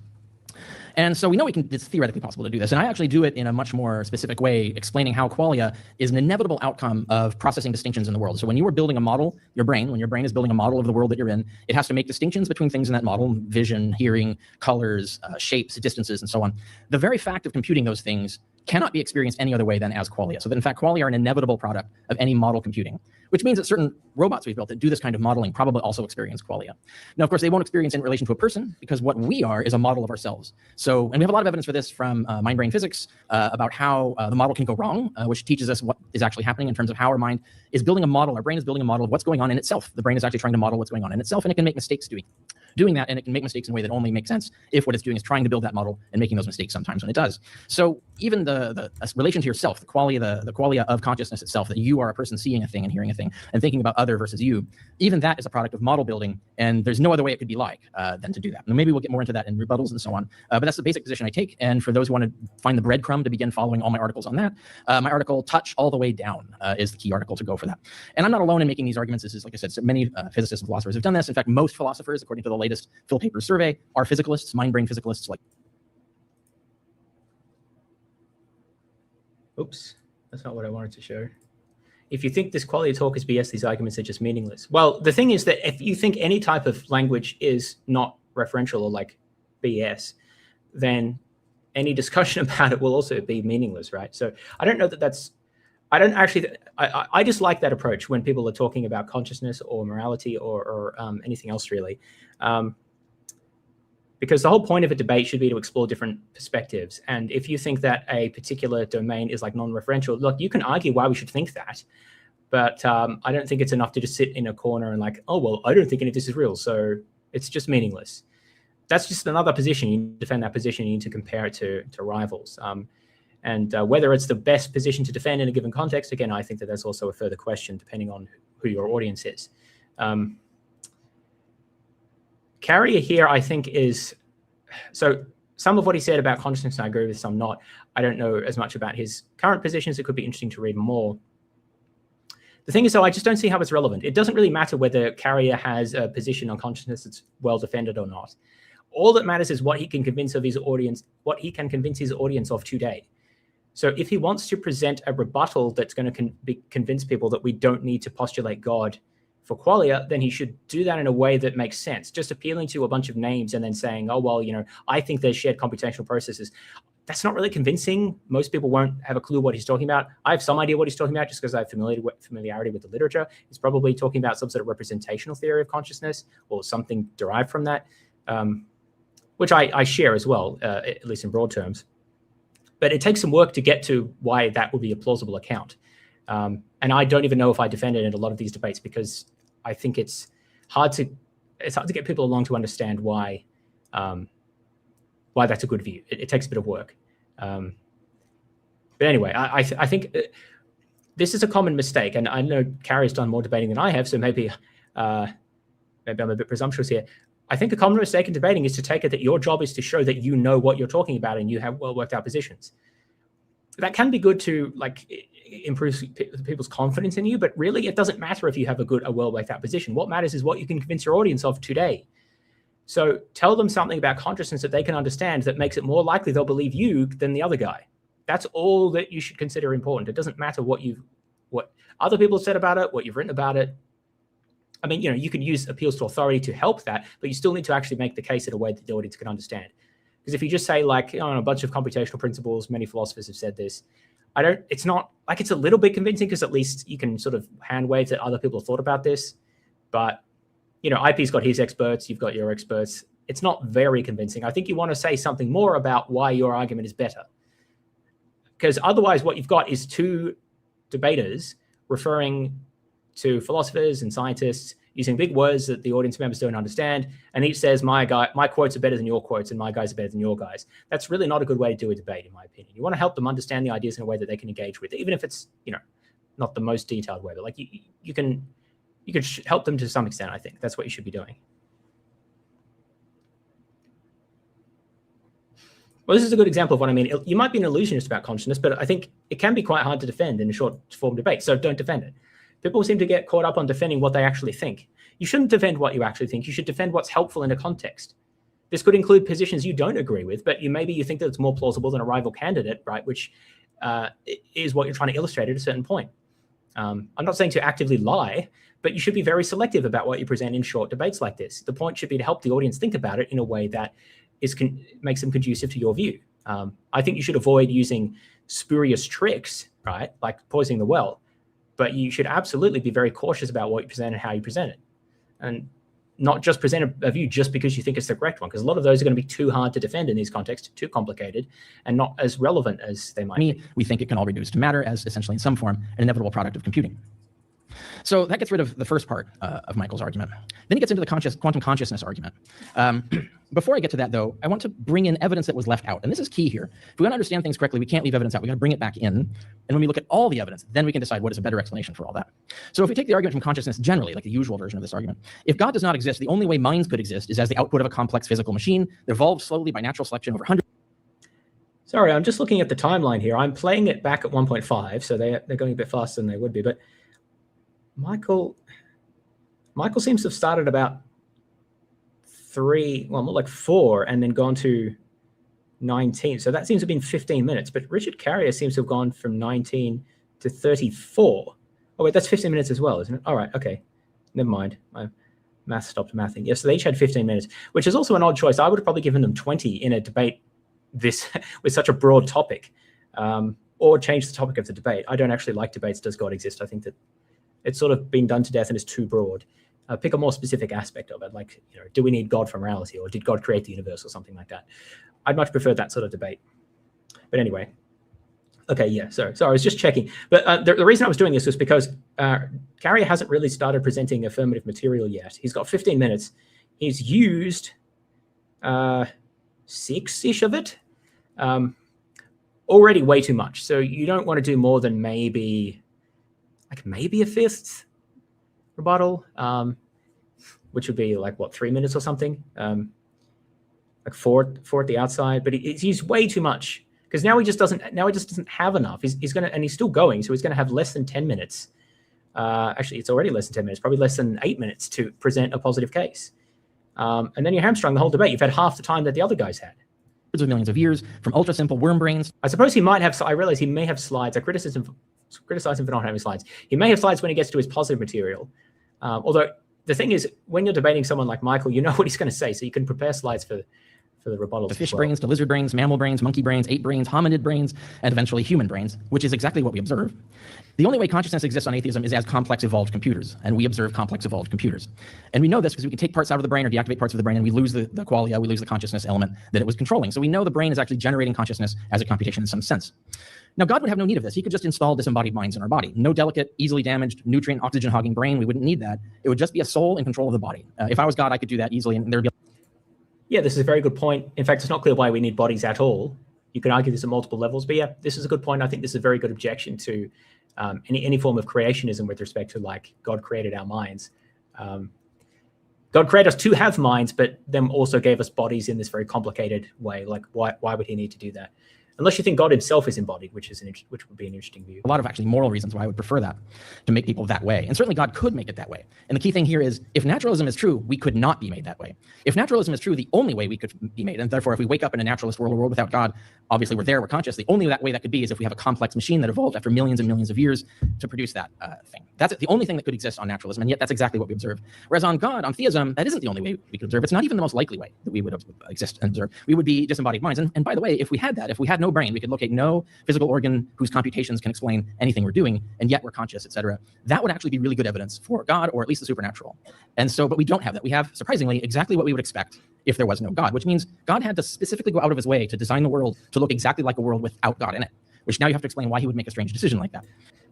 And so we know it's theoretically possible to do this. And I actually do it in a much more specific way, explaining how qualia is an inevitable outcome of processing distinctions in the world. So when you are building a model, when your brain is building a model of the world that you're in, it has to make distinctions between things in that model, vision, hearing, colors, shapes, distances, and so on. The very fact of computing those things cannot be experienced any other way than as qualia. So that in fact, qualia are an inevitable product of any model computing, which means that certain robots we've built that do this kind of modeling probably also experience qualia. Now, of course, they won't experience in relation to a person because what we are is a model of ourselves. So, and we have a lot of evidence for this from mind-brain physics about how the model can go wrong, which teaches us what is actually happening in terms of how our mind is building a model. Our brain is building a model of what's going on in itself. The brain is actually trying to model what's going on in itself, and it can make mistakes doing that, and it can make mistakes in a way that only makes sense if what it's doing is trying to build that model and making those mistakes sometimes when it does. So even the relation to yourself, the qualia of consciousness itself, that you are a person seeing a thing and hearing a thing and thinking about other versus you, even that is a product of model building, and there's no other way it could be like than to do that. And maybe we'll get more into that in rebuttals and so on, but that's the basic position I take. And for those who want to find the breadcrumb to begin following all my articles on that, my article Touch All the Way Down is the key article to go for that. And I'm not alone in making these arguments. This is, like I said, so many physicists and philosophers have done this. In fact, most philosophers, according to the latest Phil Papers survey, are physicalists, mind-brain physicalists. Like, oops, that's not what I wanted to show. If you think this quality talk is BS, these arguments are just meaningless. Well, the thing is that if you think any type of language is not referential or like BS, then any discussion about it will also be meaningless, right? So I don't know that that's, I dislike that approach when people are talking about consciousness or morality or anything else really. Because the whole point of a debate should be to explore different perspectives. And if you think that a particular domain is like non-referential, look, you can argue why we should think that, but I don't think it's enough to just sit in a corner and like, oh, well, I don't think any of this is real, so it's just meaningless. That's just another position. You need to defend that position. You need to compare it to rivals. And whether it's the best position to defend in a given context, again, I think that that's also a further question depending on who your audience is. Carrier here, I think, is, so some of what he said about consciousness, I agree with, some not. I don't know as much about his current positions. It could be interesting to read more. The thing is, though, I just don't see how it's relevant. It doesn't really matter whether Carrier has a position on consciousness that's well defended or not. All that matters is what he can convince of his audience, what he can convince his audience of today. So if he wants to present a rebuttal that's going to convince people that we don't need to postulate God for qualia, then he should do that in a way that makes sense. Just appealing to a bunch of names and then saying, oh, well, you know, I think there's shared computational processes. That's not really convincing. Most people won't have a clue what he's talking about. I have some idea what he's talking about just because I have familiarity with the literature. He's probably talking about some sort of representational theory of consciousness or something derived from that, which I share as well, at least in broad terms. But it takes some work to get to why that would be a plausible account. And I don't even know if I defend it in a lot of these debates because I think it's hard to get people along to understand why that's a good view. It takes a bit of work. But anyway, I think this is a common mistake, and I know Carrie's done more debating than I have, so maybe I'm a bit presumptuous here. I think a common mistake in debating is to take it that your job is to show that you know what you're talking about and you have well worked out positions. That can be good to like improve people's confidence in you, but really it doesn't matter if you have a well worked out position. What matters is what you can convince your audience of today. So tell them something about consciousness that they can understand that makes it more likely they'll believe you than the other guy. That's all that you should consider important. It doesn't matter what other people have said about it, what you've written about it. I mean, you know, you can use appeals to authority to help that, but you still need to actually make the case in a way that the audience can understand. Because if you just say like, a bunch of computational principles, many philosophers have said this, it's not like it's a little bit convincing because at least you can sort of hand wave that other people have thought about this. But, you know, IP's got his experts, you've got your experts. It's not very convincing. I think you want to say something more about why your argument is better. Because otherwise what you've got is two debaters referring to philosophers and scientists using big words that the audience members don't understand, and each says, my quotes are better than your quotes and my guys are better than your guys. That's really not a good way to do a debate, in my opinion. You want to help them understand the ideas in a way that they can engage with, even if it's, you know, not the most detailed way, but like you can help them to some extent. I think that's what you should be doing. Well, this is a good example of what I mean. You might be an illusionist about consciousness, but I think it can be quite hard to defend in a short form debate, so don't defend it. People seem to get caught up on defending what they actually think. You shouldn't defend what you actually think. You should defend what's helpful in a context. This could include positions you don't agree with, but maybe you think that it's more plausible than a rival candidate, right? Which is what you're trying to illustrate at a certain point. I'm not saying to actively lie, but you should be very selective about what you present in short debates like this. The point should be to help the audience think about it in a way that makes them conducive to your view. I think you should avoid using spurious tricks, right? Like poisoning the well. But you should absolutely be very cautious about what you present and how you present it. And not just present a view just because you think it's the correct one, because a lot of those are going to be too hard to defend in these contexts, too complicated, and not as relevant as they might be. We think it can all reduce to matter as essentially in some form an inevitable product of computing. So that gets rid of the first part of Michael's argument. Then he gets into the quantum consciousness argument. Before I get to that, though, I want to bring in evidence that was left out. And this is key here. If we want to understand things correctly, we can't leave evidence out. We got to bring it back in. And when we look at all the evidence, then we can decide what is a better explanation for all that. So if we take the argument from consciousness generally, like the usual version of this argument, if God does not exist, the only way minds could exist is as the output of a complex physical machine that evolved slowly by natural selection over hundreds. Sorry, I'm just looking at the timeline here. I'm playing it back at 1.5, so they're going a bit faster than they would be. But Michael seems to have started about 3, well, more like 4, and then gone to 19. So that seems to have been 15 minutes. But Richard Carrier seems to have gone from 19 to 34. Oh, wait, that's 15 minutes as well, isn't it? All right, okay. Never mind. My math stopped mathing. Yeah, so they each had 15 minutes, which is also an odd choice. I would have probably given them 20 in a debate this with such a broad topic, or change the topic of the debate. I don't actually like debates, does God exist? I think that it's sort of been done to death and is too broad. Pick a more specific aspect of it, like, do we need God for morality, or did God create the universe, or something like that? I'd much prefer that sort of debate. But anyway, okay, yeah, sorry, I was just checking. But the reason I was doing this was because Carrier hasn't really started presenting affirmative material yet. He's got 15 minutes. He's used 6-ish of it. Already way too much. So you don't want to do more than maybe a fifth rebuttal, which would be like, what, 3 minutes or something? Like four at the outside, but he's used way too much, because now he just doesn't have enough. He's gonna, and he's still going, so he's gonna have less than 10 minutes. Actually, it's already less than 10 minutes, probably less than 8 minutes to present a positive case. And then you're hamstrung the whole debate. You've had half the time that the other guys had. Of millions of years from ultra simple worm brains. I suppose he might have. I realize he may have slides. I criticize him for not having slides. He may have slides when he gets to his positive material. Although the thing is, when you're debating someone like Michael, you know what he's going to say, so you can prepare slides for the rebuttals. To fish brains, to lizard brains, mammal brains, monkey brains, ape brains, hominid brains, and eventually human brains, which is exactly what we observe. The only way consciousness exists on atheism is as complex evolved computers, and we observe complex evolved computers. And we know this because we can take parts out of the brain or deactivate parts of the brain, and we lose the qualia, we lose the consciousness element that it was controlling. So we know the brain is actually generating consciousness as a computation in some sense. Now, God would have no need of this. He could just install disembodied minds in our body. No delicate, easily damaged, nutrient, oxygen-hogging brain. We wouldn't need that. It would just be a soul in control of the body. If I was God, I could do that easily, and there'd be... Yeah, this is a very good point. In fact, it's not clear why we need bodies at all. You can argue this at multiple levels, but yeah, this is a good point. I think this is a very good objection to any form of creationism with respect to, like, God created our minds. God created us to have minds, but then also gave us bodies in this very complicated way. Like, why would he need to do that? Unless you think God himself is embodied, which would be an interesting view. A lot of actually moral reasons why I would prefer that, to make people that way. And certainly God could make it that way. And the key thing here is, if naturalism is true, we could not be made that way. If naturalism is true, the only way we could be made, and therefore if we wake up in a naturalist world, a world without God, obviously we're there, we're conscious. The only way that could be is if we have a complex machine that evolved after millions and millions of years to produce that thing. That's the only thing that could exist on naturalism, and yet that's exactly what we observe. Whereas on God, on theism, that isn't the only way we could observe. It's not even the most likely way that we would exist and observe. We would be disembodied minds. And by the way, if we had that, if we had no brain, we could locate no physical organ whose computations can explain anything we're doing, and yet we're conscious, etc. That would actually be really good evidence for God, or at least the supernatural. And so, but we don't have that. We have, surprisingly, exactly what we would expect if there was no God, which means God had to specifically go out of his way to design the world to look exactly like a world without God in it, which now you have to explain why he would make a strange decision like that.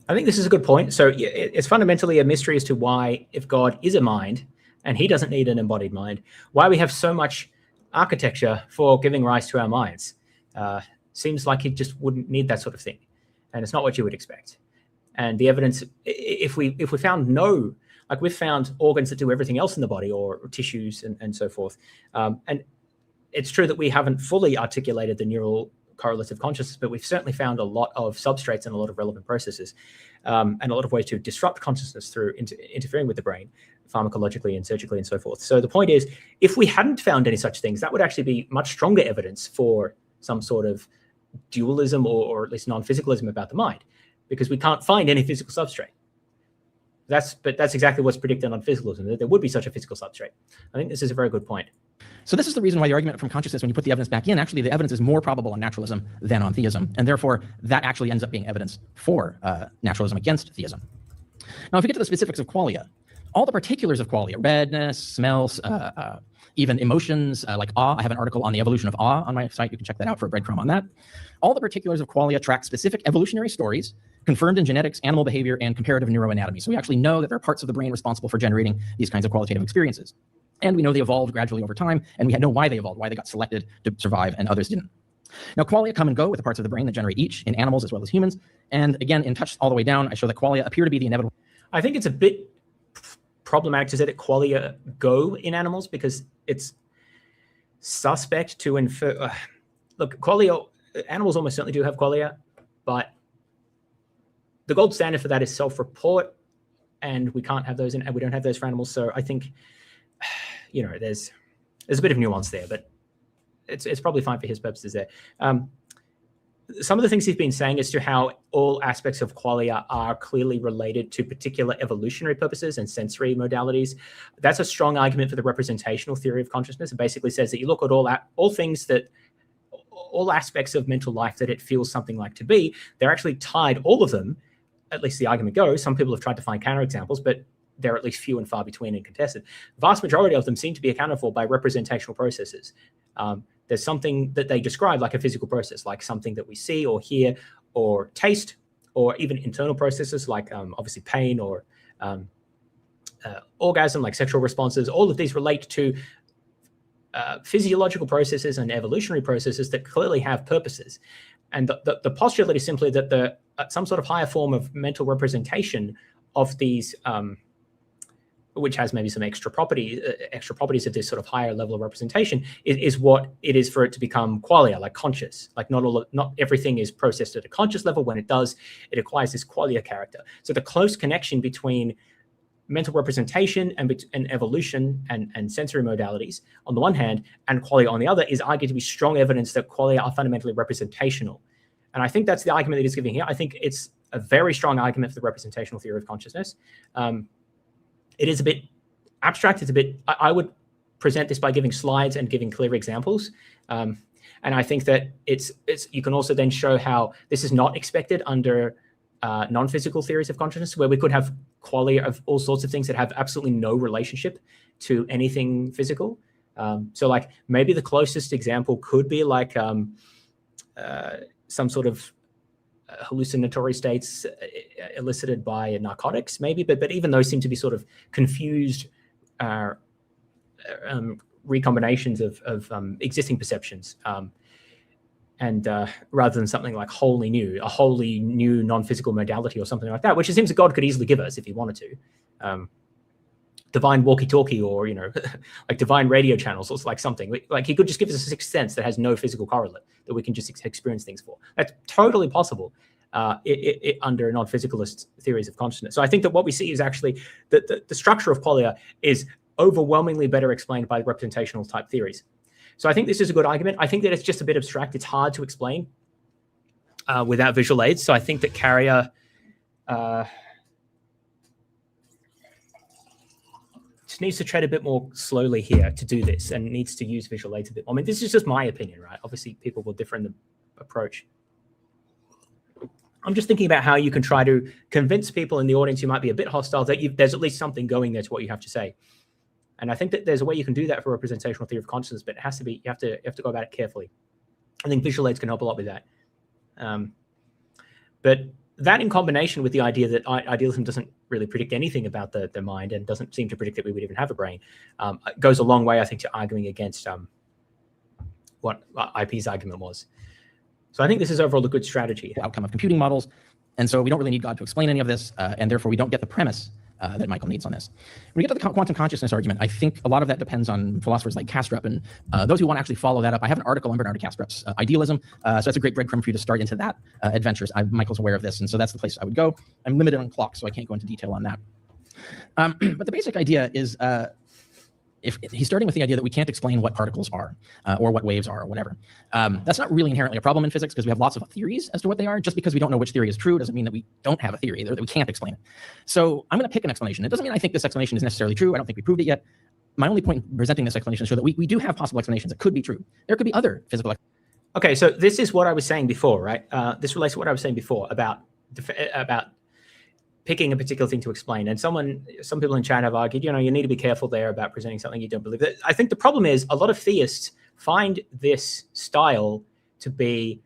I think this is a good point. So it's fundamentally a mystery as to why, if God is a mind and he doesn't need an embodied mind, why we have so much architecture for giving rise to our minds. Seems like he just wouldn't need that sort of thing. And it's not what you would expect. And the evidence, if we found no, like we've found organs that do everything else in the body, or tissues and so forth. And it's true that we haven't fully articulated the neural correlative consciousness, but we've certainly found a lot of substrates and a lot of relevant processes, and a lot of ways to disrupt consciousness through interfering with the brain pharmacologically and surgically and so forth. So the point is, if we hadn't found any such things, that would actually be much stronger evidence for some sort of dualism or at least non-physicalism about the mind, because we can't find any physical substrate. But that's exactly what's predicted on physicalism, that there would be such a physical substrate. I think this is a very good point. So this is the reason why the argument from consciousness, when you put the evidence back in, actually the evidence is more probable on naturalism than on theism. And therefore, that actually ends up being evidence for naturalism against theism. Now, if we get to the specifics of qualia, all the particulars of qualia, redness, smells, even emotions like awe. I have an article on the evolution of awe on my site. You can check that out for a breadcrumb on that. All the particulars of qualia track specific evolutionary stories confirmed in genetics, animal behavior, and comparative neuroanatomy. So we actually know that there are parts of the brain responsible for generating these kinds of qualitative experiences. And we know they evolved gradually over time, and we know why they evolved, why they got selected to survive and others didn't. Now, qualia come and go with the parts of the brain that generate each in animals as well as humans. And again, in touch all the way down, I show that qualia appear to be the inevitable. I think it's a bit problematic to say that qualia go in animals because it's suspect to infer. Look, qualia, animals almost certainly do have qualia, but the gold standard for that is self-report, and we can't have those in, and we don't have those for animals. So I think, you know, there's a bit of nuance there, but it's probably fine for his purposes there. Some of the things he's been saying as to how all aspects of qualia are clearly related to particular evolutionary purposes and sensory modalities. That's a strong argument for the representational theory of consciousness. It basically says that you look at all things that, all aspects of mental life that it feels something like to be, they're actually tied, all of them, at least the argument goes. Some people have tried to find counterexamples, but they're at least few and far between and contested. The vast majority of them seem to be accounted for by representational processes. There's something that they describe like a physical process, like something that we see or hear or taste, or even internal processes like obviously pain or orgasm, like sexual responses. All of these relate to physiological processes and evolutionary processes that clearly have purposes. And the postulate is simply that some sort of higher form of mental representation of these, which has maybe some extra properties of this sort of higher level of representation, is what it is for it to become qualia, like conscious. Like not everything is processed at a conscious level. When it does, it acquires this qualia character. So the close connection between mental representation and evolution and sensory modalities on the one hand, and qualia on the other, is argued to be strong evidence that qualia are fundamentally representational. And I think that's the argument that he's giving here. I think it's a very strong argument for the representational theory of consciousness. It is a bit abstract. It's a bit, I would present this by giving slides and giving clear examples. And I think that you can also then show how this is not expected under non-physical theories of consciousness, where we could have qualia of all sorts of things that have absolutely no relationship to anything physical. So like maybe the closest example could be like some sort of hallucinatory states elicited by narcotics, maybe, but even those seem to be sort of confused recombinations of existing perceptions, and rather than something like a wholly new non-physical modality or something like that, which it seems that God could easily give us if he wanted to. Divine walkie-talkie, or like divine radio channels, or like something like he could just give us a sixth sense that has no physical correlate that we can just experience things for. That's totally possible under non-physicalist theories of consciousness. So I think that what we see is actually that the structure of qualia is overwhelmingly better explained by the representational type theories. So I think this is a good argument. I think that it's just a bit abstract. It's hard to explain without visual aids. So I think that Carrier just needs to tread a bit more slowly here to do this, and needs to use visual aids a bit more. I mean, this is just my opinion, right? Obviously, people will differ in the approach. I'm just thinking about how you can try to convince people in the audience who might be a bit hostile that there's at least something going there to what you have to say. And I think that there's a way you can do that for representational theory of consciousness, but it has to be, you have to go about it carefully. I think visual aids can help a lot with that. But that in combination with the idea that idealism doesn't really predict anything about the mind and doesn't seem to predict that we would even have a brain, goes a long way, I think, to arguing against what IP's argument was. So I think this is overall a good strategy. Outcome of computing models. And so we don't really need God to explain any of this, and therefore we don't get the premise that Michael needs on this. When we get to the quantum consciousness argument, I think a lot of that depends on philosophers like Kastrup, and those who want to actually follow that up. I have an article on Bernardo Kastrup's idealism, so that's a great breadcrumb for you to start into that adventures. Michael's aware of this, and so that's the place I would go. I'm limited on clock, so I can't go into detail on that. But the basic idea is, if he's starting with the idea that we can't explain what particles are or what waves are or whatever. That's not really inherently a problem in physics, because we have lots of theories as to what they are. Just because we don't know which theory is true doesn't mean that we don't have a theory, that we can't explain it. So I'm going to pick an explanation. It doesn't mean I think this explanation is necessarily true. I don't think we proved it yet. my only point in presenting this explanation is so that we do have possible explanations. It could be true. There could be other physical. Okay, so this is what I was saying before, right? This relates to what I was saying before about picking a particular thing to explain. And some people in chat have argued, you need to be careful there about presenting something you don't believe. I think the problem is a lot of theists find this style to be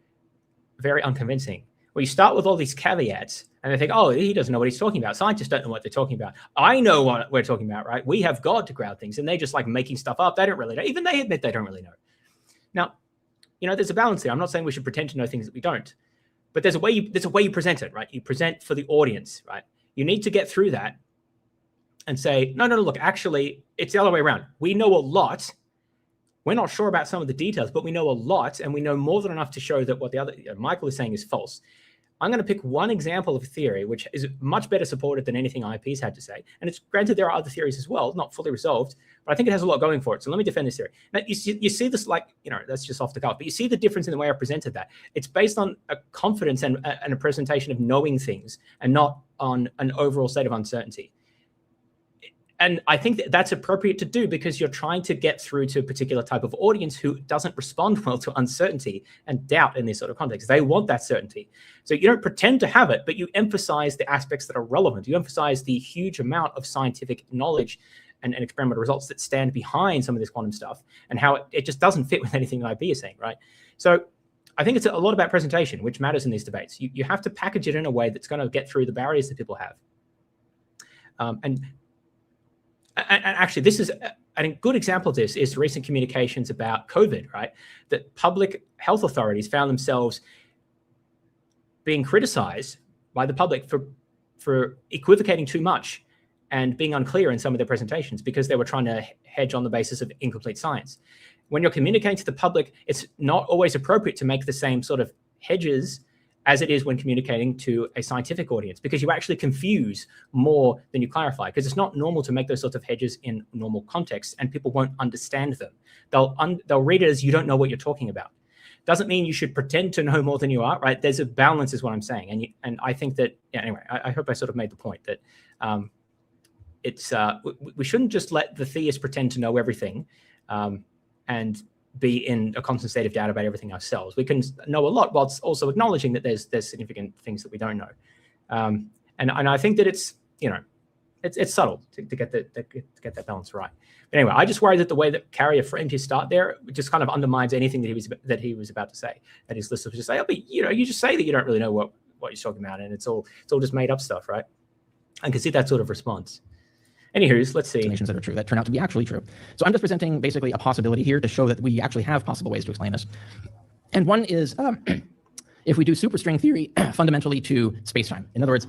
very unconvincing, where you start with all these caveats and they think, oh, he doesn't know what he's talking about. Scientists don't know what they're talking about. I know what we're talking about, right? We have God to ground things, and they just like making stuff up. They don't really know. Even they admit they don't really know. Now, there's a balance there. I'm not saying we should pretend to know things that we don't, but there's a way you present it, right? You present for the audience, right? You need to get through that and say, no, look, actually, it's the other way around. We know a lot. We're not sure about some of the details, but we know a lot, and we know more than enough to show that what the other Michael is saying is false. I'm going to pick one example of a theory which is much better supported than anything IP's had to say. And it's granted there are other theories as well, not fully resolved, but I think it has a lot going for it. So let me defend this theory. Now, you see this, like, that's just off the cuff, but you see the difference in the way I presented that. It's based on a confidence and a presentation of knowing things and not on an overall state of uncertainty. And I think that's appropriate to do because you're trying to get through to a particular type of audience who doesn't respond well to uncertainty and doubt in this sort of context. They want that certainty. So you don't pretend to have it, but you emphasize the aspects that are relevant. You emphasize the huge amount of scientific knowledge and experimental results that stand behind some of this quantum stuff and how it just doesn't fit with anything IP is saying, right? So I think it's a lot about presentation, which matters in these debates. You have to package it in a way that's going to get through the barriers that people have. And actually, this is a good example of this is recent communications about COVID, right? That public health authorities found themselves being criticized by the public for equivocating too much and being unclear in some of their presentations because they were trying to hedge on the basis of incomplete science. When you're communicating to the public, it's not always appropriate to make the same sort of hedges as it is when communicating to a scientific audience, because you actually confuse more than you clarify, because it's not normal to make those sorts of hedges in normal contexts, and people won't understand them. They'll read it as you don't know what you're talking about. Doesn't mean you should pretend to know more than you are, right? There's a balance is what I'm saying. And I think that, anyway, I hope I sort of made the point that we shouldn't just let the theist pretend to know everything and be in a constant state of doubt about everything ourselves. We can know a lot whilst also acknowledging that there's significant things that we don't know. And I think that it's subtle to get that balance right. But anyway, I just worry that the way that Carrier framed his start there just kind of undermines anything that he was about to say. That his listeners just say, oh, but you just say that you don't really know what you're talking about, and it's all just made up stuff, right? I can see that sort of response. Anywho, let's see. Explanations that are true, that turn out to be actually true. So I'm just presenting basically a possibility here to show that we actually have possible ways to explain this. And one is if we do superstring theory fundamentally to space-time. In other words,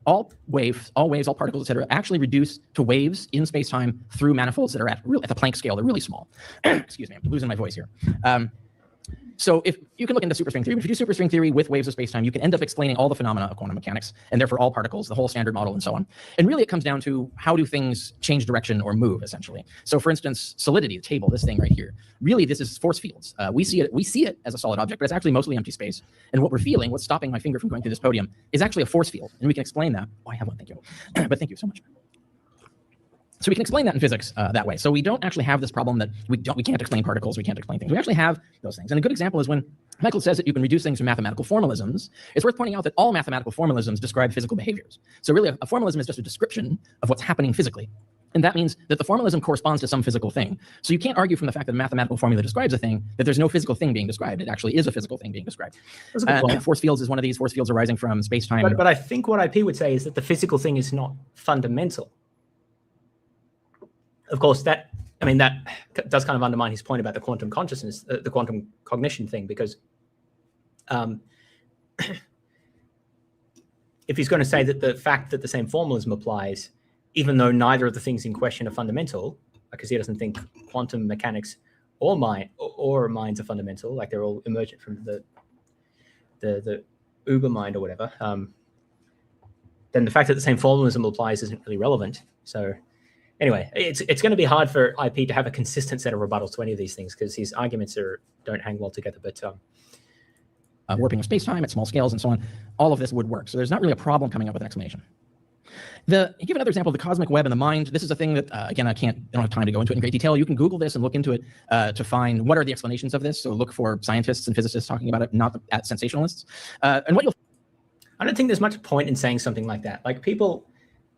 all waves, all particles, et cetera, actually reduce to waves in space-time through manifolds that are at the Planck scale. They're really small. Excuse me, I'm losing my voice here. So if you can look into superstring theory, but if you do superstring theory with waves of space-time, you can end up explaining all the phenomena of quantum mechanics, and therefore all particles, the whole standard model, and so on. And really it comes down to how do things change direction or move, essentially. So for instance, solidity, the table, this thing right here, really this is force fields. We see it as a solid object, but it's actually mostly empty space. And what we're feeling, what's stopping my finger from going through this podium, is actually a force field. And we can explain that. Oh, I have one, thank you. But thank you so much. So we can explain that in physics that way. So we don't actually have this problem that we can't explain particles, we can't explain things. We actually have those things. And a good example is when Michael says that you can reduce things to mathematical formalisms. It's worth pointing out that all mathematical formalisms describe physical behaviors. So really a formalism is just a description of what's happening physically. And that means that the formalism corresponds to some physical thing. So you can't argue from the fact that a mathematical formula describes a thing that there's no physical thing being described. It actually is a physical thing being described. Force fields is one of these. Force fields arising from space-time. But I think what IP would say is that the physical thing is not fundamental. Of course, that does kind of undermine his point about the quantum consciousness, the quantum cognition thing, because if he's going to say that the fact that the same formalism applies, even though neither of the things in question are fundamental, because he doesn't think quantum mechanics or minds are fundamental, like they're all emergent from the Uber mind or whatever, then the fact that the same formalism applies isn't really relevant. So anyway, it's going to be hard for IP to have a consistent set of rebuttals to any of these things because his arguments don't hang well together. But warping of space-time at small scales and so on, all of this would work. So there's not really a problem coming up with an explanation. He gave another example of the cosmic web and the mind. This is a thing that, again, I don't have time to go into it in great detail. You can Google this and look into it to find what are the explanations of this. So look for scientists and physicists talking about it, not at sensationalists. And what you'll I don't think there's much point in saying something like that. Like people,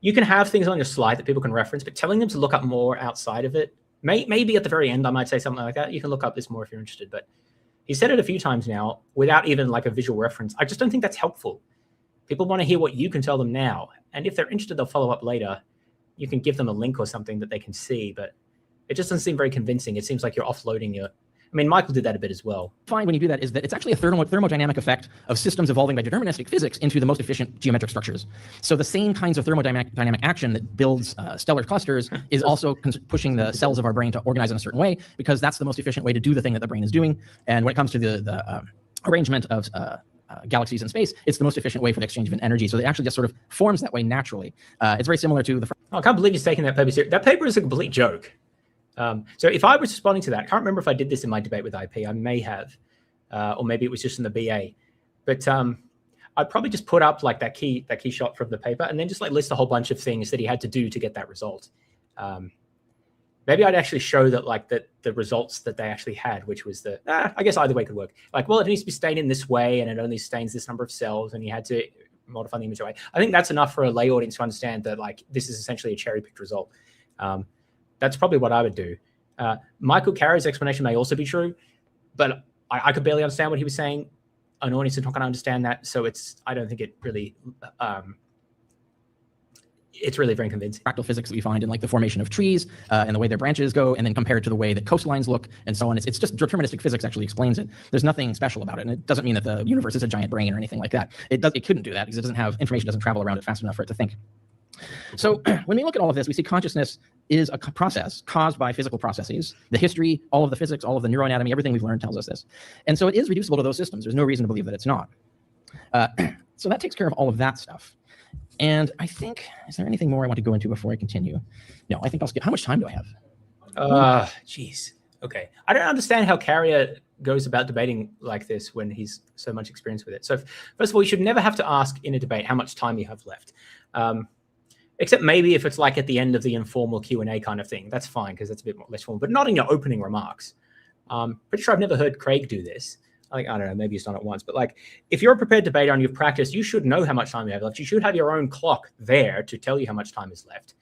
you can have things on your slide that people can reference, but telling them to look up more outside of it, maybe at the very end, I might say something like that. You can look up this more if you're interested, but he said it a few times now without even like a visual reference. I just don't think that's helpful. People want to hear what you can tell them now. And if they're interested, they'll follow up later. You can give them a link or something that they can see, but it just doesn't seem very convincing. It seems like you're offloading your, I mean, Michael did that a bit as well. find when you do that is that it's actually a thermodynamic effect of systems evolving by deterministic physics into the most efficient geometric structures. So the same kinds of thermodynamic action that builds stellar clusters is also pushing the cells of our brain to organize in a certain way, because that's the most efficient way to do the thing that the brain is doing. And when it comes to the arrangement of galaxies in space, it's the most efficient way for the exchange of energy. So it actually just sort of forms that way naturally. It's very similar to the... Oh, I can't believe he's taking that paper seriously. That paper is a complete joke. So if I was responding to that, I can't remember if I did this in my debate with IP. I may have, or maybe it was just in the BA. But I'd probably just put up like that key shot from the paper, and then just like list a whole bunch of things that he had to do to get that result. Maybe I'd actually show that like the results that they actually had, which was the I guess either way could work. Like, well, it needs to be stained in this way, and it only stains this number of cells, and you had to modify the image away. I think that's enough for a lay audience to understand that like this is essentially a cherry-picked result. That's probably what I would do. Michael Carey's explanation may also be true, but I could barely understand what he was saying. An audience is not going to understand that, so I don't think it really, it's really very convincing. Fractal physics that we find in like the formation of trees and the way their branches go, and then compared to the way that coastlines look and so on. It's just deterministic physics actually explains it. There's nothing special about it, and it doesn't mean that the universe is a giant brain or anything like that. It couldn't do that because information doesn't travel around it fast enough for it to think. So when we look at all of this, we see consciousness is a process caused by physical processes. The history, all of the physics, all of the neuroanatomy, everything we've learned tells us this. And so it is reducible to those systems. There's no reason to believe that it's not. So that takes care of all of that stuff. And I think, is there anything more I want to go into before I continue? No, I think I'll skip. How much time do I have? Jeez. Okay. I don't understand how Carrier goes about debating like this when he's so much experience with it. So first of all, you should never have to ask in a debate how much time you have left. Except maybe if it's like at the end of the informal Q&A kind of thing. That's fine, because that's a bit more less formal, but not in your opening remarks. Pretty sure I've never heard Craig do this. Like, I don't know, maybe he's done it once, but like, if you're a prepared debater and you've practiced, you should know how much time you have left. You should have your own clock there to tell you how much time is left.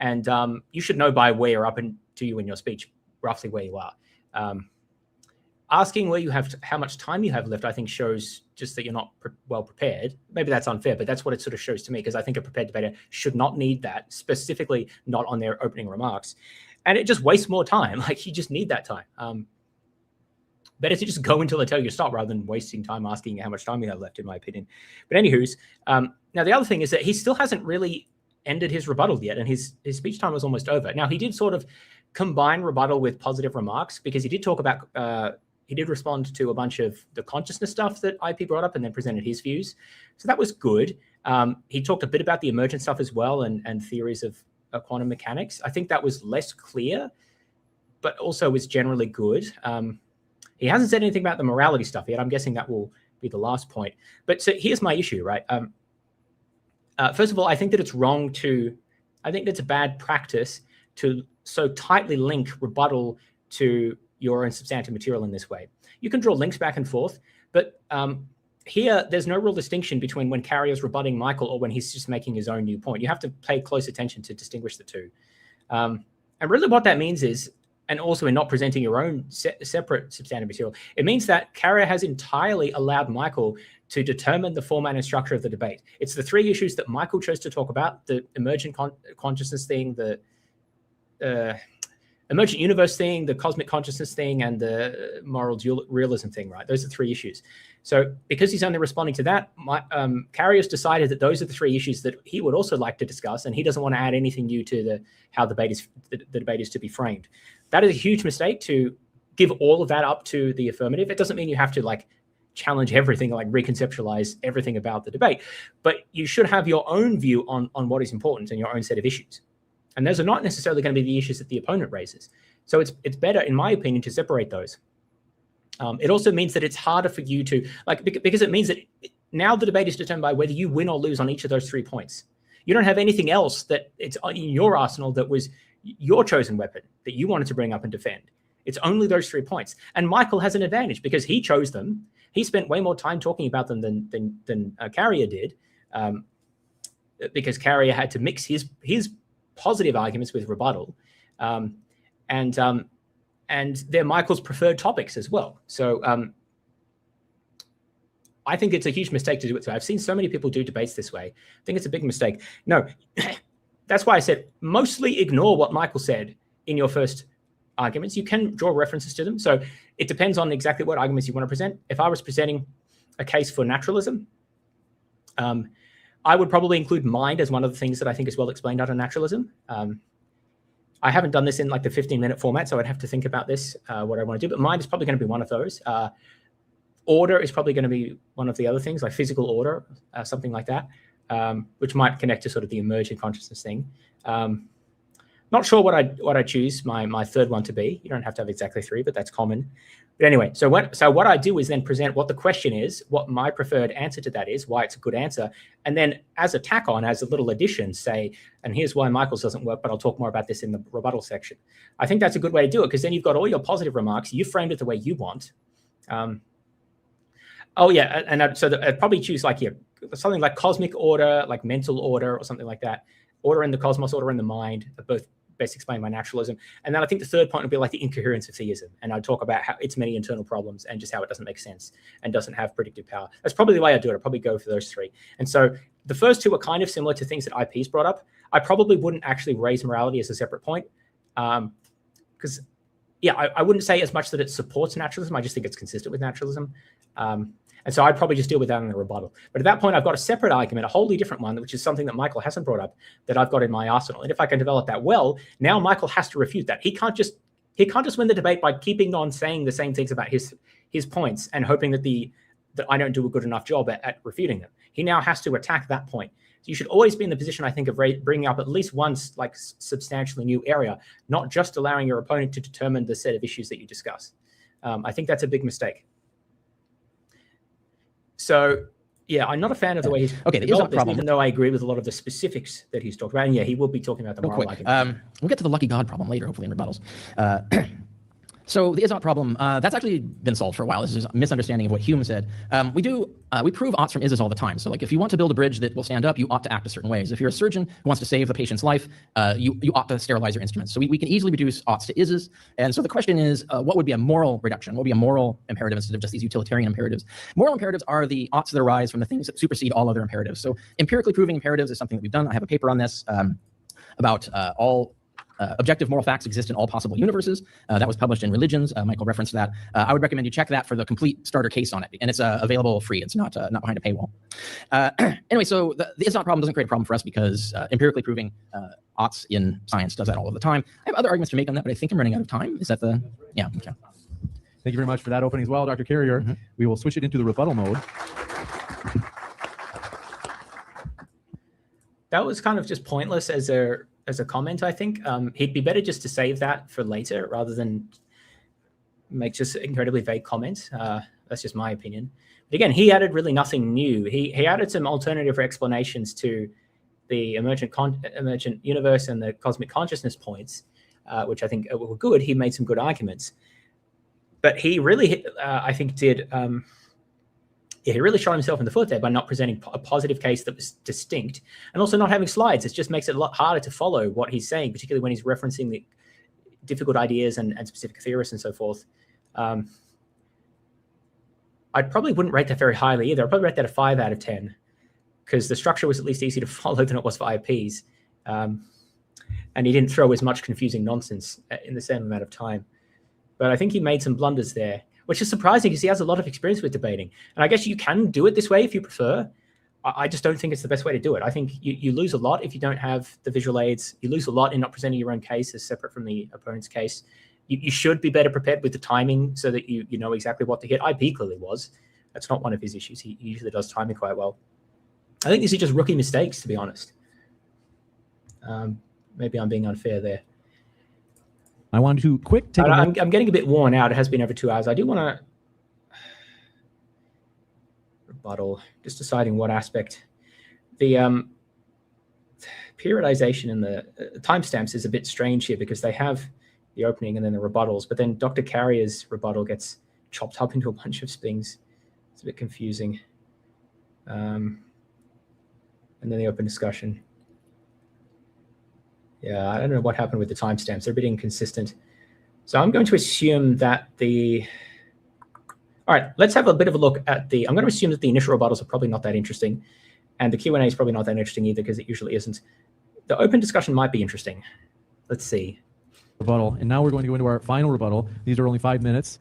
And you should know by where you're up to you in your speech, roughly where you are. Asking where you have how much time you have left, I think shows just that you're not well prepared. Maybe that's unfair, but that's what it sort of shows to me, because I think a prepared debater should not need that, specifically not on their opening remarks. And it just wastes more time. Like, you just need that time. Better to just go until they tell you to stop rather than wasting time asking how much time you have left, in my opinion. But anywho's, now the other thing is that he still hasn't really ended his rebuttal yet, and his speech time was almost over. Now, he did sort of combine rebuttal with positive remarks, because he did talk about, he did respond to a bunch of the consciousness stuff that IP brought up and then presented his views. So that was good. He talked a bit about the emergent stuff as well, and theories of quantum mechanics. I think that was less clear, but also was generally good. He hasn't said anything about the morality stuff yet. I'm guessing that will be the last point. But so here's my issue, right? First of all, I think that it's wrong I think that's a bad practice to so tightly link rebuttal to your own substantive material in this way. You can draw links back and forth, but here there's no real distinction between when Carrier's rebutting Michael or when he's just making his own new point. You have to pay close attention to distinguish the two. And really what that means is, and also in not presenting your own separate substantive material, it means that Carrier has entirely allowed Michael to determine the format and structure of the debate. It's the three issues that Michael chose to talk about: the emergent consciousness thing, the emergent universe thing, the cosmic consciousness thing, and the moral realism thing, right? Those are the three issues. So because he's only responding to that, Carrier's decided that those are the three issues that he would also like to discuss, and he doesn't want to add anything new to how the debate is to be framed. That is a huge mistake, to give all of that up to the affirmative. It doesn't mean you have to like challenge everything, like reconceptualize everything about the debate, but you should have your own view on what is important and your own set of issues. And those are not necessarily going to be the issues that the opponent raises. So it's better, in my opinion, to separate those. It also means that it's harder for you to, like, because it means that now the debate is determined by whether you win or lose on each of those 3 points. You don't have anything else that it's in your arsenal that was your chosen weapon that you wanted to bring up and defend. It's only those 3 points. And Michael has an advantage because he chose them. He spent way more time talking about them than Carrier did, because Carrier had to mix his positive arguments with rebuttal, and they're Michael's preferred topics as well. So I think it's a huge mistake to do it. So I've seen so many people do debates this way. I think it's a big mistake. No, that's why I said mostly ignore what Michael said in your first arguments. You can draw references to them. So it depends on exactly what arguments you want to present. If I was presenting a case for naturalism, I would probably include mind as one of the things that I think is well explained out of naturalism. I haven't done this in like the 15-minute format, so I'd have to think about this, what I want to do. But mind is probably going to be one of those. Order is probably going to be one of the other things, like physical order, something like that, which might connect to sort of the emergent consciousness thing. Not sure what I choose my third one to be. You don't have to have exactly 3, but that's common. But anyway, so what I do is then present what the question is, what my preferred answer to that is, why it's a good answer, and then as a tack on, as a little addition, say, and here's why Michael's doesn't work, but I'll talk more about this in the rebuttal section. I think that's a good way to do it, because then you've got all your positive remarks, you framed it the way you want. Oh yeah, and I'd probably choose like something like cosmic order, like mental order, or something like that. Order in the cosmos, order in the mind, both best explained by naturalism. And then I think the third point would be like the incoherence of theism. And I'd talk about how its many internal problems and just how it doesn't make sense and doesn't have predictive power. That's probably the way I do it. I'd probably go for those 3. And so the first 2 are kind of similar to things that IP's brought up. I probably wouldn't actually raise morality as a separate point. Because yeah, I wouldn't say as much that it supports naturalism. I just think it's consistent with naturalism. And so I'd probably just deal with that in the rebuttal. But at that point, I've got a separate argument, a wholly different one, which is something that Michael hasn't brought up that I've got in my arsenal. And if I can develop that well, now Michael has to refute that. He can't just win the debate by keeping on saying the same things about his points and hoping that I don't do a good enough job at refuting them. He now has to attack that point. So you should always be in the position, I think, of bringing up at least one like substantially new area, not just allowing your opponent to determine the set of issues that you discuss. I think that's a big mistake. So, yeah, I'm not a fan of the way he's developed this, even though I agree with a lot of the specifics that he's talked about. And yeah, he will be talking about the moral argument. We'll get to the lucky God problem later, hopefully in rebuttals. So the is-ought problem, that's actually been solved for a while. This is a misunderstanding of what Hume said. We prove oughts from ises all the time. So like if you want to build a bridge that will stand up, you ought to act a certain ways. If you're a surgeon who wants to save the patient's life, you ought to sterilize your instruments. So we can easily reduce oughts to ises. And so the question is, what would be a moral reduction? What would be a moral imperative instead of just these utilitarian imperatives? Moral imperatives are the oughts that arise from the things that supersede all other imperatives. So empirically proving imperatives is something that we've done. I have a paper on this about all objective moral facts exist in all possible universes. That was published in Religions. Michael referenced that. I would recommend you check that for the complete starter case on it. And it's available free. It's not behind a paywall. Anyway, so the is-ought problem doesn't create a problem for us because empirically proving oughts in science does that all of the time. I have other arguments to make on that, but I think I'm running out of time. Is that the... Yeah, okay. Thank you very much for that opening as well, Dr. Carrier. Mm-hmm. We will switch it into the rebuttal mode. That was kind of just pointless as a comment, I think. He'd be better just to save that for later rather than make just incredibly vague comments. That's just my opinion. But again, he added really nothing new. He added some alternative explanations to the emergent universe and the cosmic consciousness points, which I think were good. He made some good arguments. But he really, I think, he really shot himself in the foot there by not presenting a positive case that was distinct and also not having slides. It just makes it a lot harder to follow what he's saying, particularly when he's referencing the difficult ideas and specific theorists and so forth. I probably wouldn't rate that very highly either. I'd probably rate that a 5 out of 10 because the structure was at least easy to follow than it was for IPs. And he didn't throw as much confusing nonsense in the same amount of time. But I think he made some blunders there, which is surprising because he has a lot of experience with debating. And I guess you can do it this way if you prefer. I just don't think it's the best way to do it. I think you lose a lot if you don't have the visual aids. You lose a lot in not presenting your own case as separate from the opponent's case. You should be better prepared with the timing so that you know exactly what to hit. IP clearly was. That's not one of his issues. He usually does timing quite well. I think these are just rookie mistakes, to be honest. Maybe I'm being unfair there. I wanted to take I'm getting a bit worn out. It has been over 2 hours. I do want to rebuttal, just deciding what aspect. The periodization in the timestamps is a bit strange here because they have the opening and then the rebuttals, but then Dr. Carrier's rebuttal gets chopped up into a bunch of things. It's a bit confusing. And then the open discussion. Yeah, I don't know what happened with the timestamps. They're a bit inconsistent. So I'm going to assume that all right, let's have a bit of a look at I'm going to assume that the initial rebuttals are probably not that interesting. And the Q&A is probably not that interesting either because it usually isn't. The open discussion might be interesting. Let's see. Rebuttal. And now we're going to go into our final rebuttal. These are only 5 minutes.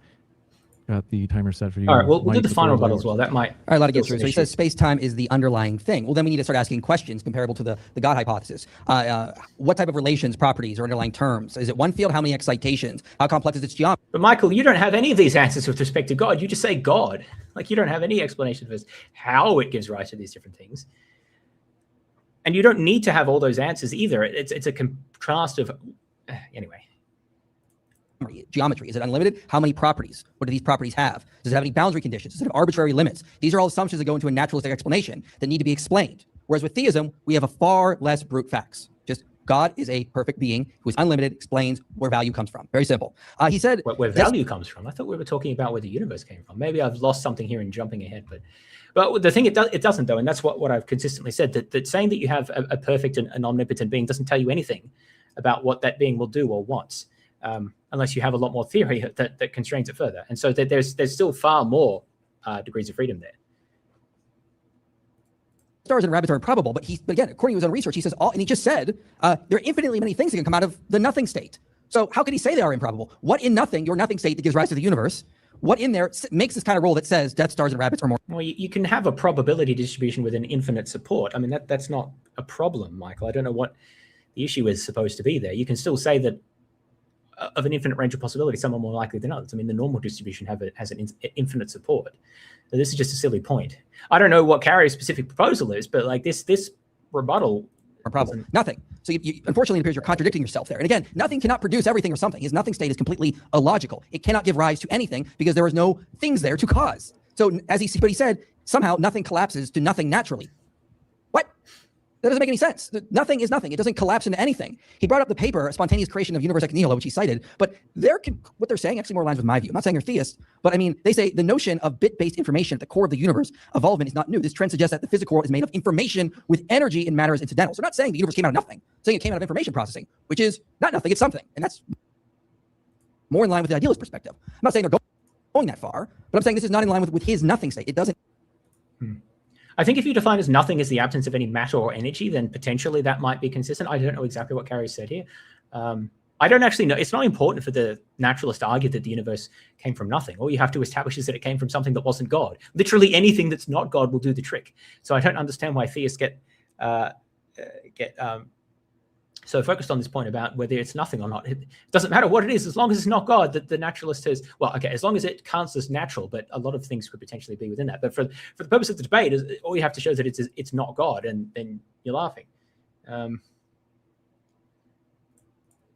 Got the timer set for you. All right, we'll do the final rebuttal as well. That might. All right, a lot to get fill through. some So he issues. says space-time is the underlying thing. Well, then we need to start asking questions comparable to the God hypothesis. What type of relations, properties, or underlying terms? Is it one field? How many excitations? How complex is its geometry? But Michael, you don't have any of these answers with respect to God. You just say God. Like you don't have any explanation for how it gives rise to these different things. And you don't need to have all those answers either. It's a contrast of, anyway. Geometry. Is it unlimited? How many properties? What do these properties have? Does it have any boundary conditions? Does it have arbitrary limits? These are all assumptions that go into a naturalistic explanation that need to be explained. Whereas with theism, we have a far less brute facts. Just God is a perfect being who is unlimited, explains where value comes from. Very simple. He said... Where value comes from? I thought we were talking about where the universe came from. Maybe I've lost something here in jumping ahead, but the thing it doesn't though, and that's what I've consistently said, that saying that you have a perfect and an omnipotent being doesn't tell you anything about what that being will do or wants. Unless you have a lot more theory that constrains it further. And so there's still far more degrees of freedom there. Stars and rabbits are improbable, but again, according to his own research, he says and he just said there are infinitely many things that can come out of the nothing state. So how can he say they are improbable? What in nothing, your nothing state that gives rise to the universe, what in there makes this kind of rule that says Death Stars and rabbits are more? Well, you can have a probability distribution with an infinite support. I mean, that's not a problem, Michael. I don't know what the issue is supposed to be there. You can still say that of an infinite range of possibilities, some are more likely than others. I mean, the normal distribution has an infinite support. So this is just a silly point. I don't know what Carrier's specific proposal is, but like this rebuttal. Problem. Nothing. So unfortunately, it appears you're contradicting yourself there. And again, nothing cannot produce everything or something. His nothing state is completely illogical. It cannot give rise to anything because there is no things there to cause. So but he said, somehow nothing collapses to nothing naturally. What? That doesn't make any sense. Nothing is nothing. It doesn't collapse into anything. He brought up the paper, A Spontaneous Creation of Universe Ex Nihilo, which he cited, but what they're saying actually more aligns with my view. I'm not saying they're theists, but I mean, they say the notion of bit-based information at the core of the universe, evolvement, is not new. This trend suggests that the physical world is made of information with energy and matter as incidental. So they're not saying the universe came out of nothing. They're saying it came out of information processing, which is not nothing, it's something. And that's more in line with the idealist perspective. I'm not saying they're going that far, but I'm saying this is not in line with his nothing state. It doesn't. I think if you define as nothing as the absence of any matter or energy, then potentially that might be consistent. I don't know exactly what Carrier said here. I don't actually know. It's not important for the naturalist to argue that the universe came from nothing. All you have to establish is that it came from something that wasn't God. Literally anything that's not God will do the trick. So I don't understand why theists get so focused on this point about whether it's nothing or not. It doesn't matter what it is, as long as it's not God, that the naturalist has, well, okay, as long as it counts as natural, but a lot of things could potentially be within that. But for the purpose of the debate, all you have to show is that it's not God, and then you're laughing.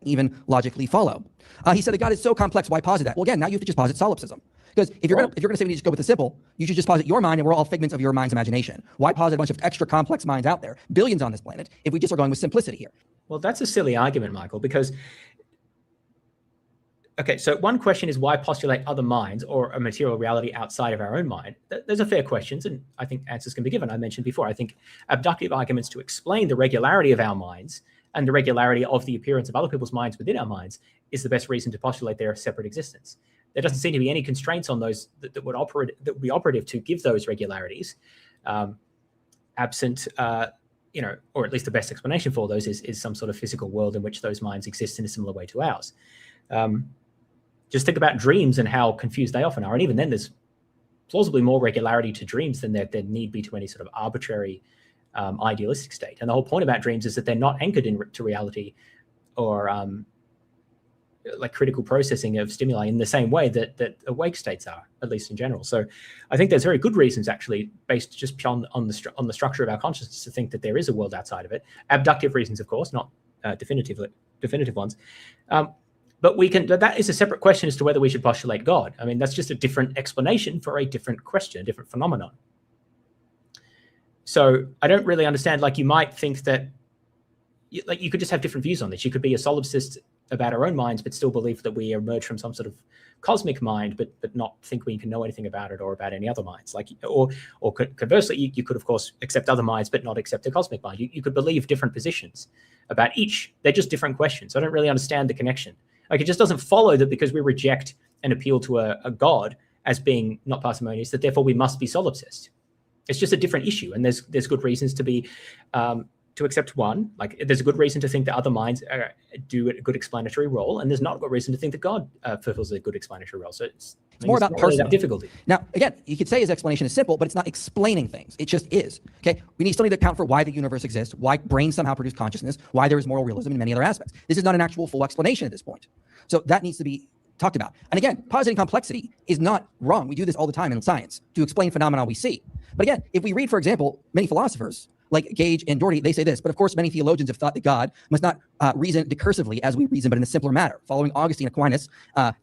Even logically follow. He said that God is so complex, why posit that? Well, again, now you have to just posit solipsism. Because if you're gonna say we just go with the simple, you should just posit your mind and we're all figments of your mind's imagination. Why posit a bunch of extra complex minds out there, billions on this planet, if we just are going with simplicity here? Well, that's a silly argument, Michael, because, okay, so one question is why postulate other minds or a material reality outside of our own mind? Those are fair questions, and I think answers can be given. I mentioned before, I think abductive arguments to explain the regularity of our minds and the regularity of the appearance of other people's minds within our minds is the best reason to postulate their separate existence. There doesn't seem to be any constraints on those that would be operative to give those regularities, absent, or at least the best explanation for those is some sort of physical world in which those minds exist in a similar way to ours. Just think about dreams and how confused they often are, and even then, there's plausibly more regularity to dreams than there need be to any sort of arbitrary idealistic state. And the whole point about dreams is that they're not anchored to reality or like critical processing of stimuli in the same way that awake states are, at least in general. So I think there's very good reasons actually based just on the structure of our consciousness to think that there is a world outside of it. Abductive reasons, of course, not definitive ones. But that is a separate question as to whether we should postulate God. I mean, that's just a different explanation for a different question, a different phenomenon. So I don't really understand, like you might think that you could just have different views on this. You could be a solipsist about our own minds, but still believe that we emerge from some sort of cosmic mind, but not think we can know anything about it or about any other minds. Or conversely, you could of course accept other minds, but not accept a cosmic mind. You could believe different positions about each. They're just different questions. I don't really understand the connection. Like, it just doesn't follow that because we reject and appeal to a God as being not parsimonious, that therefore we must be solipsist. It's just a different issue, and there's good reasons to be to accept one. Like, there's a good reason to think that other minds do a good explanatory role, and there's not a good reason to think that God fulfills a good explanatory role. So it's more about really that parsimony. difficulty. Now, again, you could say his explanation is simple, but it's not explaining things. It just is. Okay, we still need to account for why the universe exists, why brains somehow produce consciousness, why there is moral realism, and many other aspects. This is not an actual full explanation at this point. So that needs to be talked about. And again, positing complexity is not wrong. We do this all the time in science to explain phenomena we see. But again, if we read, for example, many philosophers like Gage and Doherty, they say this, but of course many theologians have thought that God must not reason discursively as we reason, but in a simpler manner. Following Augustine Aquinas,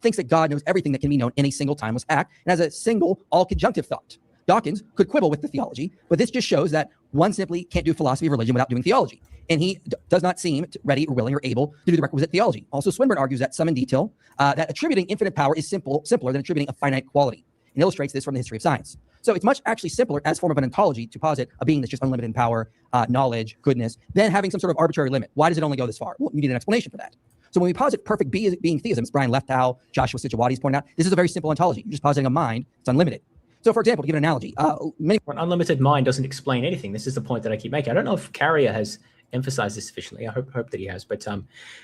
thinks that God knows everything that can be known in a single timeless act, and has a single all-conjunctive thought. Dawkins could quibble with the theology, but this just shows that one simply can't do philosophy of religion without doing theology. And he does not seem ready or willing or able to do the requisite theology. Also, Swinburne argues that some in detail, that attributing infinite power is simpler than attributing a finite quality, and illustrates this from the history of science. So it's much actually simpler as a form of an ontology to posit a being that's just unlimited in power, knowledge, goodness, than having some sort of arbitrary limit. Why does it only go this far? Well, you need an explanation for that. So when we posit perfect being theism, as Brian Leftow, Joshua Sichawati has pointed out, this is a very simple ontology. You're just positing a mind that's unlimited. So, for example, to give an analogy, An unlimited mind doesn't explain anything. This is the point that I keep making. I don't know if Carrier has emphasized this sufficiently. I hope that he has. But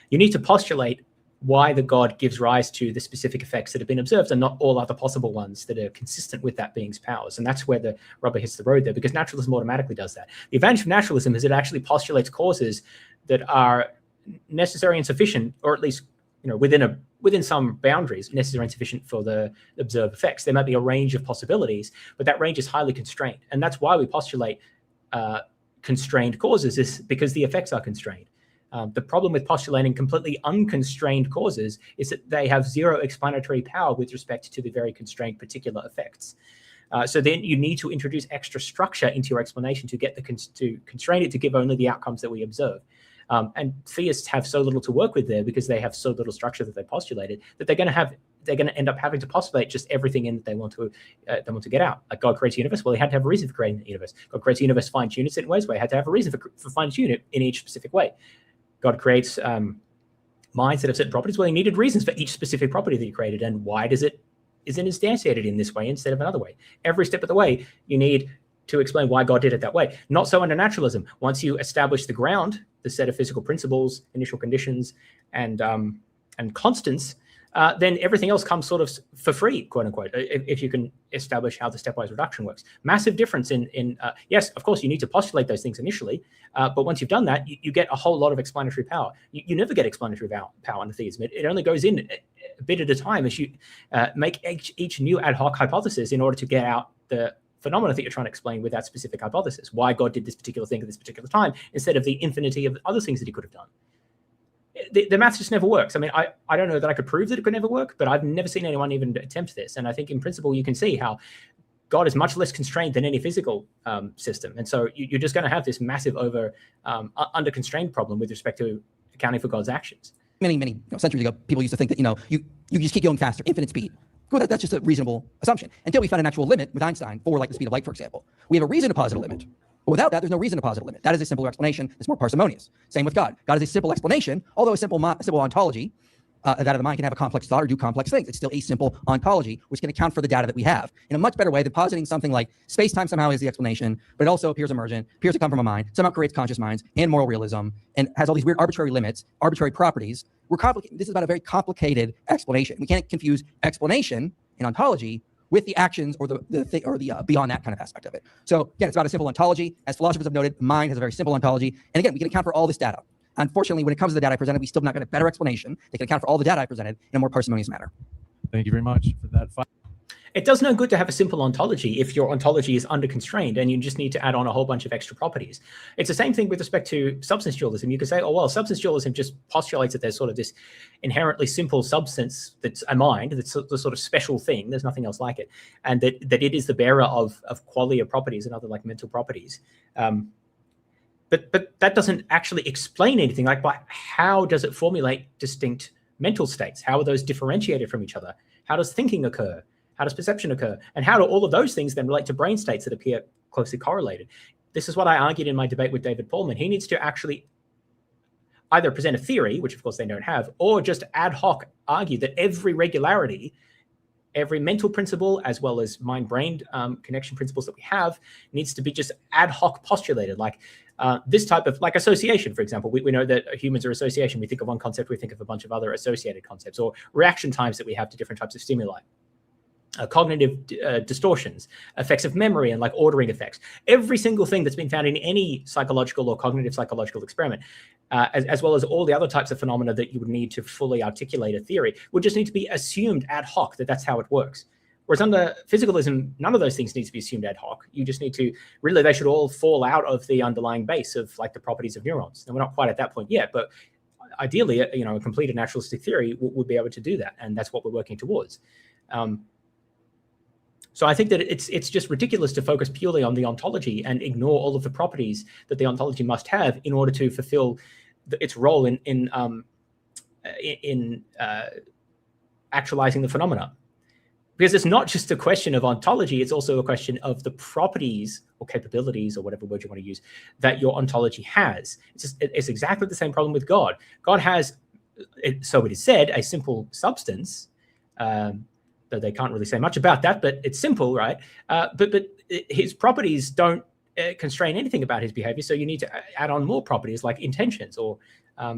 you need to postulate why the God gives rise to the specific effects that have been observed and not all other possible ones that are consistent with that being's powers. And that's where the rubber hits the road there, because naturalism automatically does that. The advantage of naturalism is it actually postulates causes that are necessary and sufficient, or at least within some boundaries, necessary and sufficient for the observed effects. There might be a range of possibilities, but that range is highly constrained. And that's why we postulate constrained causes, is because the effects are constrained. The problem with postulating completely unconstrained causes is that they have zero explanatory power with respect to the very constrained particular effects. So then you need to introduce extra structure into your explanation to get to constrain it to give only the outcomes that we observe. And theists have so little to work with there because they have so little structure that they postulated, that they're going to end up having to postulate just everything in that they want to get out. Like, God creates a universe. Well, he had to have a reason for creating the universe. God creates a universe, fine-tuned in certain ways. Well, he had to have a reason for fine-tuning it in each specific way. God creates minds that have certain properties. Well, he needed reasons for each specific property that he created, and why isn't instantiated in this way instead of another way? Every step of the way, you need to explain why God did it that way. Not so under naturalism. Once you establish the ground, the set of physical principles, initial conditions, and constants, then everything else comes sort of for free, quote unquote, if you can establish how the stepwise reduction works. Massive difference in yes, of course, you need to postulate those things initially, but once you've done that, you get a whole lot of explanatory power. You never get explanatory power in theism. It only goes in a bit at a time as you make each new ad hoc hypothesis in order to get out the phenomena that you're trying to explain with that specific hypothesis. Why God did this particular thing at this particular time, instead of the infinity of other things that he could have done. The math just never works. I mean, I don't know that I could prove that it could never work, but I've never seen anyone even attempt this. And I think in principle, you can see how God is much less constrained than any physical system. And so you're just going to have this massive under constrained problem with respect to accounting for God's actions. Many centuries ago, people used to think that you just keep going faster, infinite speed. Well, that's just a reasonable assumption until we found an actual limit with Einstein for, like, the speed of light, for example. We have a reason to posit a limit. But without that, there's no reason to posit a limit. That is a simpler explanation. It's more parsimonious. Same with God. God is a simple explanation, although a simple ontology, that of the mind can have a complex thought or do complex things. It's still a simple ontology, which can account for the data that we have in a much better way than positing something like space-time somehow is the explanation, but it also appears emergent, appears to come from a mind, somehow creates conscious minds and moral realism, and has all these weird arbitrary limits, arbitrary properties. This is about a very complicated explanation. We can't confuse explanation in ontology with the actions or the beyond that kind of aspect of it. So again, it's about a simple ontology. As philosophers have noted, mind has a very simple ontology. And again, we can account for all this data. Unfortunately, when it comes to the data I presented, we still have not got a better explanation. They can account for all the data I presented in a more parsimonious manner. Thank you very much for that. It does no good to have a simple ontology if your ontology is under constrained and you just need to add on a whole bunch of extra properties. It's the same thing with respect to substance dualism. You could say, oh, well, substance dualism just postulates that there's sort of this inherently simple substance that's a mind, that's the sort of special thing. There's nothing else like it. And that it is the bearer of qualia properties and other like mental properties. but that doesn't actually explain anything. Like, how does it formulate distinct mental states? How are those differentiated from each other? How does thinking occur? How does perception occur? And how do all of those things then relate to brain states that appear closely correlated? This is what I argued in my debate with David Paulman. He needs to actually either present a theory, which of course they don't have, or just ad hoc argue that every regularity, every mental principle, as well as mind-brain connection principles that we have, needs to be just ad hoc postulated. Like this type of, like association, for example. We know that humans are association. We think of one concept, we think of a bunch of other associated concepts, or reaction times that we have to different types of stimuli. Cognitive distortions, effects of memory, and like ordering effects. Every single thing that's been found in any psychological or cognitive psychological experiment, as well as all the other types of phenomena that you would need to fully articulate a theory, would just need to be assumed ad hoc that that's how it works. Whereas under physicalism, none of those things need to be assumed ad hoc. You just need to, really, they should all fall out of the underlying base of like the properties of neurons. And we're not quite at that point yet, but ideally, a completed naturalistic theory would be able to do that. And that's what we're working towards. So I think that it's just ridiculous to focus purely on the ontology and ignore all of the properties that the ontology must have in order to fulfill its role in actualizing the phenomena. Because it's not just a question of ontology, it's also a question of the properties or capabilities, or whatever word you want to use, that your ontology has. It's exactly the same problem with God. God has, so it is said, a simple substance, though they can't really say much about that, but it's simple, right? But his properties don't constrain anything about his behavior, so you need to add on more properties like intentions or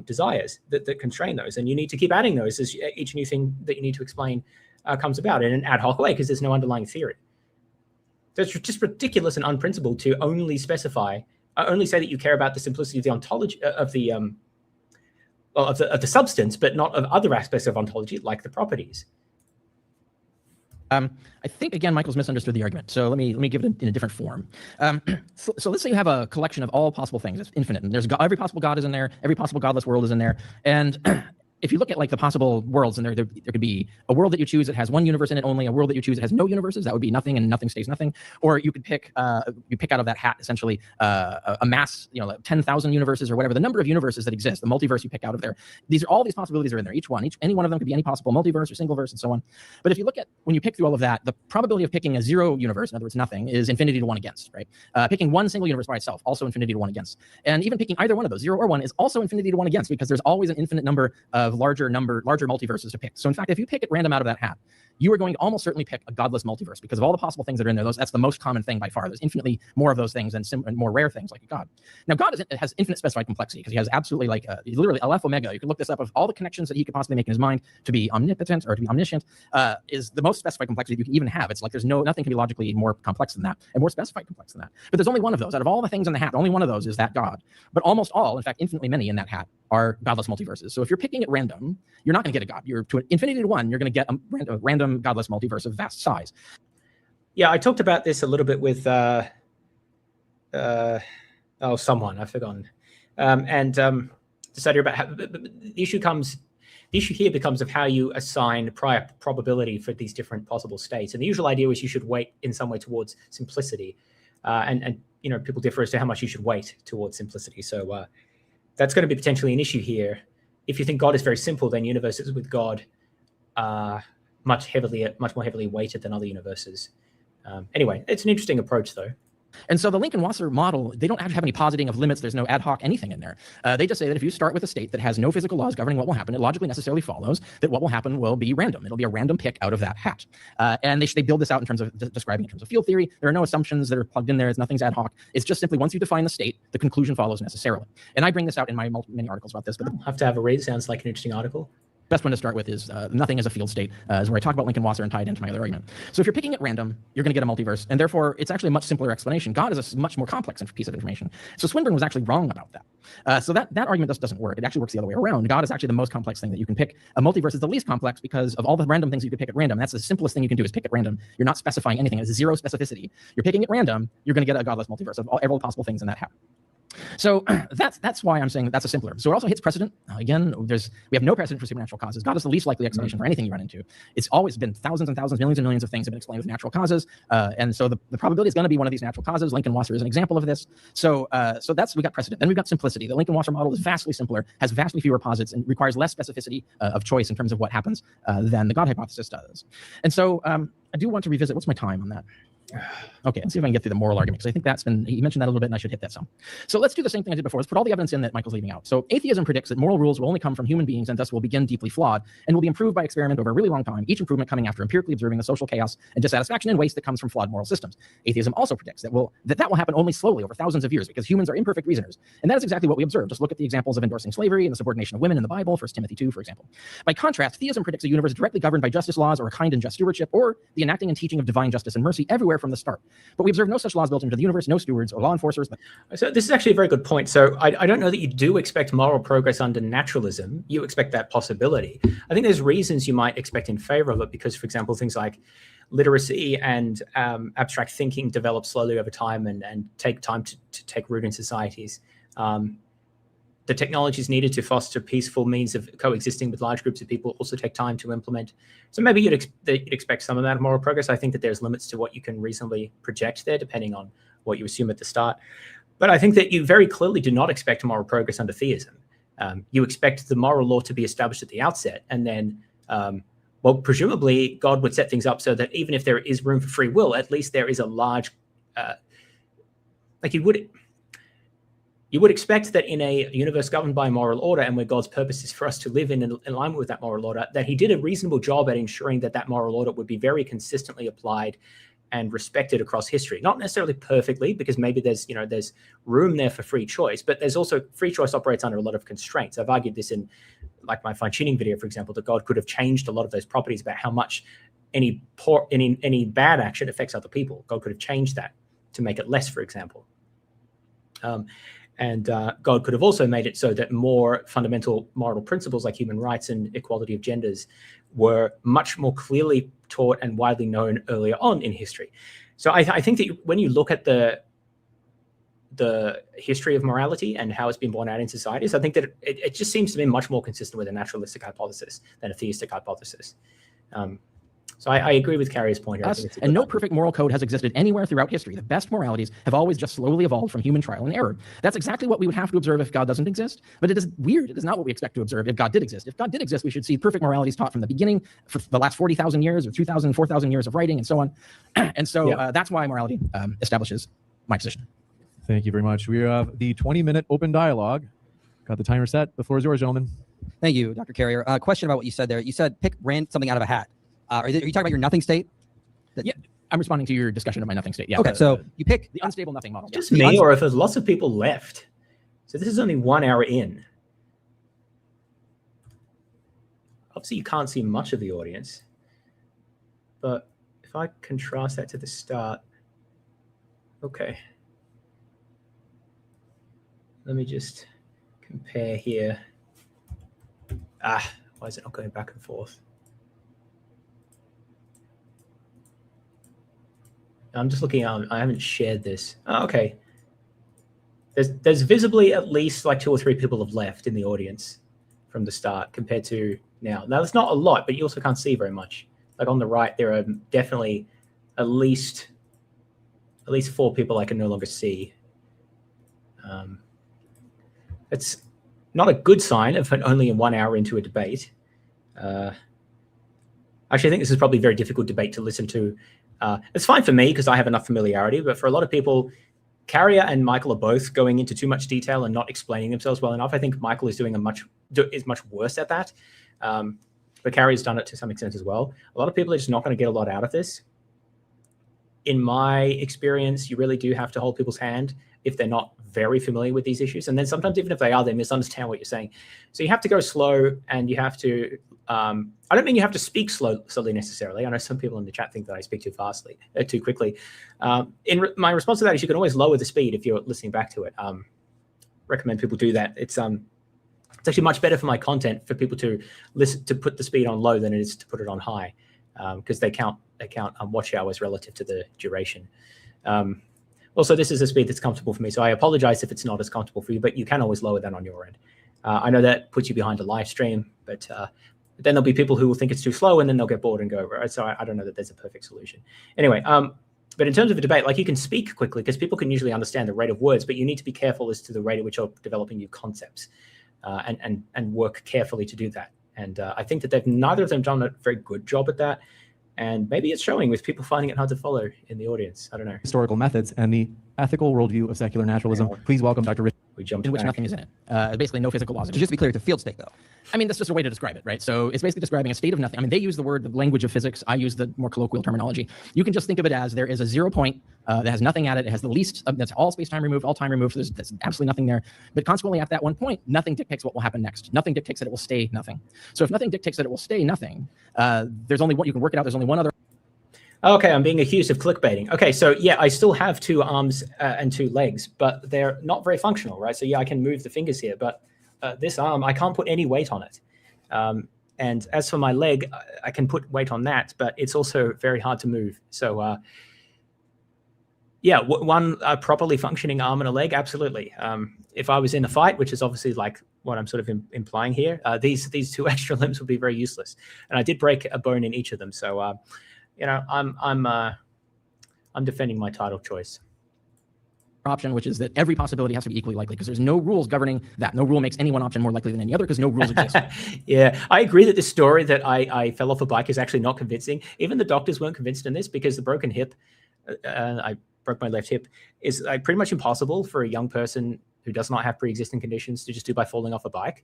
desires that constrain those, and you need to keep adding those as each new thing that you need to explain comes about in an ad hoc way, because there's no underlying theory. So it's just ridiculous and unprincipled to only specify, only say that you care about the simplicity of the ontology of the substance, but not of other aspects of ontology like the properties. I think, again, Michael's misunderstood the argument. So let me give it in a different form. So let's say you have a collection of all possible things. It's infinite. And there's every possible God is in there. Every possible godless world is in there. And if you look at like the possible worlds, and there could be a world that you choose that has one universe in it only, a world that you choose that has no universes, that would be nothing, and nothing stays nothing. Or you could pick out of that hat essentially a mass, like 10,000 universes or whatever, the number of universes that exist, the multiverse you pick out of there. All these possibilities are in there. Any one of them could be any possible multiverse or single verse and so on. But if you look at, when you pick through all of that, the probability of picking a zero universe, in other words, nothing, is infinity to 1 against, right? Picking one single universe by itself, also infinity to 1 against. And even picking either one of those, 0 or 1, is also infinity to 1 against, because there's always an infinite number of larger multiverses to pick. So in fact, if you pick at random out of that hat, you are going to almost certainly pick a godless multiverse, because of all the possible things that are in there. That's the most common thing by far. There's infinitely more of those things and more rare things like a God. Now, God has infinite specified complexity, because he has absolutely literally Aleph Omega. You can look this up, of all the connections that he could possibly make in his mind to be omnipotent or to be omniscient, is the most specified complexity you can even have. It's like there's nothing can be logically more complex than that, and more specified complex than that. But there's only one of those. Out of all the things in the hat, only one of those is that God. But almost all, in fact, infinitely many in that hat, are godless multiverses. So if you're picking at random, you're not going to get a God. You're to infinity to 1, you're going to get a random godless multiverse of vast size. Yeah, I talked about this a little bit with someone I've forgotten, decided about how the issue here becomes of how you assign prior probability for these different possible states. And the usual idea was you should weight in some way towards simplicity, and people differ as to how much you should weight towards simplicity. So that's going to be potentially an issue here. If you think God is very simple, then universes with God are much more heavily weighted than other universes. Anyway, it's an interesting approach, though. And so the Lincoln-Wasser model, they don't have any positing of limits. There's no ad hoc anything in there. They just say that if you start with a state that has no physical laws governing what will happen, it logically necessarily follows that what will happen will be random. It'll be a random pick out of that hat. And they build this out in terms of describing in terms of field theory. There are no assumptions that are plugged in there. Nothing's ad hoc. It's just simply once you define the state, the conclusion follows necessarily. And I bring this out in my many articles about this. But I'll have to have a read. Sounds like an interesting article. Best one to start with is nothing as a field state, is where I talk about Lincoln-Wasser and tie it into my other argument. So if you're picking at random, you're going to get a multiverse, and therefore it's actually a much simpler explanation. God is a much more complex piece of information. So Swinburne was actually wrong about that. So that argument just doesn't work. It actually works the other way around. God is actually the most complex thing that you can pick. A multiverse is the least complex because of all the random things you could pick at random. That's the simplest thing you can do, is pick at random. You're not specifying anything. It's zero specificity. You're picking at random, you're going to get a godless multiverse of all possible things in that hat. So that's why I'm saying that's a simpler. So it also hits precedent. Again, we have no precedent for supernatural causes. God is the least likely explanation for anything you run into. It's always been thousands and thousands, millions and millions of things have been explained with natural causes. And so the probability is going to be one of these natural causes. Lincoln-Wasser is an example of this. So we got precedent. Then we've got simplicity. The Lincoln-Wasser model is vastly simpler, has vastly fewer posits, and requires less specificity of choice in terms of what happens than the God hypothesis does. And so I do want to revisit, what's my time on that? Okay, let's see if I can get through the moral argument, because I think that's been, he mentioned that a little bit, and I should hit that some. So let's do the same thing I did before. Let's put all the evidence in that Michael's leaving out. So atheism predicts that moral rules will only come from human beings and thus will begin deeply flawed and will be improved by experiment over a really long time, each improvement coming after empirically observing the social chaos and dissatisfaction and waste that comes from flawed moral systems. Atheism also predicts that will happen only slowly over thousands of years because humans are imperfect reasoners. And that is exactly what we observe. Just look at the examples of endorsing slavery and the subordination of women in the Bible, 1 Timothy 2, for example. By contrast, theism predicts a universe directly governed by justice laws or a kind and just stewardship, or the enacting and teaching of divine justice and mercy everywhere from the start. But we observe no such laws built into the universe, no stewards or law enforcers. So this is actually a very good point. So I don't know that you do expect moral progress under naturalism. You expect that possibility. I think there's reasons you might expect in favor of it because, for example, things like literacy and abstract thinking develop slowly over time and take time to take root in societies. The technologies needed to foster peaceful means of coexisting with large groups of people also take time to implement. So maybe you'd expect some amount of moral progress. I think that there's limits to what you can reasonably project there, depending on what you assume at the start. But I think that you very clearly do not expect moral progress under theism. You expect the moral law to be established at the outset, and then, well, presumably God would set things up so that even if there is room for free will, at least there is a large, you would expect that in a universe governed by moral order and where God's purpose is for us to live in alignment with that moral order, that he did a reasonable job at ensuring that that moral order would be very consistently applied and respected across history. Not necessarily perfectly, because maybe there's room there for free choice, but there's also free choice operates under a lot of constraints. I've argued this in like my fine-tuning video, for example, that God could have changed a lot of those properties about how much any bad action affects other people. God could have changed that to make it less, for example. And God could have also made it so that more fundamental moral principles like human rights and equality of genders were much more clearly taught and widely known earlier on in history. So I think that when you look at the history of morality and how it's been borne out in societies, I think that it just seems to be much more consistent with a naturalistic hypothesis than a theistic hypothesis. So I agree with Carrier's point here. And no perfect moral code has existed anywhere throughout history. The best moralities have always just slowly evolved from human trial and error. That's exactly what we would have to observe if God doesn't exist. But it is weird. It is not what we expect to observe if God did exist. If God did exist, we should see perfect moralities taught from the beginning for the last 40,000 years or 2,000, 4,000 years of writing and so on. And so that's why morality establishes my position. Thank you very much. We have the 20-minute open dialogue. Got the timer set. The floor is yours, gentlemen. Thank you, Dr. Carrier. Question about what you said there. You said pick something out of a hat. Are you talking about your nothing state? Yeah, I'm responding to your discussion of my nothing state. Yeah. Okay, so you pick the unstable nothing model. Just me, or if there's lots of people left. So this is only 1 hour in. Obviously, you can't see much of the audience. But if I contrast that to the start, okay. Let me just compare here. Why is it not going back and forth? I'm just looking out. I haven't shared this. Oh, okay. There's visibly at least like 2 or 3 people have left in the audience from the start compared to now. Now, that's not a lot, but you also can't see very much. Like on the right, there are definitely at least 4 people I can no longer see. It's not a good sign of only 1 hour into a debate. Actually, I think this is probably a very difficult debate to listen to. It's fine for me because I have enough familiarity, but for a lot of people, Carrier and Michael are both going into too much detail and not explaining themselves well enough. I think Michael is doing much worse at that, but Carrier's done it to some extent as well. A lot of people are just not going to get a lot out of this. In my experience, you really do have to hold people's hand if they're not very familiar with these issues. And then sometimes even if they are, they misunderstand what you're saying. So you have to go slow and you have to, I don't mean you have to speak slowly necessarily. I know some people in the chat think that I speak too quickly. My response to that is you can always lower the speed if you're listening back to it. Recommend people do that. It's actually much better for my content for people to listen, to put the speed on low than it is to put it on high, because they count watch hours relative to the duration. Also, this is a speed that's comfortable for me, so I apologize if it's not as comfortable for you, but you can always lower that on your end. I know that puts you behind a live stream, but then there'll be people who will think it's too slow, and then they'll get bored and go over it. So I don't know that there's a perfect solution. Anyway, but in terms of a debate, like, you can speak quickly because people can usually understand the rate of words, but you need to be careful as to the rate at which you're developing new concepts, and work carefully to do that. And I think that neither of them done a very good job at that. And maybe it's showing with people finding it hard to follow in the audience. I don't know. Historical methods and the ethical worldview of secular naturalism. Please welcome Dr. Rich. We jumped in which back. nothing is in it. Basically, no physical laws. Just to be clear, it's a field state, though. I mean, that's just a way to describe it, right? So it's basically describing a state of nothing. I mean, they use the language of physics. I use the more colloquial terminology. You can just think of it as there is a 0 point that has nothing at it. It has the least, that's all space-time removed, all time removed. So there's absolutely nothing there. But consequently, at that one point, nothing dictates what will happen next. Nothing dictates that it will stay nothing. So if nothing dictates that it will stay nothing, there's only one, you can work it out. There's only one other. Okay, I'm being accused of clickbaiting. Okay, so yeah, I still have 2 arms and 2 legs, but they're not very functional, right? So yeah, I can move the fingers here, but this arm, I can't put any weight on it. And as for my leg, I can put weight on that, but it's also very hard to move. So yeah, one properly functioning arm and a leg, absolutely. If I was in a fight, which is obviously like what I'm sort of implying here, these 2 extra limbs would be very useless. And I did break a bone in each of them, so you know, I'm defending my title choice. Option, which is that every possibility has to be equally likely, because there's no rules governing that. No rule makes any one option more likely than any other, because no rules exist. Yeah, I agree that this story that I fell off a bike is actually not convincing. Even the doctors weren't convinced in this, because the broken hip, I broke my left hip, is pretty much impossible for a young person who does not have pre-existing conditions to just do by falling off a bike.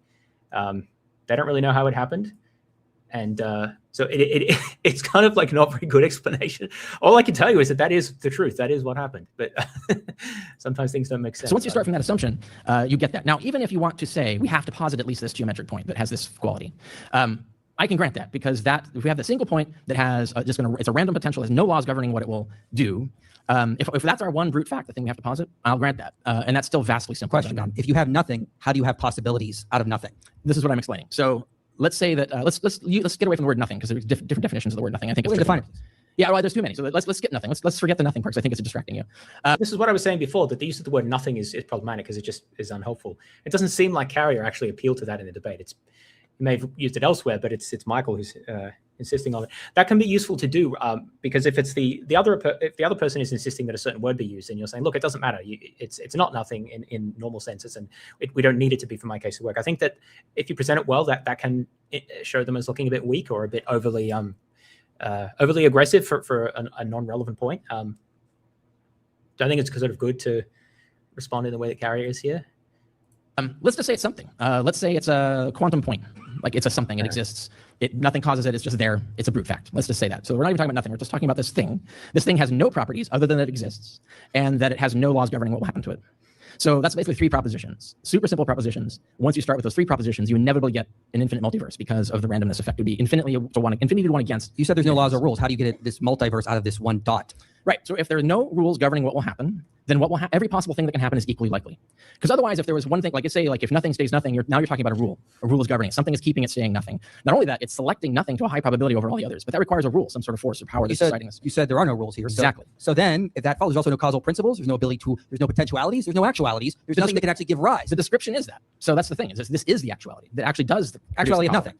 They don't really know how it happened. And so it's kind of like not very good explanation. All I can tell you is that is the truth. That is what happened. But sometimes things don't make sense. So once you start from that assumption, you get that. Now, even if you want to say we have to posit at least this geometric point that has this quality, I can grant that, because if we have the single point that has it's a random potential, has no laws governing what it will do. If that's our one brute fact, the thing we have to posit, I'll grant that. And that's still vastly simpler. Question: if you have nothing, how do you have possibilities out of nothing? This is what I'm explaining. So let's say that let's get away from the word nothing, because there's different definitions of the word nothing. I think it's define it. Yeah, well, there's too many. So let's skip nothing. Let's forget the nothing part, because I think it's distracting you. This is what I was saying before, that the use of the word nothing is problematic, because it just is unhelpful. It doesn't seem like Carrier actually appealed to that in the debate. You may have used it elsewhere, but it's Michael who's insisting on it. That can be useful to do, because if it's if the other person is insisting that a certain word be used, and you're saying, look, it doesn't matter. It's not nothing in normal senses, and we don't need it to be for my case of work. I think that if you present it well, that can show them as looking a bit weak or a bit overly aggressive for a non-relevant point. Don't think it's sort of good to respond in the way that Carrier is here. Let's just say it's something. Let's say it's a quantum point. Like, it's a something. It exists. Nothing causes it. It's just there. It's a brute fact. Let's just say that. So we're not even talking about nothing. We're just talking about this thing. This thing has no properties other than that it exists, and that it has no laws governing what will happen to it. So that's basically 3 propositions, super simple propositions. Once you start with those 3 propositions, you inevitably get an infinite multiverse, because of the randomness effect. It would be infinity to one against. You said there's no laws or rules. How do you get this multiverse out of this one dot? Right. So if there are no rules governing what will happen, then what will every possible thing that can happen is equally likely. Because otherwise, if there was one thing, like if nothing stays nothing, now you're talking about a rule. A rule is governing it. Something is keeping it staying nothing. Not only that, it's selecting nothing to a high probability over all the others, but that requires a rule, some sort of force or power that's deciding this. You said there are no rules here. Exactly. So then, if that follows, there's also no causal principles. There's no ability to. There's no potentialities. There's no actualities. There's nothing that can actually give rise. The description is that. So that's the thing. This is the actuality that actually does the Actuality of nothing.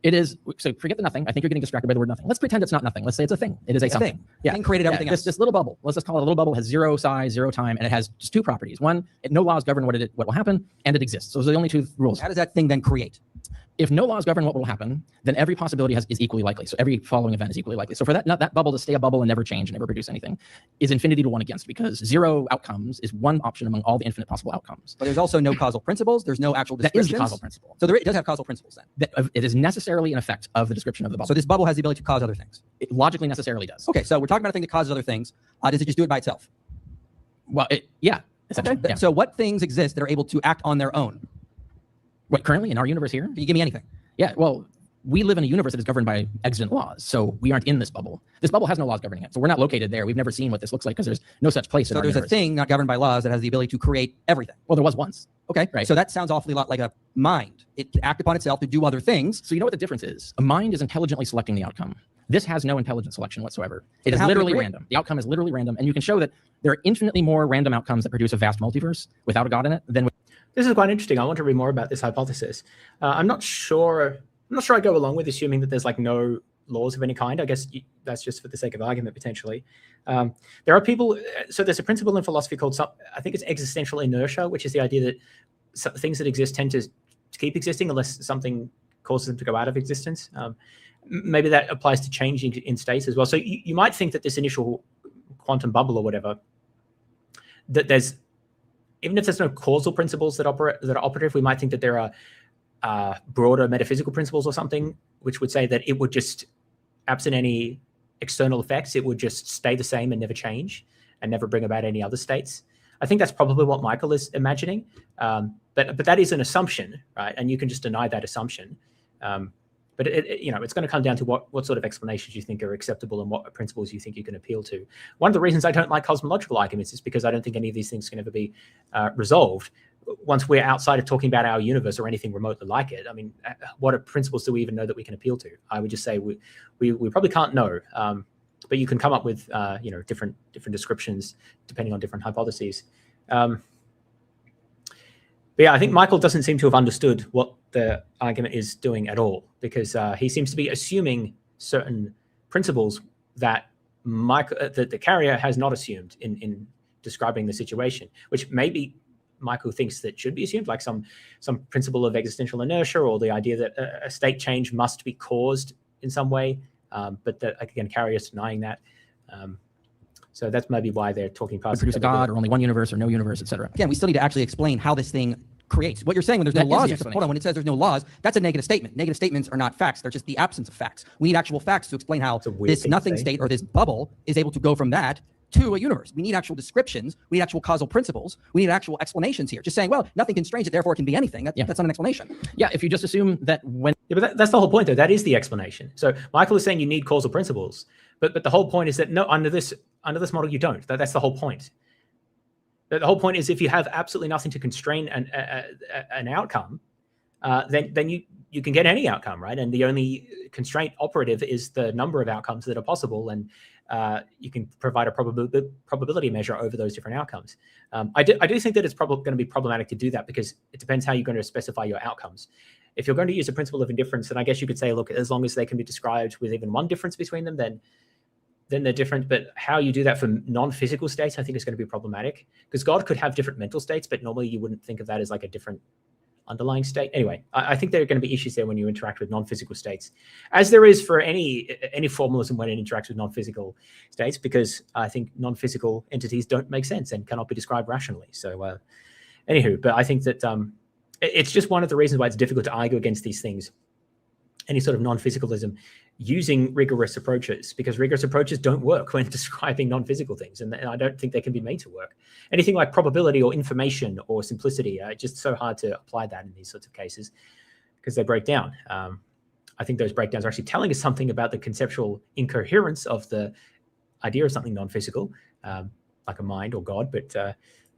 It is. So forget the nothing. I think you're getting distracted by the word nothing. Let's pretend it's not nothing. Let's say it's a thing. It is a something. Yeah. Thing created everything else. This little bubble. Let's just call it a little bubble. Has 0 size, 0 time, and it has just 2 properties. One, no laws govern what will happen, and it exists. So those are the only 2 rules. How does that thing then create? If no laws govern what will happen, then every possibility is equally likely. So every following event is equally likely. So for that bubble to stay a bubble and never change and never produce anything is infinity to 1 against, because 0 outcomes is one option among all the infinite possible outcomes. But there's also no causal principles. There's no actual descriptions. That is the causal principle. So it does have causal principles then. It is necessarily an effect of the description of the bubble. So this bubble has the ability to cause other things. It logically necessarily does. Okay, so we're talking about a thing that causes other things. Does it just do it by itself? Well, yeah. Essentially, okay. Yeah. So what things exist that are able to act on their own? What, currently in our universe here? Can you give me anything? Yeah, well, we live in a universe that is governed by exigent laws, so we aren't in this bubble. This bubble has no laws governing it, so we're not located there. We've never seen what this looks like, because there's no such place in our universe. So there's a thing not governed by laws that has the ability to create everything. Well, there was once. Okay, right. So that sounds awfully lot like a mind. It can act upon itself to do other things. So you know what the difference is? A mind is intelligently selecting the outcome. This has no intelligent selection whatsoever. It Then is how can it literally create? random. The outcome is literally random. And you can show that there are infinitely more random outcomes that produce a vast multiverse without a God in it than with This is quite interesting. I want to read more about this hypothesis. I'm not sure I go along with assuming that there's like no laws of any kind. I guess that's just for the sake of argument, potentially. There are people, so there's a principle in philosophy called, I think it's existential inertia, which is the idea that things that exist tend to keep existing unless something causes them to go out of existence. Maybe that applies to changing in states as well. So you might think that this initial quantum bubble or whatever, that there's, even if there's no causal principles that are operative, we might think that there are broader metaphysical principles or something, which would say that it would just, absent any external effects, it would just stay the same and never change and never bring about any other states. I think that's probably what Michael is imagining, but that is an assumption, right? And you can just deny that assumption. But it's going to come down to what sort of explanations you think are acceptable and what principles you think you can appeal to. One of the reasons I don't like cosmological arguments is because I don't think any of these things can ever be resolved once we're outside of talking about our universe or anything remotely like it. I mean, what principles do we even know that we can appeal to? I would just say we probably can't know, but you can come up with different descriptions depending on different hypotheses. But yeah, I think Michael doesn't seem to have understood what the argument is doing at all, because he seems to be assuming certain principles that the carrier has not assumed in describing the situation, which maybe Michael thinks that should be assumed, like some principle of existential inertia, or the idea that a state change must be caused in some way, but that, again, carrier's denying that. So that's maybe why they're talking past. produce a God or only one universe or no universe, etc. Again, we still need to actually explain how this thing creates. What you're saying when there's no That is laws, the hold on, when it says there's no laws, that's a negative statement. Negative statements are not facts. They're just the absence of facts. We need actual facts to explain how this nothing state or this bubble is able to go from that to a universe. We need actual descriptions. We need actual causal principles. We need actual explanations here. Just saying, well, nothing constrains it, therefore it can be anything. That's not an explanation. Yeah, if you just assume that when... Yeah, but that's the whole point, though. That is the explanation. So Michael is saying you need causal principles, but the whole point is that no, under this model, you don't. That's the whole point. The whole point is if you have absolutely nothing to constrain an outcome, then you can get any outcome, right? And the only constraint operative is the number of outcomes that are possible, and you can provide a probability measure over those different outcomes. I do think that it's probably going to be problematic to do that, because it depends how you're going to specify your outcomes. If you're going to use a principle of indifference, then I guess you could say, look, as long as they can be described with even one difference between them, then they're different. But how you do that for non-physical states, I think is going to be problematic, because God could have different mental states, but normally you wouldn't think of that as like a different underlying state. Anyway, I think there are going to be issues there when you interact with non-physical states, as there is for any formalism when it interacts with non-physical states, because I think non-physical entities don't make sense and cannot be described rationally. So anywho, but I think that it's just one of the reasons why it's difficult to argue against these things, any sort of non-physicalism, using rigorous approaches, because rigorous approaches don't work when describing non-physical things, and I don't think they can be made to work. Anything like probability or information or simplicity, it's just so hard to apply that in these sorts of cases because they break down. I think those breakdowns are actually telling us something about the conceptual incoherence of the idea of something non-physical, like a mind or God, but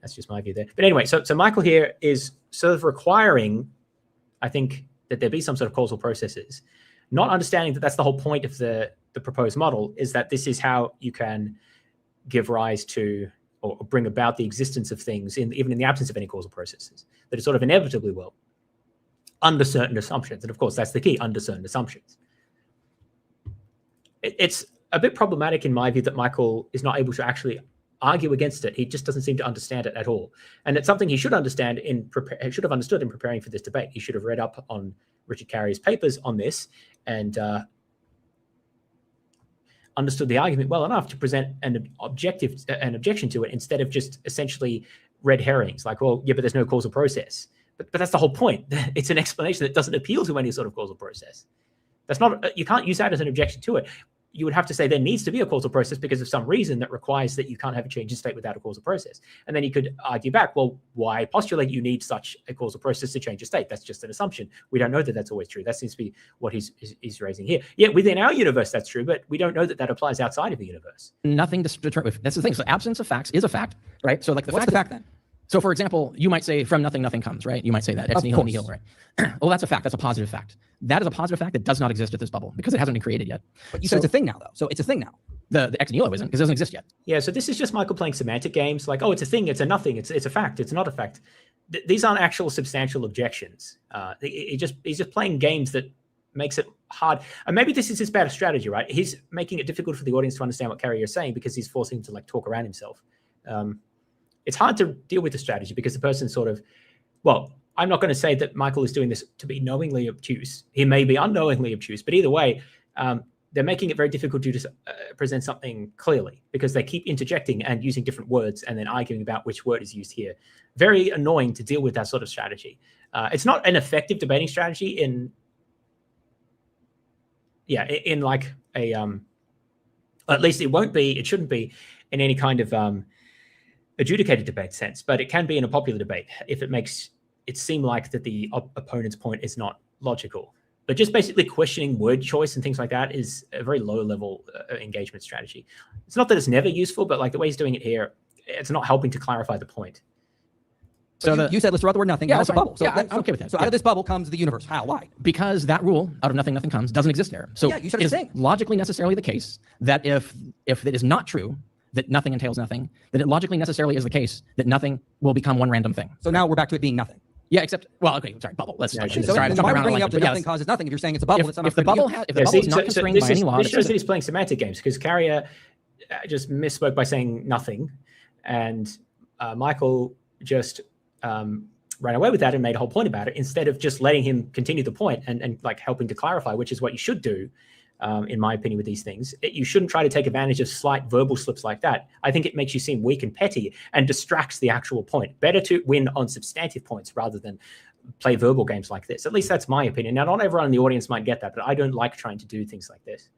that's just my view there. But anyway, so Michael here is sort of requiring, I think, that there be some sort of causal processes, not understanding that that's the whole point of the proposed model, is that this is how you can give rise to or bring about the existence of things even in the absence of any causal processes, that it sort of inevitably will, under certain assumptions. And of course, that's the key, under certain assumptions. It's a bit problematic in my view that Michael is not able to actually argue against it. He just doesn't seem to understand it at all. And it's something he should understand should have understood in preparing for this debate. He should have read up on Richard Carrier's papers on this and understood the argument well enough to present an objection to it, instead of just essentially red herrings, like, well, yeah, but there's no causal process. But that's the whole point. It's an explanation that doesn't appeal to any sort of causal process. That's not, you can't use that as an objection to it. You would have to say there needs to be a causal process because of some reason that requires that you can't have a change in state without a causal process. And then you could argue back, well, why postulate you need such a causal process to change a state? That's just an assumption. We don't know that that's always true. That seems to be what he's raising here. Yeah, within our universe, that's true, but we don't know that that applies outside of the universe. Nothing to determine. That's the thing. So absence of facts is a fact, right? So like What's the fact then? So for example, you might say from nothing, nothing comes, right? You might say that ex Of nihilo course. nihilo, right? Well, that's a fact. That's a positive fact. That is a positive fact that does not exist at this bubble because it hasn't been created yet. But you said it's a thing now, though. So it's a thing now. The ex nihilo isn't because it doesn't exist yet. Yeah, so this is just Michael playing semantic games, like, oh, it's a thing, it's a nothing, it's a fact, it's not a fact. These aren't actual substantial objections. He's just playing games that makes it hard. And maybe this is his better strategy, right? He's making it difficult for the audience to understand what Carrier is saying because he's forcing him to like talk around himself. It's hard to deal with the strategy because the person sort of, well, I'm not going to say that Michael is doing this to be knowingly obtuse. He may be unknowingly obtuse, but either way, they're making it very difficult to just present something clearly because they keep interjecting and using different words and then arguing about which word is used here. Very annoying to deal with that sort of strategy. It's not an effective debating strategy in like a, at least it won't be, it shouldn't be in any kind of adjudicated debate sense, but it can be in a popular debate if it makes it seem like that the opponent's point is not logical. But just basically questioning word choice and things like that is a very low level engagement strategy. It's not that it's never useful, but like the way he's doing it here, it's not helping to clarify the point. So you said let's throw out the word nothing. Yeah, Now it's a fine. bubble. So Yeah, I'm okay with that. So out of this bubble comes the universe. How? Why? Because that rule, out of nothing, nothing comes, doesn't exist there. So Yeah, you said it it's is a thing. logically necessarily the case that if it is not true that nothing entails nothing, then it logically necessarily is the case that nothing will become one random thing. So now we're back to it being nothing. Yeah, I'm sorry, bubble. Let's Yeah, sorry, So I'm then jumping why are we around bringing like up that but yes, nothing causes nothing if you're saying it's a bubble? It's not if the bubble is not constrained by any law, this that shows says that it. he's playing semantic games because Carrier just misspoke by saying nothing, and Michael just ran away with that and made a whole point about it instead of just letting him continue the point and like helping to clarify, which is what you should do, in my opinion, with these things. You shouldn't try to take advantage of slight verbal slips like that. I think it makes you seem weak and petty and distracts the actual point. Better to win on substantive points rather than play verbal games like this. At least that's my opinion. Now, not everyone in the audience might get that, but I don't like trying to do things like this.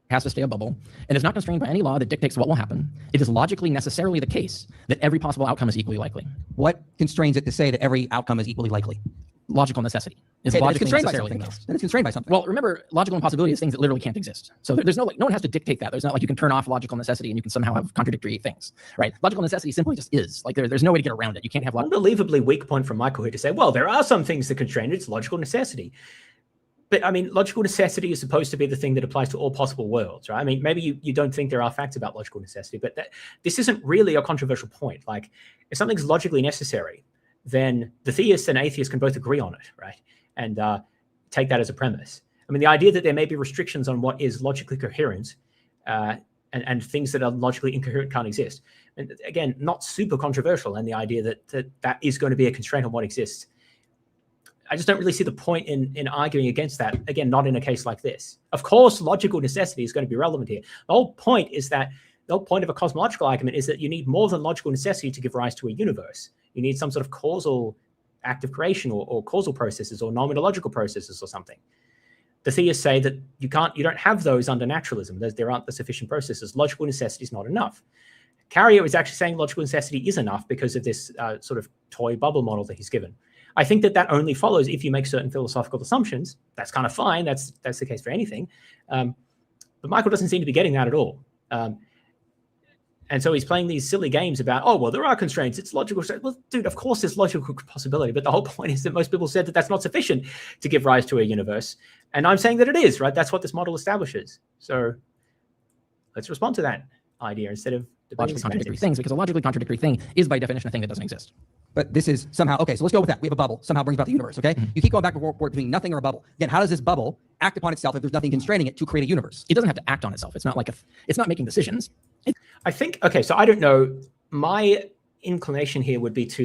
Has to stay a bubble and is not constrained by any law that dictates what will happen. It is logically necessarily the case that every possible outcome is equally likely. What constrains it to say that every outcome is equally likely? Logical necessity is Okay, then it's logically constrained by necessarily something, the though. case. Then it's constrained by something. Well, remember, logical impossibility is things that literally can't exist. So there's no one has to dictate that. There's not like you can turn off logical necessity and you can somehow have contradictory things, right? Logical necessity simply just is. Like there's no way to get around it. You can't have Unbelievably weak point from Michael here to say, well, there are some things that constrain it. It's logical necessity. But I mean, logical necessity is supposed to be the thing that applies to all possible worlds, right? I mean, maybe you don't think there are facts about logical necessity, but this isn't really a controversial point. Like, if something's logically necessary, then the theists and atheists can both agree on it, right? And take that as a premise. I mean, the idea that there may be restrictions on what is logically coherent and things that are logically incoherent can't exist. And again, not super controversial. And the idea that is going to be a constraint on what exists. I just don't really see the point in arguing against that. Again, not in a case like this. Of course, logical necessity is going to be relevant here. The whole point is that the whole point of a cosmological argument is that you need more than logical necessity to give rise to a universe. You need some sort of causal act of creation or causal processes or nomenological processes or something. The theists say that you don't have those under naturalism. There aren't the sufficient processes. Logical necessity is not enough. Carrier is actually saying logical necessity is enough because of this sort of toy bubble model that he's given. I think that only follows if you make certain philosophical assumptions. That's kind of fine. That's the case for anything. But Michael doesn't seem to be getting that at all. And so he's playing these silly games about, oh, well, there are constraints. It's logical. Well, dude, of course there's logical possibility. But the whole point is that most people said that that's not sufficient to give rise to a universe. And I'm saying that it is, right? That's what this model establishes. So let's respond to that idea instead of logically contradictory things, because a logically contradictory thing is by definition a thing that doesn't exist. But this is somehow, okay, so let's go with that. We have a bubble, somehow brings about the universe, okay? You keep going back and forth between nothing or a bubble. Again, how does this bubble act upon itself if there's nothing constraining it to create a universe? It doesn't have to act on itself. It's not like it's not making decisions. I think, okay, so I don't know. My inclination here would be to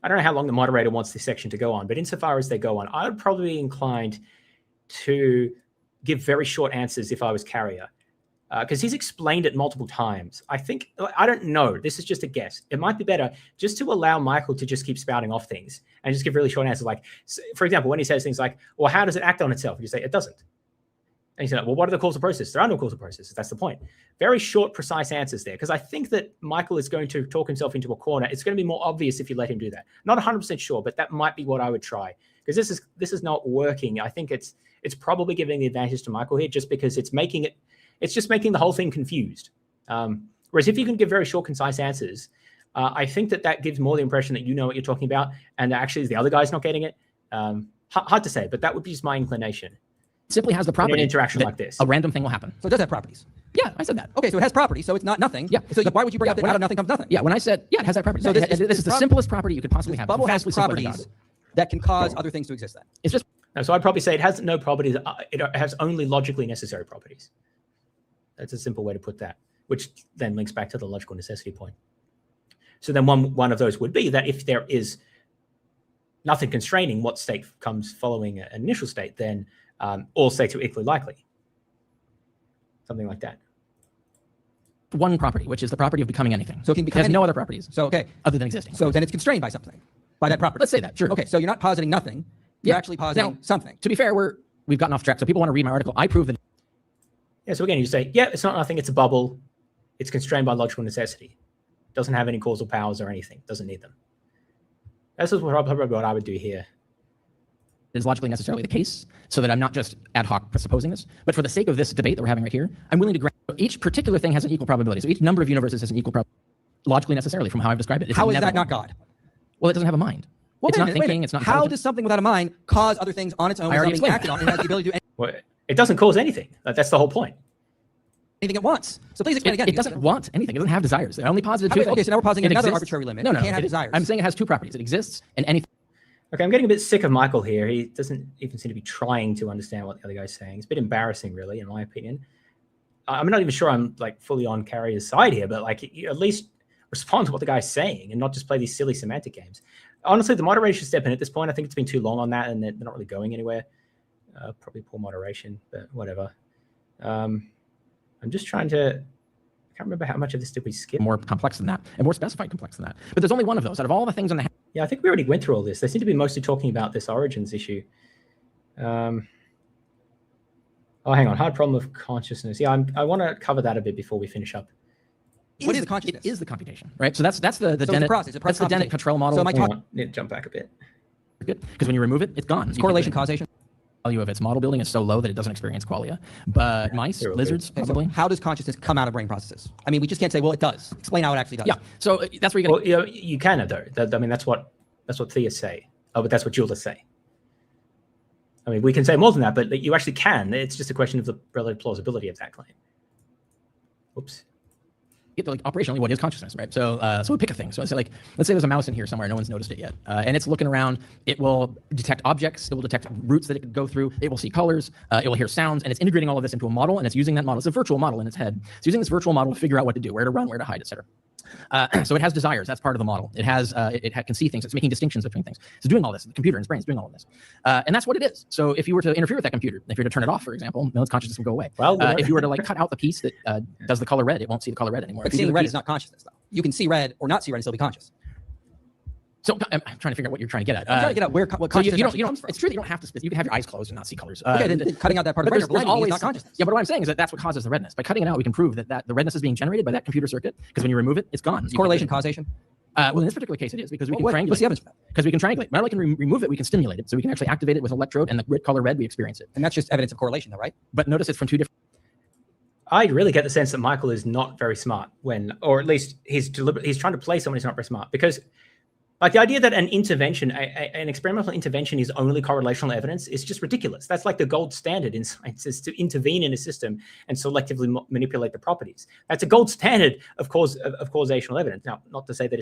I don't know how long the moderator wants this section to go on, but insofar as they go on, I would probably be inclined to give very short answers if I was Carrier. Because he's explained it multiple times. I don't know. This is just a guess. It might be better just to allow Michael to just keep spouting off things and just give really short answers. Like, for example, when he says things like, well, how does it act on itself? You say, it doesn't. And you say, well, what are the causal processes? There are no causal processes. That's the point. Very short, precise answers there. Because I think that Michael is going to talk himself into a corner. It's going to be more obvious if you let him do that. Not 100% sure, but that might be what I would try. Because this is not working. I think it's probably giving the advantage to Michael here just because it's just making the whole thing confused. Whereas if you can give very short, concise answers, I think that gives more the impression that you know what you're talking about, and actually the other guy's not getting it. Hard to say, but that would be just my inclination. It simply has the In property an interaction that like this. a random thing will happen. So it does have properties. Yeah, I said that. Okay, so it has properties, so it's not nothing. Yeah. So why would you bring up that out of nothing comes nothing? Yeah, when I said, yeah, it has that property. So So this this is the simplest property you could possibly have. Bubble has Vastly simpler than properties God. that can cause other things to exist then. It's just So I'd probably say it has no properties. It has only logically necessary properties. That's a simple way to put that, which then links back to the logical necessity point. So then one of those would be that if there is nothing constraining what state comes following an initial state, then all states are equally likely. Something like that. one property, which is the property of becoming anything. So it can become has no anything. other properties So, okay. other than existing. So then it's constrained by something, by that property. Let's say that, sure. Okay, so you're not positing nothing. You're Yeah. actually positing Now, something. To be fair, we've gotten off track. So people want to read my article. I prove that Yeah, so again, you say, yeah, it's not nothing, it's a bubble. It's constrained by logical necessity. Doesn't have any causal powers or anything. Doesn't need them. That's what I would do here. it is logically necessarily the case, so that I'm not just ad hoc presupposing this. But for the sake of this debate that we're having right here, I'm willing to grant each particular thing has an equal probability. So each number of universes has an equal probability, logically necessarily, from how I've described it. It's How is that inevitable. not God? Well, it doesn't have a mind. Well, It's wait a not minute, wait a thinking. minute. It's not How intelligent. does something without a mind cause other things on its own I already without being explained acted that. on and has the ability to do Well, it doesn't cause anything. That's the whole point. anything it wants? So please explain again. It doesn't want anything. It doesn't have desires. It only posited two Okay, things. so now we're positing It another exists- arbitrary limit. No, It no. can't have desires. I'm saying it has two properties. It exists and anything. Okay, I'm getting a bit sick of Michael here. He doesn't even seem to be trying to understand what the other guy's saying. It's a bit embarrassing, really, in my opinion. I'm not even sure I'm like fully on Carrier's side here, but like you at least respond to what the guy's saying and not just play these silly semantic games. Honestly, the moderation should step in at this point. I think it's been too long on that, and they're not really going anywhere. Probably poor moderation, but whatever. I'm just trying to. I can't remember how much of this did we skip. More complex than that, and more specified complex than that. But there's only one of those. Out of all the things on the Yeah, I think we already went through all this. They seem to be mostly talking about this origins issue. Oh, hang on. Hard problem of consciousness. Yeah, I want to cover that a bit before we finish up. What is the consciousness? It is the computation, right? So that's the So it's a Dennett. process. It's a That's the Dennett computation. Cottrell model. So am I Hang talking on. Need to jump back a bit. Good, because when you remove it, it's gone. It's You correlation can't- causation? value of its model building is so low that it doesn't experience qualia. But mice, they're okay. lizards, Okay, so probably. how does consciousness come out of brain processes? I mean, we just can't say, well, it does. Explain how it actually does. Yeah. So that's where you're going Well, you can though. I mean, that's what theists say. Oh, but that's what dualists say. I mean, we can say more than that, but you actually can. It's just a question of the relative plausibility of that claim. Oops. get like operationally what is consciousness, right? So we pick a thing. So I say like, let's say there's a mouse in here somewhere, no one's noticed it yet, and it's looking around. It will detect objects, it will detect routes that it could go through, it will see colors, it will hear sounds, and it's integrating all of this into a model, and it's using that model. It's a virtual model in its head. It's using this virtual model to figure out what to do, where to run, where to hide, etc. So it has desires. That's part of the model. It has can see things. It's making distinctions between things. It's doing all this. The computer in its brain is doing all of this, and that's what it is. So if you were to interfere with that computer, if you were to turn it off, for example, no, its consciousness will go away. Well, if you were to like cut out the piece that does the color red, it won't see the color red anymore. But If you seeing do the red piece- is not consciousness, though. You can see red or not see red and still be conscious. So I'm trying to figure out what you're trying to get at. I'm trying to get at what So consciousness you actually comes from. it's true that you don't have to. You can have your eyes closed and not see colors. Okay, then cutting out that part of but the brain or blinding me is not consciousness. Yeah, but what I'm saying is that that's what causes the redness. By cutting it out, we can prove that the redness is being generated by that computer circuit. Because when you remove it, it's gone. It's correlation causation. Well, in this particular case, it is because we can triangulate. What's the evidence for that? Because we can triangulate. Not only can we remove it, we can stimulate it. So we can actually activate it with electrode, and the color red, we experience it. And that's just evidence of correlation, though, right? But notice it's from two different. I really get the sense that Michael is not very smart or at least he's trying to play someone who's not very smart, because like the idea that an intervention, an experimental intervention is only correlational evidence is just ridiculous. That's like the gold standard in science, is to intervene in a system and selectively manipulate the properties. That's a gold standard of causational evidence. Now, not to say that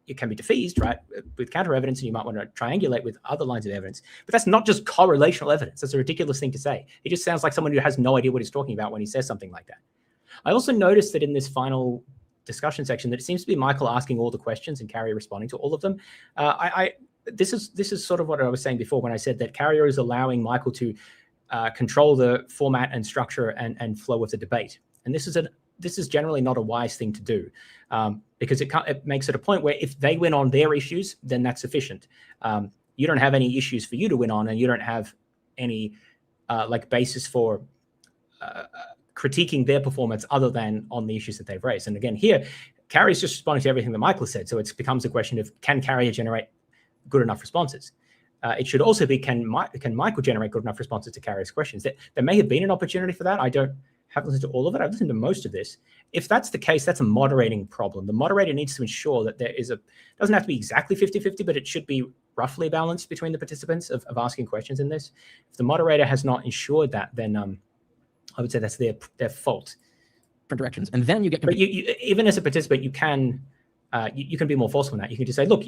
it can be defeased, right, with counter evidence, and you might want to triangulate with other lines of evidence, but that's not just correlational evidence. That's a ridiculous thing to say. He just sounds like someone who has no idea what he's talking about when he says something like that. I also noticed that in this final discussion section that it seems to be Michael asking all the questions and Carrier responding to all of them. This is sort of what I was saying before when I said that Carrier is allowing Michael to control the format and structure and flow of the debate. And this is generally not a wise thing to do, because it makes it a point where if they win on their issues, then that's sufficient. You don't have any issues for you to win on, and you don't have any like basis for critiquing their performance other than on the issues that they've raised. And again, here, Carrier's just responding to everything that Michael said. So it becomes a question of, can Carrier generate good enough responses? It should also be, can Michael generate good enough responses to Carrier's questions? There may have been an opportunity for that. I don't haven't listened to all of it. I've listened to most of this. If that's the case, that's a moderating problem. The moderator needs to ensure that there is doesn't have to be exactly 50-50, but it should be roughly balanced between the participants of asking questions in this. If the moderator has not ensured that, then I would say that's their fault. Different directions, and then you get. But you even as a participant, you can be more forceful in that. You can just say, look,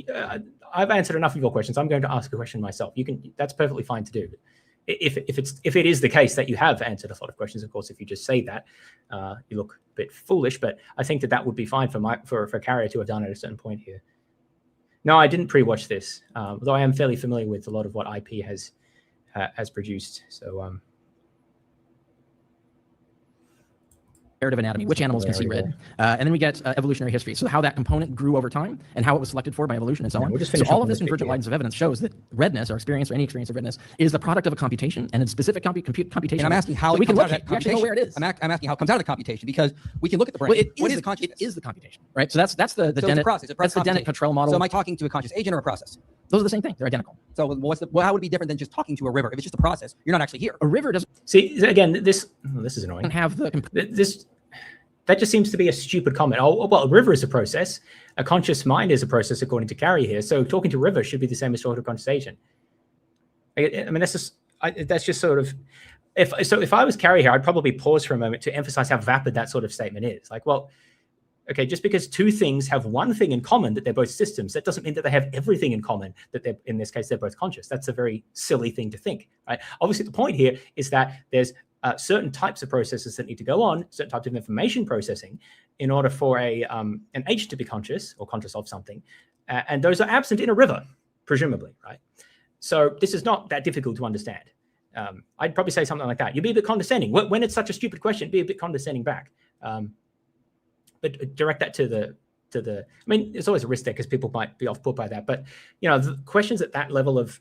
I've answered enough of your questions. I'm going to ask a question myself. That's perfectly fine to do. If it is the case that you have answered a lot of questions, of course, if you just say that, you look a bit foolish. But I think that would be fine for Carrier to have done at a certain point here. No, I didn't pre-watch this, though I am fairly familiar with a lot of what IP has produced. So. Comparative anatomy, which animals can see red, and then we get evolutionary history, so how that component grew over time and how it was selected for by evolution and so on. So all of this convergent lines of evidence shows that redness, or experience, or any experience of redness, is the product of a computation and a specific computation. And I'm asking how we can look at at. We actually know where it is. I'm asking how it comes out of the computation, because we can look at the brain. Well, What is the consciousness? It is the computation, right? So that's the So it's a Dennett. process. That's the Dennett-Cottrell model. So am I talking to a conscious agent or a process? Those are the same thing. They're identical. So how would it be different than just talking to a river? If it's just a process, you're not actually here. A river doesn't See, again, this is annoying. have the That just seems to be a stupid comment. Oh, well, a river is a process. A conscious mind is a process, according to Carrie here. So talking to a river should be the same as talking to a conscious agent. I mean, that's just sort of. If I was Carrie here, I'd probably pause for a moment to emphasize how vapid that sort of statement is. Like, well, okay, just because two things have one thing in common, that they're both systems, that doesn't mean that they have everything in common, that in this case, they're both conscious. That's a very silly thing to think, right? Obviously, the point here is that there's certain types of processes that need to go on, certain types of information processing, in order for an agent to be conscious or conscious of something, and those are absent in a river, presumably, right? So this is not that difficult to understand. I'd probably say something like that. You'd be a bit condescending. When it's such a stupid question, be a bit condescending back. But direct that to the. I mean, there's always a risk there because people might be off-put by that. But the questions at that level of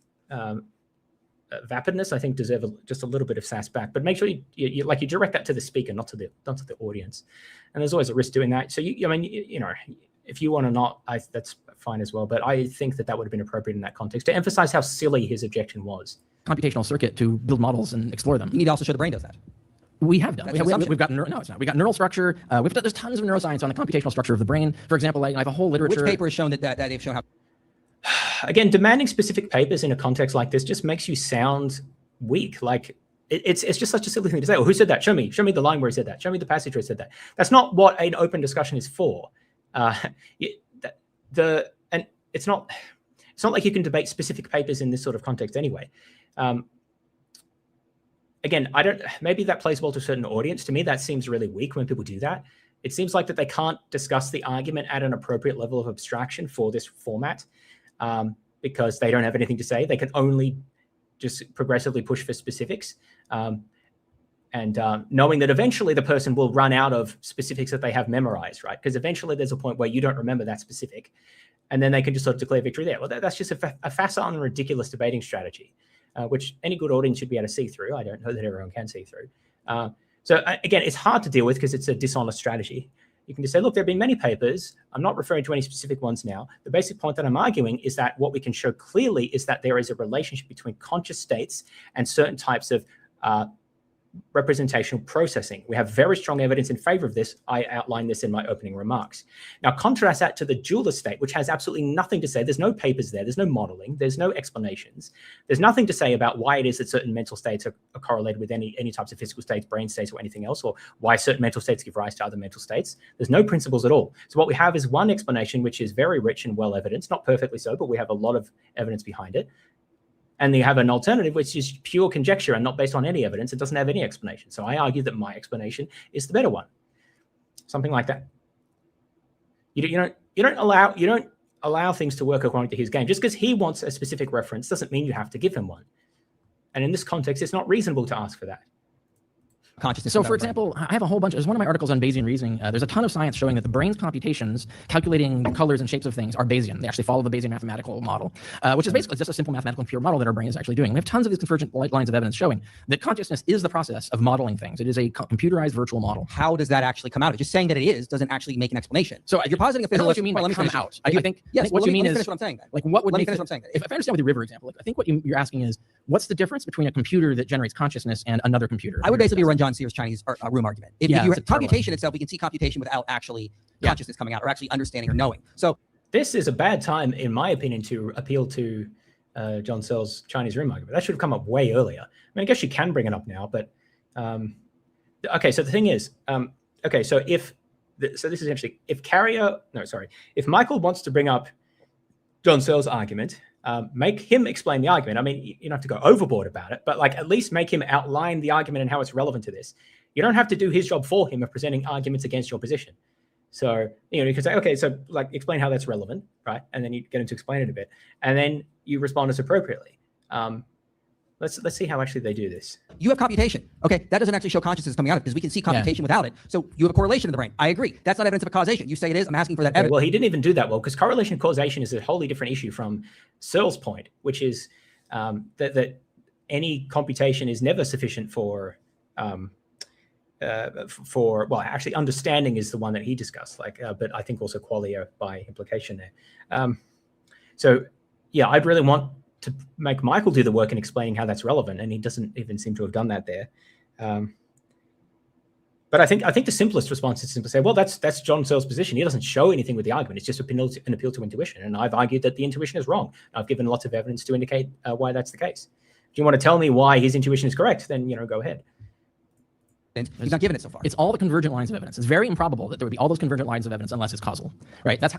vapidness, I think, deserve just a little bit of sass back. But make sure you direct that to the speaker, not to the audience. And there's always a risk doing that. So if you want to not, that's fine as well. But I think that would have been appropriate in that context to emphasize how silly his objection was. Computational circuit to build models and explore them. You need to also show the brain does that. We have done. We've got no, it's not. We got neural structure. There's tons of neuroscience on the computational structure of the brain. For example, I have a whole literature. Which paper has shown that they've shown how? Again, demanding specific papers in a context like this just makes you sound weak. Like it's just such a silly thing to say. Well, who said that? Show me the line where he said that. Show me the passage where he said that. That's not what an open discussion is for. And it's not like you can debate specific papers in this sort of context anyway. Again, maybe that plays well to a certain audience. To me, that seems really weak when people do that. It seems like that they can't discuss the argument at an appropriate level of abstraction for this format because they don't have anything to say. They can only just progressively push for specifics. And knowing that eventually the person will run out of specifics that they have memorized, right? Because eventually there's a point where you don't remember that specific. And then they can just sort of declare victory there. Well, that's just a facile and ridiculous debating strategy. Which any good audience should be able to see through. I don't know that everyone can see through. So again, it's hard to deal with because it's a dishonest strategy. You can just say, look, there have been many papers. I'm not referring to any specific ones now. The basic point that I'm arguing is that what we can show clearly is that there is a relationship between conscious states and certain types of representational processing. We have very strong evidence in favor of this. I outlined this in my opening remarks. Now, contrast that to the dualist state, which has absolutely nothing to say. There's no papers there. There's no modeling. There's no explanations. There's nothing to say about why it is that certain mental states are correlated with any types of physical states, brain states, or anything else, or why certain mental states give rise to other mental states. There's no principles at all. So what we have is one explanation, which is very rich and well evidenced, not perfectly so, but we have a lot of evidence behind it. And you have an alternative, which is pure conjecture and not based on any evidence. It doesn't have any explanation. So I argue that my explanation is the better one. Something like that. You don't allow things to work according to his game. Just because he wants a specific reference doesn't mean you have to give him one. And in this context, it's not reasonable to ask for that. Consciousness. So, for example, I have a whole bunch. There's one of my articles on Bayesian reasoning. There's a ton of science showing that the brain's computations, calculating the colors and shapes of things, are Bayesian. They actually follow the Bayesian mathematical model, which is basically just a simple mathematical pure model that our brain is actually doing. We have tons of these convergent lines of evidence showing that consciousness is the process of modeling things. It is a computerized virtual model. How does that actually come out of it? Just saying that it is doesn't actually make an explanation. So if you're positing a physical, what you mean by come out? I think yes. What you mean is finish what I'm saying. Then. Like what would let me make finish what I'm saying. If I understand with the river example, I think what you're asking is what's the difference between a computer that generates consciousness and another computer? I would basically run John John Sears' Chinese room argument. If Yeah, you it's a terrible computation itself, we can see computation without actually consciousness coming out or actually understanding or knowing. So This is a bad time, in my opinion, to appeal to John Searle's Chinese room argument. That should have come up way earlier. I mean, I guess you can bring it up now, but okay. So the thing is, okay. So so this is interesting. If Michael wants to bring up John Searle's argument, make him explain the argument. I mean, you don't have to go overboard about it, but like at least make him outline the argument and how it's relevant to this. You don't have to do his job for him of presenting arguments against your position. So, you know, you can say, okay, so like explain how that's relevant, right? And then you get him to explain it a bit, and then you respond as appropriately. Let's see how actually they do this. you have computation. Okay, that doesn't actually show consciousness coming out of it because we can see computation without it. So you have a correlation in the brain. I agree. That's not evidence of a causation. You say it is. I'm asking for that evidence. Well, he didn't even do that well because correlation and causation is a wholly different issue from Searle's point, which is that any computation is never sufficient for well, actually understanding is the one that he discussed, but I think also qualia by implication there. So yeah, I'd really want to make Michael do the work in explaining how that's relevant, and he doesn't even seem to have done that there. But I think the simplest response is to simply say, well, that's John Searle's position. He doesn't show anything with the argument. It's just an appeal to intuition, and I've argued that the intuition is wrong. I've given lots of evidence to indicate why that's the case. If you want to tell me why his intuition is correct, then go ahead. He's not given it so far. It's all the convergent lines of evidence. It's very improbable that there would be all those convergent lines of evidence unless it's causal, right? That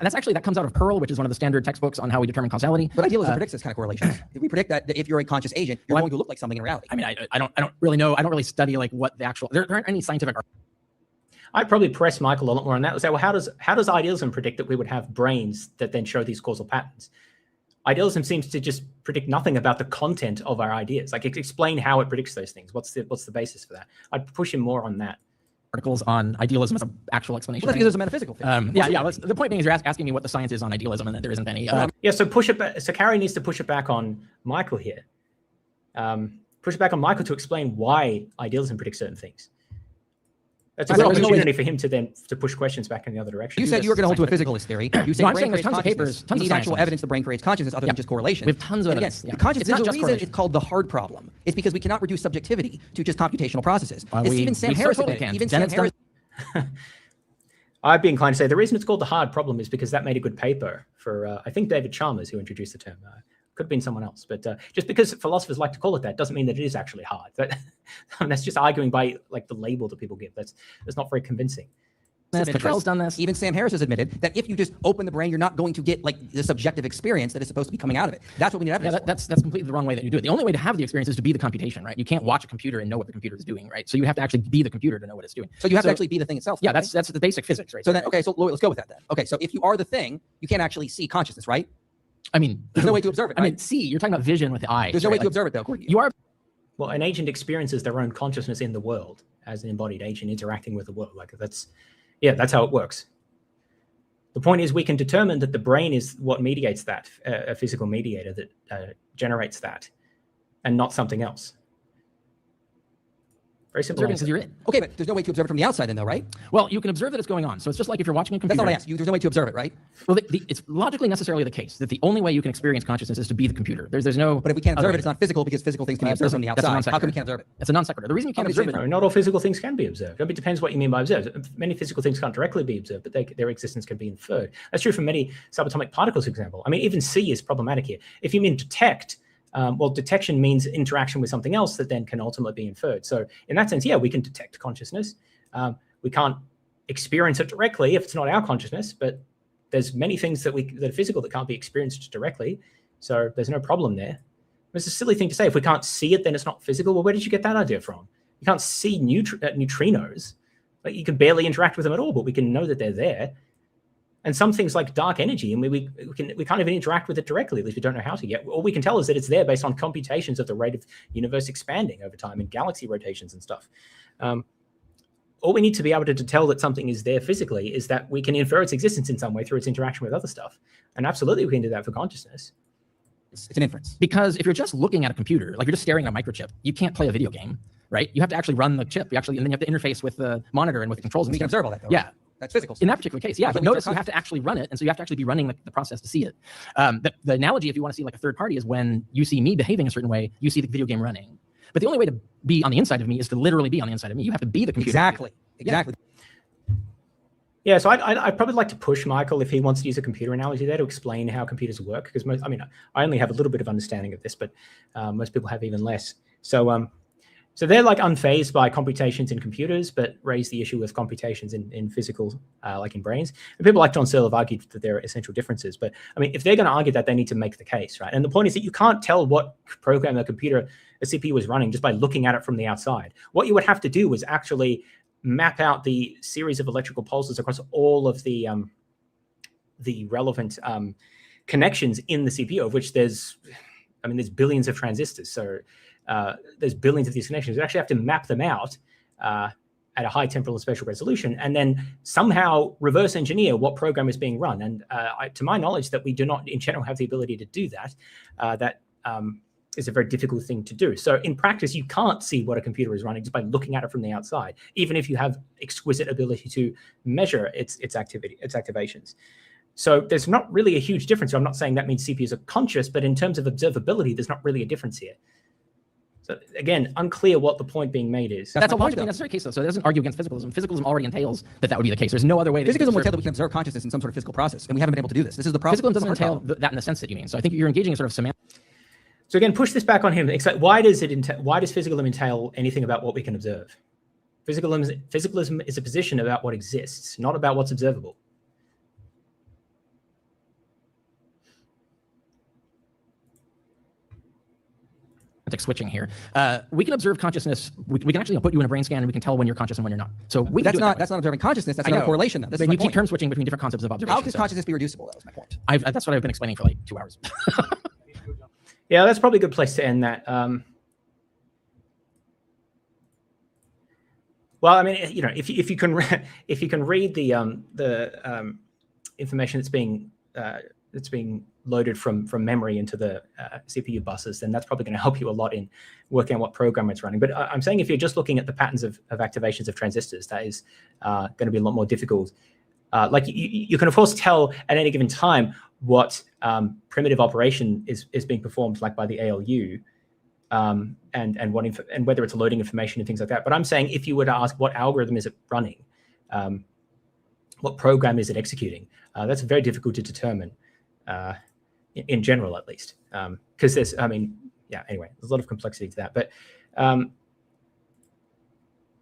comes out of Pearl, which is one of the standard textbooks on how we determine causality. But idealism predicts this kind of correlation. We predict that if you're a conscious agent, you're going to look like something in reality. I mean, I don't really know. I don't really study like what the actual. There aren't any scientific. I'd probably press Michael a lot more on that. Say, well, how does idealism predict that we would have brains that then show these causal patterns? Idealism seems to just predict nothing about the content of our ideas. Like, explain how it predicts those things. What's the basis for that? I'd push him more on that. Articles on idealism as an actual explanation. Well, that's because there's a metaphysical thing. The point being is you're asking me what the science is on idealism, and that there isn't any. Yeah, so push it back. So Carrie needs to push it back on Michael here. Push it back on Michael to explain why idealism predicts certain things. That's a good opportunity for him to push questions back in the other direction. You said you were going to hold to a physicalist theory. You said I'm saying there's tons of papers, you need actual evidence the brain creates consciousness other than just correlation. We have tons of evidence. Again, consciousness is the reason it's called the hard problem. It's because we cannot reduce subjectivity to just computational processes. Even Sam Harris admitted. Even Sam Harris. I'd be inclined to say the reason it's called the hard problem is because that made a good paper for, I think, David Chalmers, who introduced the term. Could have been someone else, but just because philosophers like to call it that doesn't mean that it is actually hard. That's just arguing by like the label that people give. That's not very convincing. Cottrell's done this. Even Sam Harris has admitted that if you just open the brain, you're not going to get like the subjective experience that is supposed to be coming out of it. That's what we need evidence for. That's completely the wrong way that you do it. The only way to have the experience is to be the computation, right? You can't watch a computer and know what the computer is doing, right? So you have to actually be the computer to know what it's doing. So you have to actually be the thing itself. Yeah, that's the basic physics, right? So then, okay, so let's go with that then. Okay, so if you are the thing, you can't actually see consciousness, right? I mean, there's no way to observe it. Right? I mean, see, you're talking about vision with the eye. There's no way to observe it, though. You are. Well, an agent experiences their own consciousness in the world as an embodied agent interacting with the world. Like that's how it works. The point is we can determine that the brain is what mediates that, a physical mediator that generates that, and not something else. Very simple. You're in. Okay, but there's no way to observe it from the outside then, though, right? Well, you can observe that it's going on. So it's just like if you're watching a computer. That's not what I asked you. There's no way to observe it, right? Well, it's logically necessarily the case that the only way you can experience consciousness is to be the computer. There's no. But if we can't observe it, it's not physical because physical things can be observed from the outside. How come we can't observe it? That's a non sequitur. The reason you can't observe it. No, not all physical things can be observed. It depends what you mean by observed. Many physical things can't directly be observed, but their existence can be inferred. That's true for many subatomic particles, for example. I mean, even C is problematic here. If you mean detect. Well, detection means interaction with something else that then can ultimately be inferred. So in that sense, yeah, we can detect consciousness. We can't experience it directly if it's not our consciousness, but there's many things that are physical that can't be experienced directly. So there's no problem there. It's a silly thing to say. If we can't see it, then it's not physical. Well, where did you get that idea from? You can't see neutrinos. Like, you can barely interact with them at all, but we can know that they're there. And some things like dark energy, and we can't even interact with it directly, at least we don't know how to yet. All we can tell is that it's there based on computations of the rate of universe expanding over time and galaxy rotations and stuff. All we need to be able to tell that something is there physically is that we can infer its existence in some way through its interaction with other stuff. And absolutely we can do that for consciousness. It's an inference. Because if you're just looking at a computer, like you're just staring at a microchip, you can't play a video game, right? You have to actually run the chip. And then you have to interface with the monitor and with the controls. And we can observe all that, though. Yeah. That's physical. In that particular case, yeah. But notice you have to actually run it, and so you have to actually be running the process to see it. The analogy, if you want to see like a third party, is when you see me behaving a certain way, you see the video game running. But the only way to be on the inside of me is to literally be on the inside of me. You have to be the computer. Exactly. Exactly. Yeah, so I'd probably like to push Michael if he wants to use a computer analogy there to explain how computers work, because I only have a little bit of understanding of this, but most people have even less. So they're like unfazed by computations in computers, but raise the issue with computations in physical, like in brains. And people like John Searle have argued that there are essential differences. But I mean, if they're going to argue that, they need to make the case, right? And the point is that you can't tell what program a CPU is running just by looking at it from the outside. What you would have to do is actually map out the series of electrical pulses across all of the relevant connections in the CPU, of which there's billions of transistors. So there's billions of these connections. You actually have to map them out at a high temporal and spatial resolution, and then somehow reverse engineer what program is being run. And to my knowledge, that we do not in general have the ability to do that. That is a very difficult thing to do. So in practice, you can't see what a computer is running just by looking at it from the outside, even if you have exquisite ability to measure its activity, its activations. So there's not really a huge difference. I'm not saying that means CPUs are conscious, but in terms of observability, there's not really a difference here. So again, unclear what the point being made is. That's a logically necessary case, though. So it doesn't argue against physicalism. Physicalism already entails that would be the case. There's no other way. Physicalism would entail that we can observe consciousness in some sort of physical process, and we haven't been able to do this. This is the problem. Physicalism doesn't entail that in the sense that you mean. So I think you're engaging in sort of semantic. So again, push this back on him. Why does physicalism entail anything about what we can observe? Physicalism is a position about what exists, not about what's observable. Switching here, we can observe consciousness. We can actually put you in a brain scan, and we can tell when you're conscious and when you're not. So that's not observing consciousness. That's another correlation, though. You keep term switching between different concepts of observation. How can consciousness be reducible? That was my point. That's what I've been explaining for like 2 hours. Yeah, that's probably a good place to end that. Well, I mean, you know, if you can read the information that's being loaded from memory into the CPU buses, then that's probably going to help you a lot in working out what program it's running. But I'm saying if you're just looking at the patterns of activations of transistors, that is going to be a lot more difficult. Like you can of course tell at any given time what primitive operation is being performed, like by the ALU, and whether it's loading information and things like that. But I'm saying if you were to ask what algorithm is it running, what program is it executing, that's very difficult to determine. In general, at least, because there's, anyway, there's a lot of complexity to that. But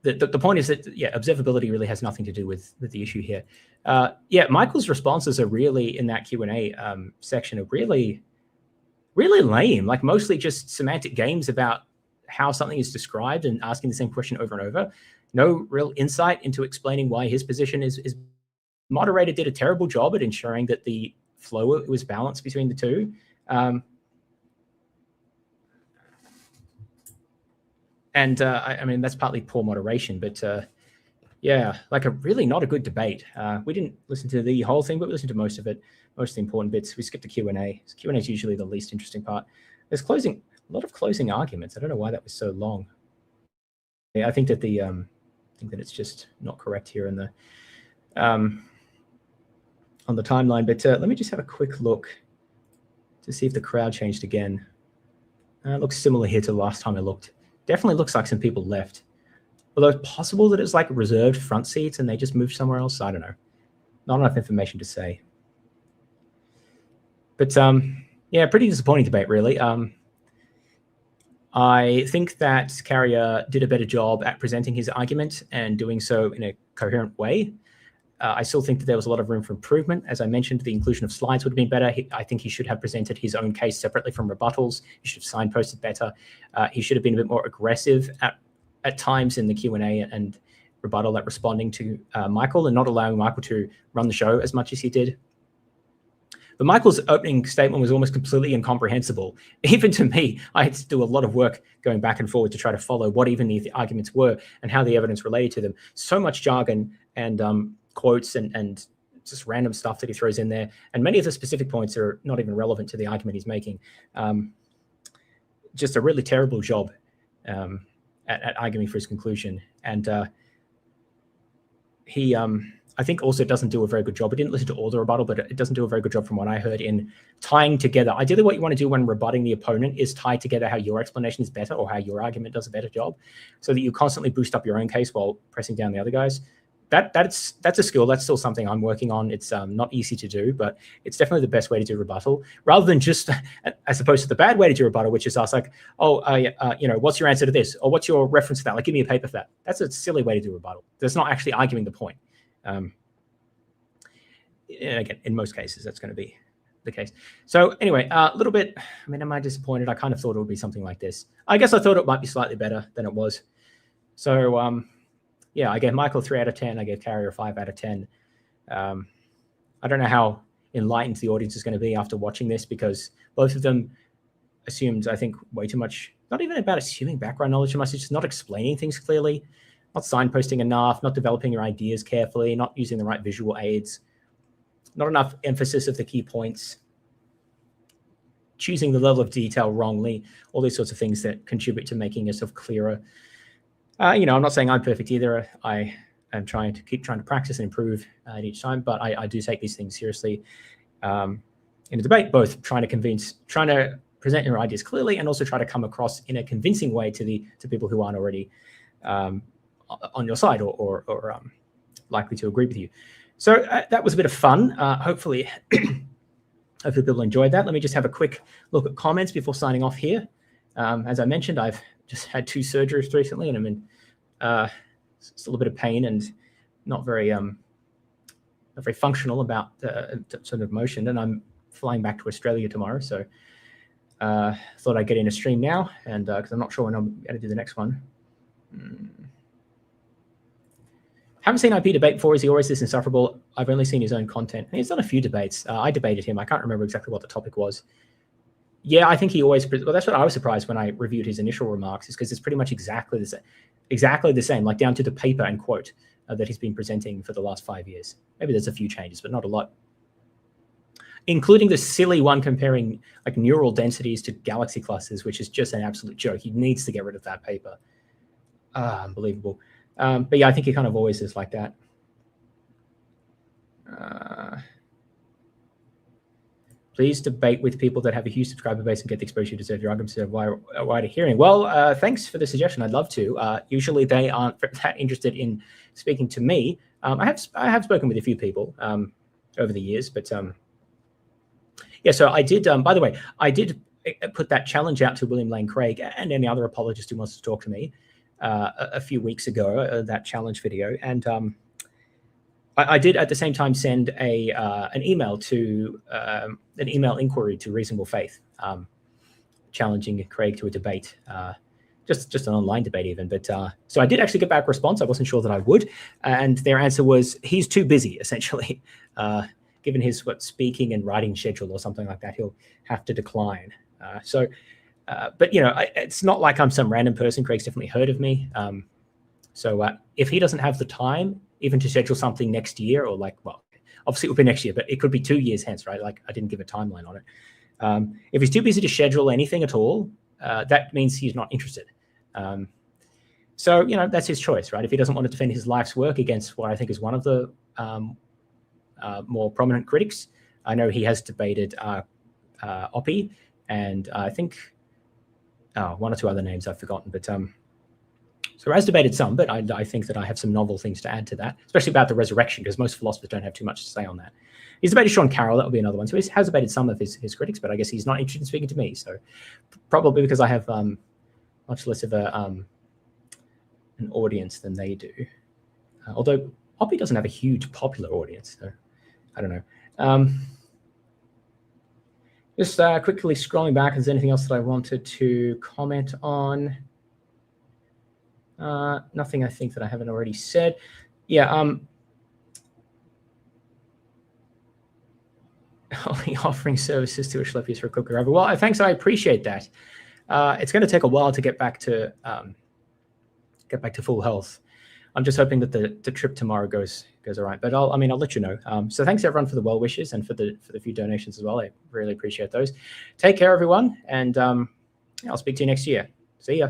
the point is that, observability really has nothing to do with the issue here. Michael's responses are really, in that Q&A section, are really, really lame, like mostly just semantic games about how something is described and asking the same question over and over. No real insight into explaining why his position is moderator did a terrible job at ensuring that the flow was balanced between the two. I mean, that's partly poor moderation, but like not a good debate. We didn't listen to the whole thing, but we listened to most of it, most of the important bits. We skipped the Q&A. Q&A is usually the least interesting part. There's a lot of closing arguments. I don't know why that was so long. I think that it's just not correct here in the on the timeline, but let me just have a quick look to see if the crowd changed again. It looks similar here to the last time I looked. Definitely looks like some people left. Although it's possible that it's like reserved front seats and they just moved somewhere else. I don't know. Not enough information to say. But pretty disappointing debate, really. I think that Carrier did a better job at presenting his argument and doing so in a coherent way. I still think that there was a lot of room for improvement. As I mentioned, the inclusion of slides would have been better. I think he should have presented his own case separately from rebuttals. He should have signposted better. He should have been a bit more aggressive at times in the Q&A and rebuttal at responding to Michael, and not allowing Michael to run the show as much as he did. But Michael's opening statement was almost completely incomprehensible. Even to me, I had to do a lot of work going back and forward to try to follow what even the arguments were and how the evidence related to them. So much jargon and quotes and just random stuff that he throws in there. And many of the specific points are not even relevant to the argument he's making. Just a really terrible job at arguing for his conclusion. And I think also it doesn't do a very good job. I didn't listen to all the rebuttal, but it doesn't do a very good job from what I heard in tying together. Ideally, what you want to do when rebutting the opponent is tie together how your explanation is better or how your argument does a better job, so that you constantly boost up your own case while pressing down the other guys. That's a skill. That's still something I'm working on. It's not easy to do, but it's definitely the best way to do rebuttal, rather than just, as opposed to the bad way to do rebuttal, which is ask like, oh, what's your answer to this? Or what's your reference to that? Like, give me a paper for that. That's a silly way to do rebuttal. That's not actually arguing the point. And again, in most cases, that's going to be the case. So anyway, a little bit, I mean, am I disappointed? I kind of thought it would be something like this. I guess I thought it might be slightly better than it was. So, yeah, I gave Michael 3 out of 10. I gave Carrier 5 out of 10. I don't know how enlightened the audience is going to be after watching this, because both of them assumed, I think, way too much, not even about assuming background knowledge so much, it's just not explaining things clearly, not signposting enough, not developing your ideas carefully, not using the right visual aids, not enough emphasis of the key points, choosing the level of detail wrongly, all these sorts of things that contribute to making yourself clearer. I'm not saying I'm perfect either. I am trying to practice and improve at each time, but I do take these things seriously in a debate, both trying to present your ideas clearly and also try to come across in a convincing way to people who aren't already on your side or likely to agree with you. So that was a bit of fun. Hopefully people enjoyed that. Let me just have a quick look at comments before signing off here. As I mentioned, I've just had 2 surgeries recently, and I'm in still a bit of pain and not very functional about sort of motion. And I'm flying back to Australia tomorrow, so thought I'd get in a stream now, and because I'm not sure when I'm going to do the next one. Haven't seen IP debate before. Is he always this insufferable? I've only seen his own content. And he's done a few debates. I debated him. I can't remember exactly what the topic was. Yeah, I think he always, well, that's what I was surprised when I reviewed his initial remarks, is because it's pretty much exactly the same, like down to the paper and quote that he's been presenting for the last 5 years. Maybe there's a few changes, but not a lot. Including the silly one comparing like neural densities to galaxy clusters, which is just an absolute joke. He needs to get rid of that paper. Unbelievable. But yeah, I think he kind of always is like that. Please debate with people that have a huge subscriber base and get the exposure you deserve. Your arguments deserve a wider hearing. Well, thanks for the suggestion. I'd love to. Usually they aren't that interested in speaking to me. I have spoken with a few people over the years, but yeah. So I did. By the way, I did put that challenge out to William Lane Craig and any other apologist who wants to talk to me a few weeks ago. That challenge video, and I did at the same time send an email to an email inquiry to Reasonable Faith, challenging Craig to a debate, just an online debate even. But so I did actually get back a response. I wasn't sure that I would, and their answer was he's too busy. Essentially, given his speaking and writing schedule or something like that, he'll have to decline. But it's not like I'm some random person. Craig's definitely heard of me. So if he doesn't have the time, even to schedule something next year, or obviously it will be next year, but it could be 2 years hence, right? Like I didn't give a timeline on it. If he's too busy to schedule anything at all, that means he's not interested. So, that's his choice, right? If he doesn't want to defend his life's work against what I think is one of the more prominent critics. I know he has debated Oppie, and I think one or two other names I've forgotten, but so has debated some, but I think that I have some novel things to add to that, especially about the resurrection, because most philosophers don't have too much to say on that. He's debated Sean Carroll, that would be another one. So he has debated some of his critics, but I guess he's not interested in speaking to me. So probably because I have much less of an audience than they do. Although Oppie doesn't have a huge popular audience, so I don't know. Just quickly scrolling back, is there anything else that I wanted to comment on? Nothing I think that I haven't already said. Yeah, only offering services to Ashlepius for a quick recovery. Well, thanks, I appreciate that. It's going to take a while to get back to full health. I'm just hoping that the trip tomorrow goes all right. But I'll let you know. So thanks everyone for the well wishes and for the few donations as well. I really appreciate those. Take care, everyone, and I'll speak to you next year. See ya.